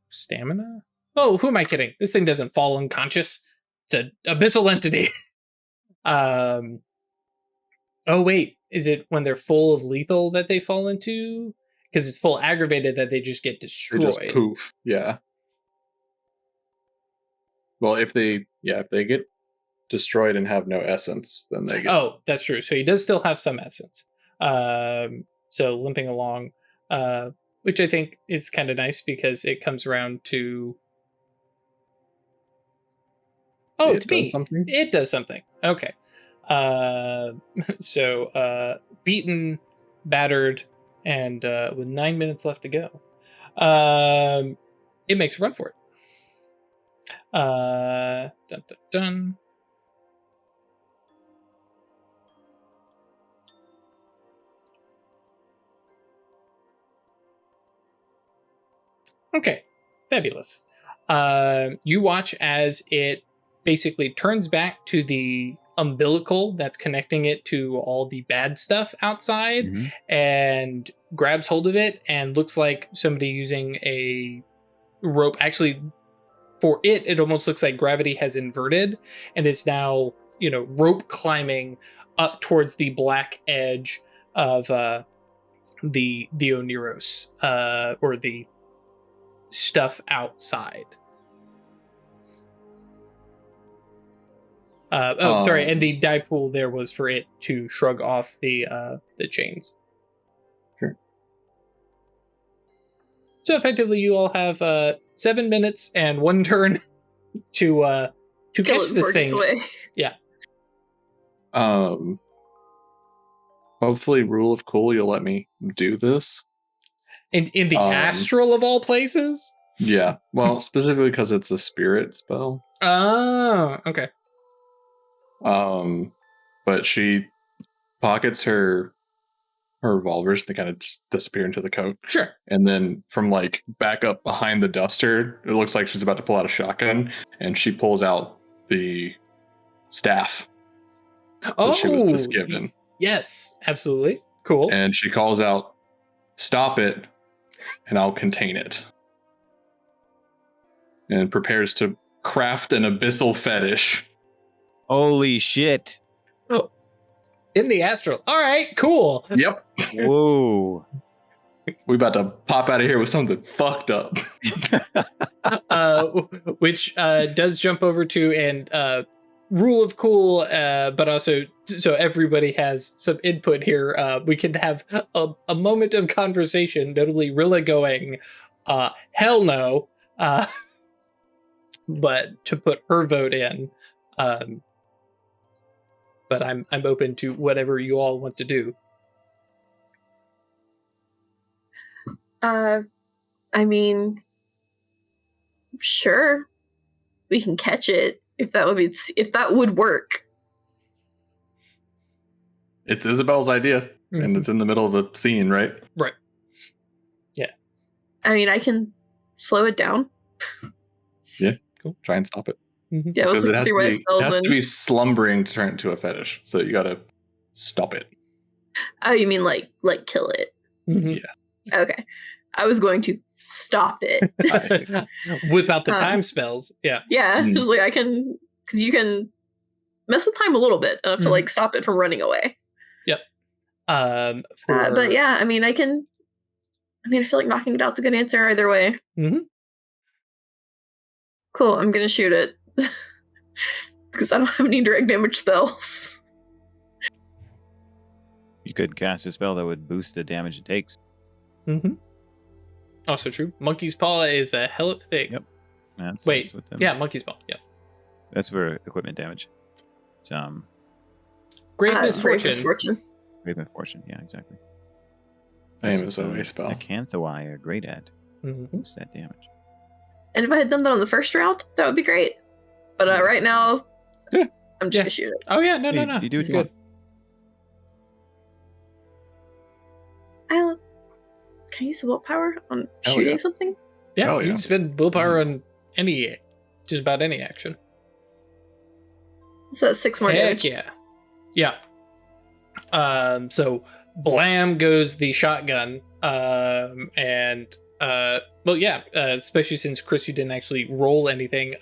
stamina. Oh, who am I kidding? This thing doesn't fall unconscious. It's an abyssal entity. Oh wait, is it when they're full of lethal that they fall into? Because it's full aggravated that they just get destroyed. They just poof. Yeah. Well, if they get destroyed and have no essence, then they get. Oh, that's true. So he does still have some essence. So limping along, which I think is kind of nice because it comes around to. Oh, It to does me, something? it does something. Okay. So beaten, battered, and with 9 minutes left to go, it makes a run for it. Dun, dun, dun. Okay, fabulous. You watch as it basically turns back to the umbilical that's connecting it to all the bad stuff outside, and grabs hold of it, and looks like somebody using a rope. Actually, for it almost looks like gravity has inverted, and it's now, rope climbing up towards the black edge of the Oneros, or the stuff outside. Sorry, and the die pool there was for it to shrug off the chains. Sure. So effectively, you all have 7 minutes and 1 turn to Kill catch it this before it thing. gets away. Yeah. Hopefully, rule of cool, you'll let me do this. In the astral of all places. Yeah. Well, specifically because it's a spirit spell. Oh, okay. But she pockets her revolvers. They kind of just disappear into the coat. Sure. And then from back up behind the duster, it looks like she's about to pull out a shotgun, and she pulls out the staff that she was just given. Yes, absolutely. Cool. And she calls out, "Stop it, and I'll contain it." And prepares to craft an abyssal fetish. Holy shit. Oh, in the astral. All right, cool. Yep. Whoa. We about to pop out of here with something fucked up. Which does jump over to and rule of cool, but also so everybody has some input here. We can have a moment of conversation, notably Rilla going, hell no, but to put her vote in. But I'm open to whatever you all want to do. I mean, sure, we can catch it if that would work. It's Isabel's idea, and it's in the middle of a scene, right? Right. Yeah. I mean, I can slow it down. Yeah. Cool. Try and stop it. Yeah, Because let's look through my it spells has to and... be slumbering to turn it into a fetish. So you gotta stop it. Oh, you mean like kill it? Mhm. Okay. I was going to stop it. Whip out the time spells. Yeah. Yeah, Mm. just like I can, because you can mess with time a little bit enough to like stop it from running away. Yep. But yeah, I mean, I feel like knocking it out's a good answer either way. Mm-hmm. Cool, I'm gonna shoot it. Because I don't have any direct damage spells. You could cast a spell that would boost the damage it takes. Mm-hmm. Also true. Monkey's Paw is a hell of a thing. Yep. That's what them- Yeah, Monkey's Paw. Yeah. That's for equipment damage. It's Great Great misfortune. misfortune. great misfortune. Yeah, exactly. Famous OA spell. Acanthoi are great at Mm-hmm. boost that damage. And if I had done that on the first round, that would be great. But right now, Yeah. I'm just gonna shoot it. Oh yeah, no. You do what you Good. Can I use willpower on Hell shooting yeah. something? Yeah, Oh, you yeah. can spend willpower on just about any action. So that's 6 more Heck damage. yeah. So blam goes the shotgun. Especially since Chris, you didn't actually roll anything.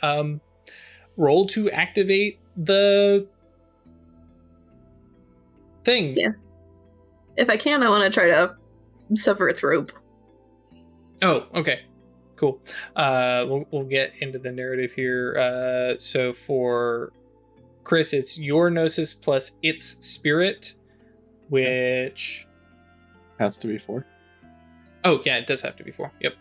Roll to activate the thing. Yeah. If I can, I want to try to sever its rope. Oh, okay. Cool. We'll get into the narrative here. So for Chris, it's your gnosis plus its spirit, which... Has to be 4. Oh, yeah, it does have to be 4. Yep.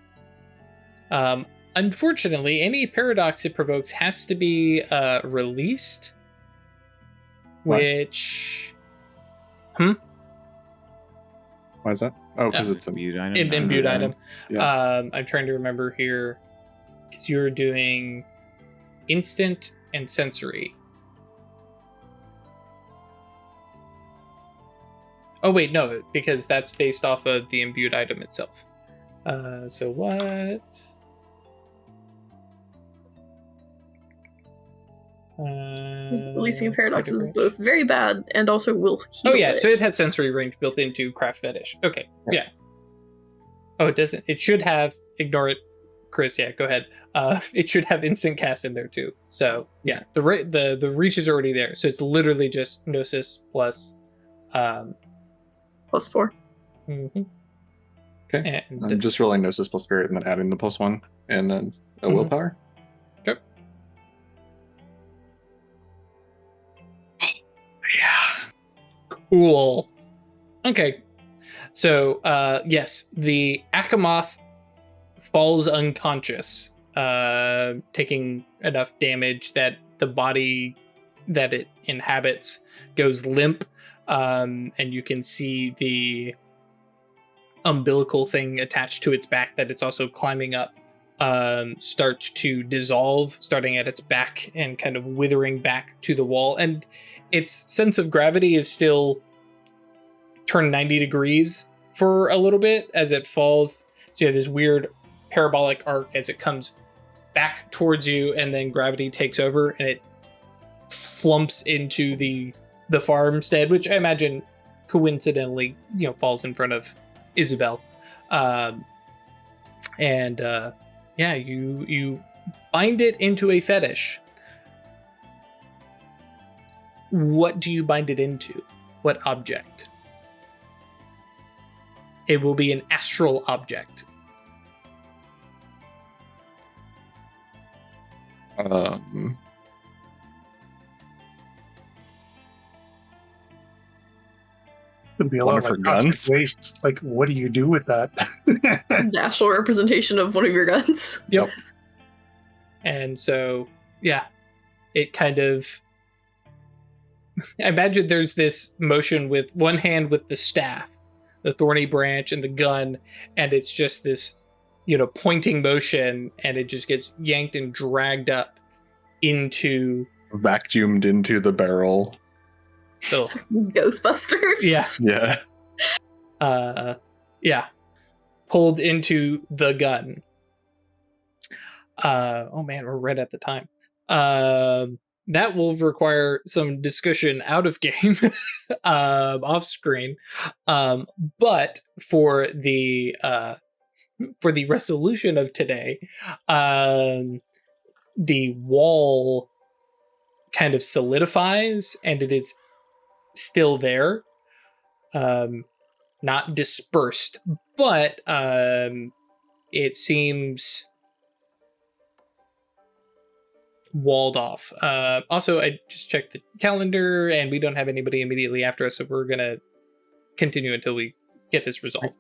Unfortunately, any paradox it provokes has to be released, What? which... Why is that? Oh, because it's an Imbued item. Imbued item. Yeah. I'm trying to remember here, because you're doing instant and sensory. Oh wait, no, because that's based off of the imbued item itself. So what? Releasing a paradox is both very bad and also will heal Oh yeah, it. so it has sensory range built into craft fetish. Okay, yeah. Oh, it doesn't. It should have. Ignore it, Chris. Yeah, go ahead. It should have instant cast in there too. So yeah, the reach is already there. So it's literally just gnosis plus. Plus 4. Mm-hmm. Okay. And I'm just rolling Gnosis plus Spirit and then adding the +1 and then a Mhm. willpower. Yep. Yeah. Cool. Okay. So, yes, the Akamoth falls unconscious, taking enough damage that the body that it inhabits goes limp, and you can see the umbilical thing attached to its back that it's also climbing up starts to dissolve, starting at its back and kind of withering back to the wall. And its sense of gravity is still turned 90 degrees for a little bit as it falls. So you have this weird parabolic arc as it comes back towards you, and then gravity takes over and it flumps into the farmstead, which I imagine coincidentally, falls in front of Isabel. You bind it into a fetish. What do you bind it into? What object? It will be an astral object. Could be a One lot of her like guns? toxic waste. Like, what do you do with that? The astral representation of one of your guns. Yep. And so, yeah, it kind of... I imagine there's this motion with one hand with the staff, the thorny branch and the gun, and it's just this, pointing motion, and it just gets yanked and dragged up into... Vacuumed into the barrel. Oh, Ghostbusters. yeah. Yeah. Pulled into the gun. Oh man, we're right at the time. That will require some discussion out of game, off screen. But for the resolution of today, the wall kind of solidifies, and it is still there, not dispersed, but it seems walled off. Also, I just checked the calendar, and we don't have anybody immediately after us, so we're gonna continue until we get this resolved.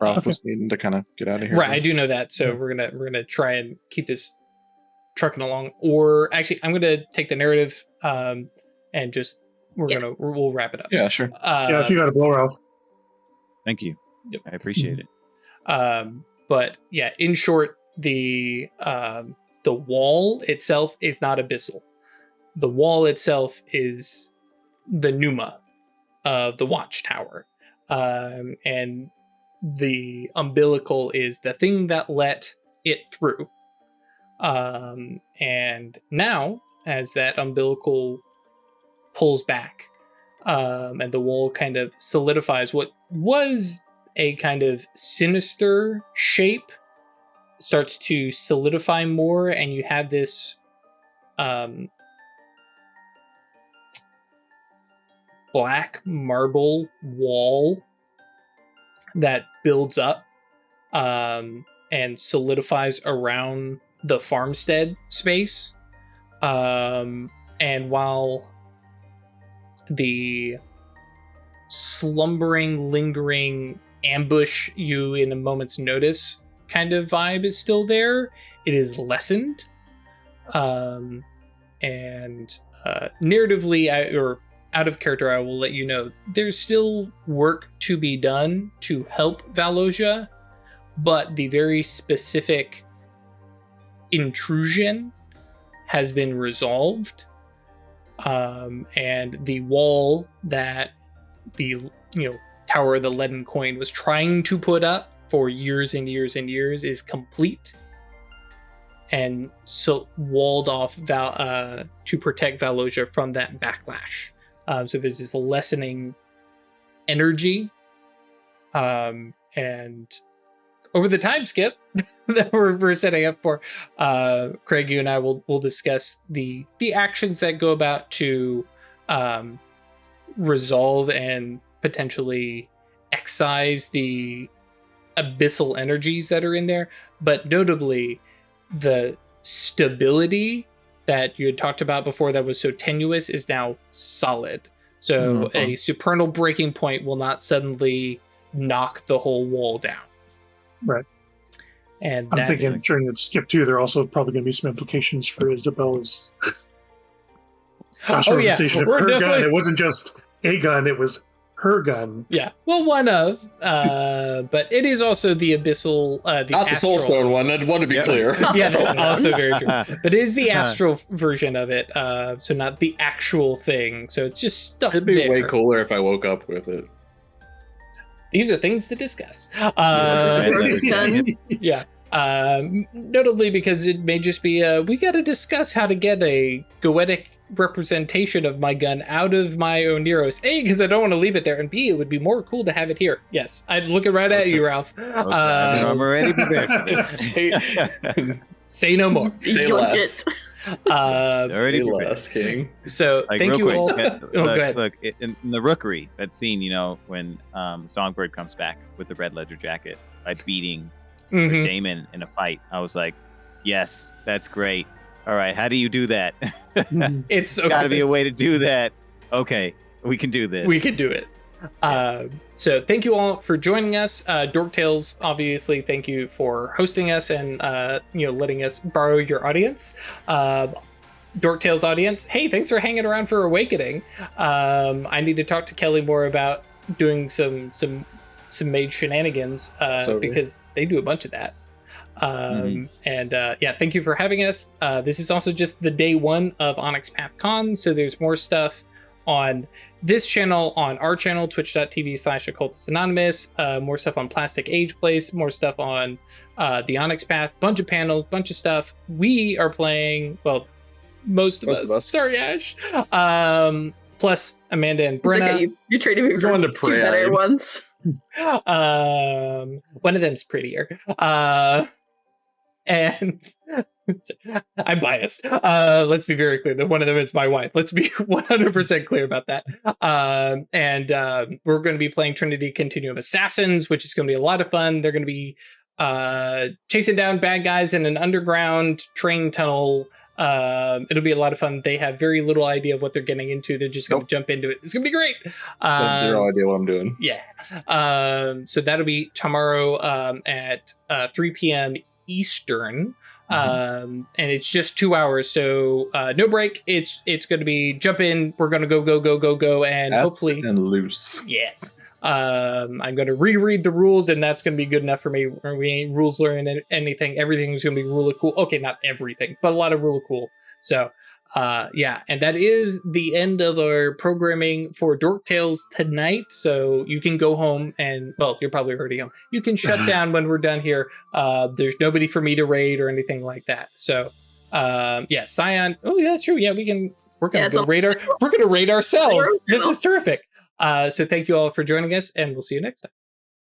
Ralph was needing to kind of get out of here. Right, I do know that, so we're gonna try and keep this trucking along. Or actually, I'm gonna take the narrative and just we'll wrap it up. Yeah, sure. Yeah, if you got a blow, Ralph. Thank you. Yep. I appreciate it. But yeah, in short, the wall itself is not abyssal. The wall itself is the pneuma of the watchtower, and the umbilical is the thing that let it through. And now, as that umbilical pulls back, and the wall kind of solidifies, what was a kind of sinister shape starts to solidify more, and you have this black marble wall that builds up and solidifies around the farmstead space. And while the slumbering, lingering ambush you in a moment's notice kind of vibe is still there, it is lessened. Narratively, or out of character, I will let you know there's still work to be done to help Valosia, but the very specific intrusion has been resolved. And the wall that the Tower of the Leaden Coin was trying to put up for years and years and years is complete, and so walled off to protect Valosia from that backlash. So there's this lessening energy, and over the time skip that we're setting up for, Craig, you and I will discuss the actions that go about to resolve and potentially excise the abyssal energies that are in there, but notably the stability that you had talked about before that was so tenuous is now solid. So a supernal breaking point will not suddenly knock the whole wall down. Right. And I'm thinking during the skip too, there are also probably going to be some implications for Isabella's organization of her gun. It wasn't just a gun, it was her gun. Yeah, well, one of, but it is also the abyssal, not the Soulstone one. I want to be clear. Yeah, that's also very true. But it is the astral version of it, so not the actual thing. So it's just stuck there. It'd be way cooler if I woke up with it. These are things to discuss. Yeah. Notably because it may just be we got to discuss how to get a goetic representation of my gun out of my Oneros. A, because I don't want to leave it there, and B, it would be more cool to have it here. Yes, I'm looking right at you, Ralph. I'm already prepared for this. Say no more. Say Yoink less. Already Say prepared. less, King. So Like, thank real you quick, all. look, go ahead. look, in the Rookery, that scene, when Songbird comes back with the red leather jacket, like beating Mhm. Damon in a fight, I was like, yes, that's great. All right, how do you do that? It's so Got to good. be a way to do that. Okay, we can do this. We can do it. So thank you all for joining us. Dork Tales, obviously, thank you for hosting us and letting us borrow your audience. Dork Tales audience, hey, thanks for hanging around for Awakening. I need to talk to Kelly more about doing some mage shenanigans because they do a bunch of that. And thank you for having us. This is also just the day one of Onyx Path Con, so there's more stuff on this channel, on our channel, twitch.tv/Occultists Anonymous, more stuff on Plastic Age Place, more stuff on the Onyx Path, bunch of panels, bunch of stuff. We are playing, well, most of us. Sorry, Ash. Plus Amanda and It's Brenna. okay, you traded me for Going to two pray. better ones. One of them's prettier. And I'm biased. Let's be very clear that one of them is my wife. Let's be 100% clear about that. We're going to be playing Trinity Continuum Assassins, which is going to be a lot of fun. They're going to be chasing down bad guys in an underground train tunnel. It'll be a lot of fun. They have very little idea of what they're getting into. They're just going to jump into it. It's going to be great. I have zero idea what I'm doing. Yeah. So that'll be tomorrow at 3 p.m. Eastern. And it's just 2 hours, so no break. It's going to be jump in. We're going to go, and Fast hopefully and loose. yes. I'm going to reread the rules, and that's going to be good enough for me. We ain't rules learning anything. Everything's going to be rule of cool. Okay, not everything, but a lot of rule of cool. So and that is the end of our programming for Dork Tales tonight. So you can go home and, well, you're probably already home. You can shut down when we're done here. There's nobody for me to raid or anything like that. So Scion. Oh, yeah, that's true. Yeah, we're going to raid ourselves. This is terrific. So thank you all for joining us, and we'll see you next time.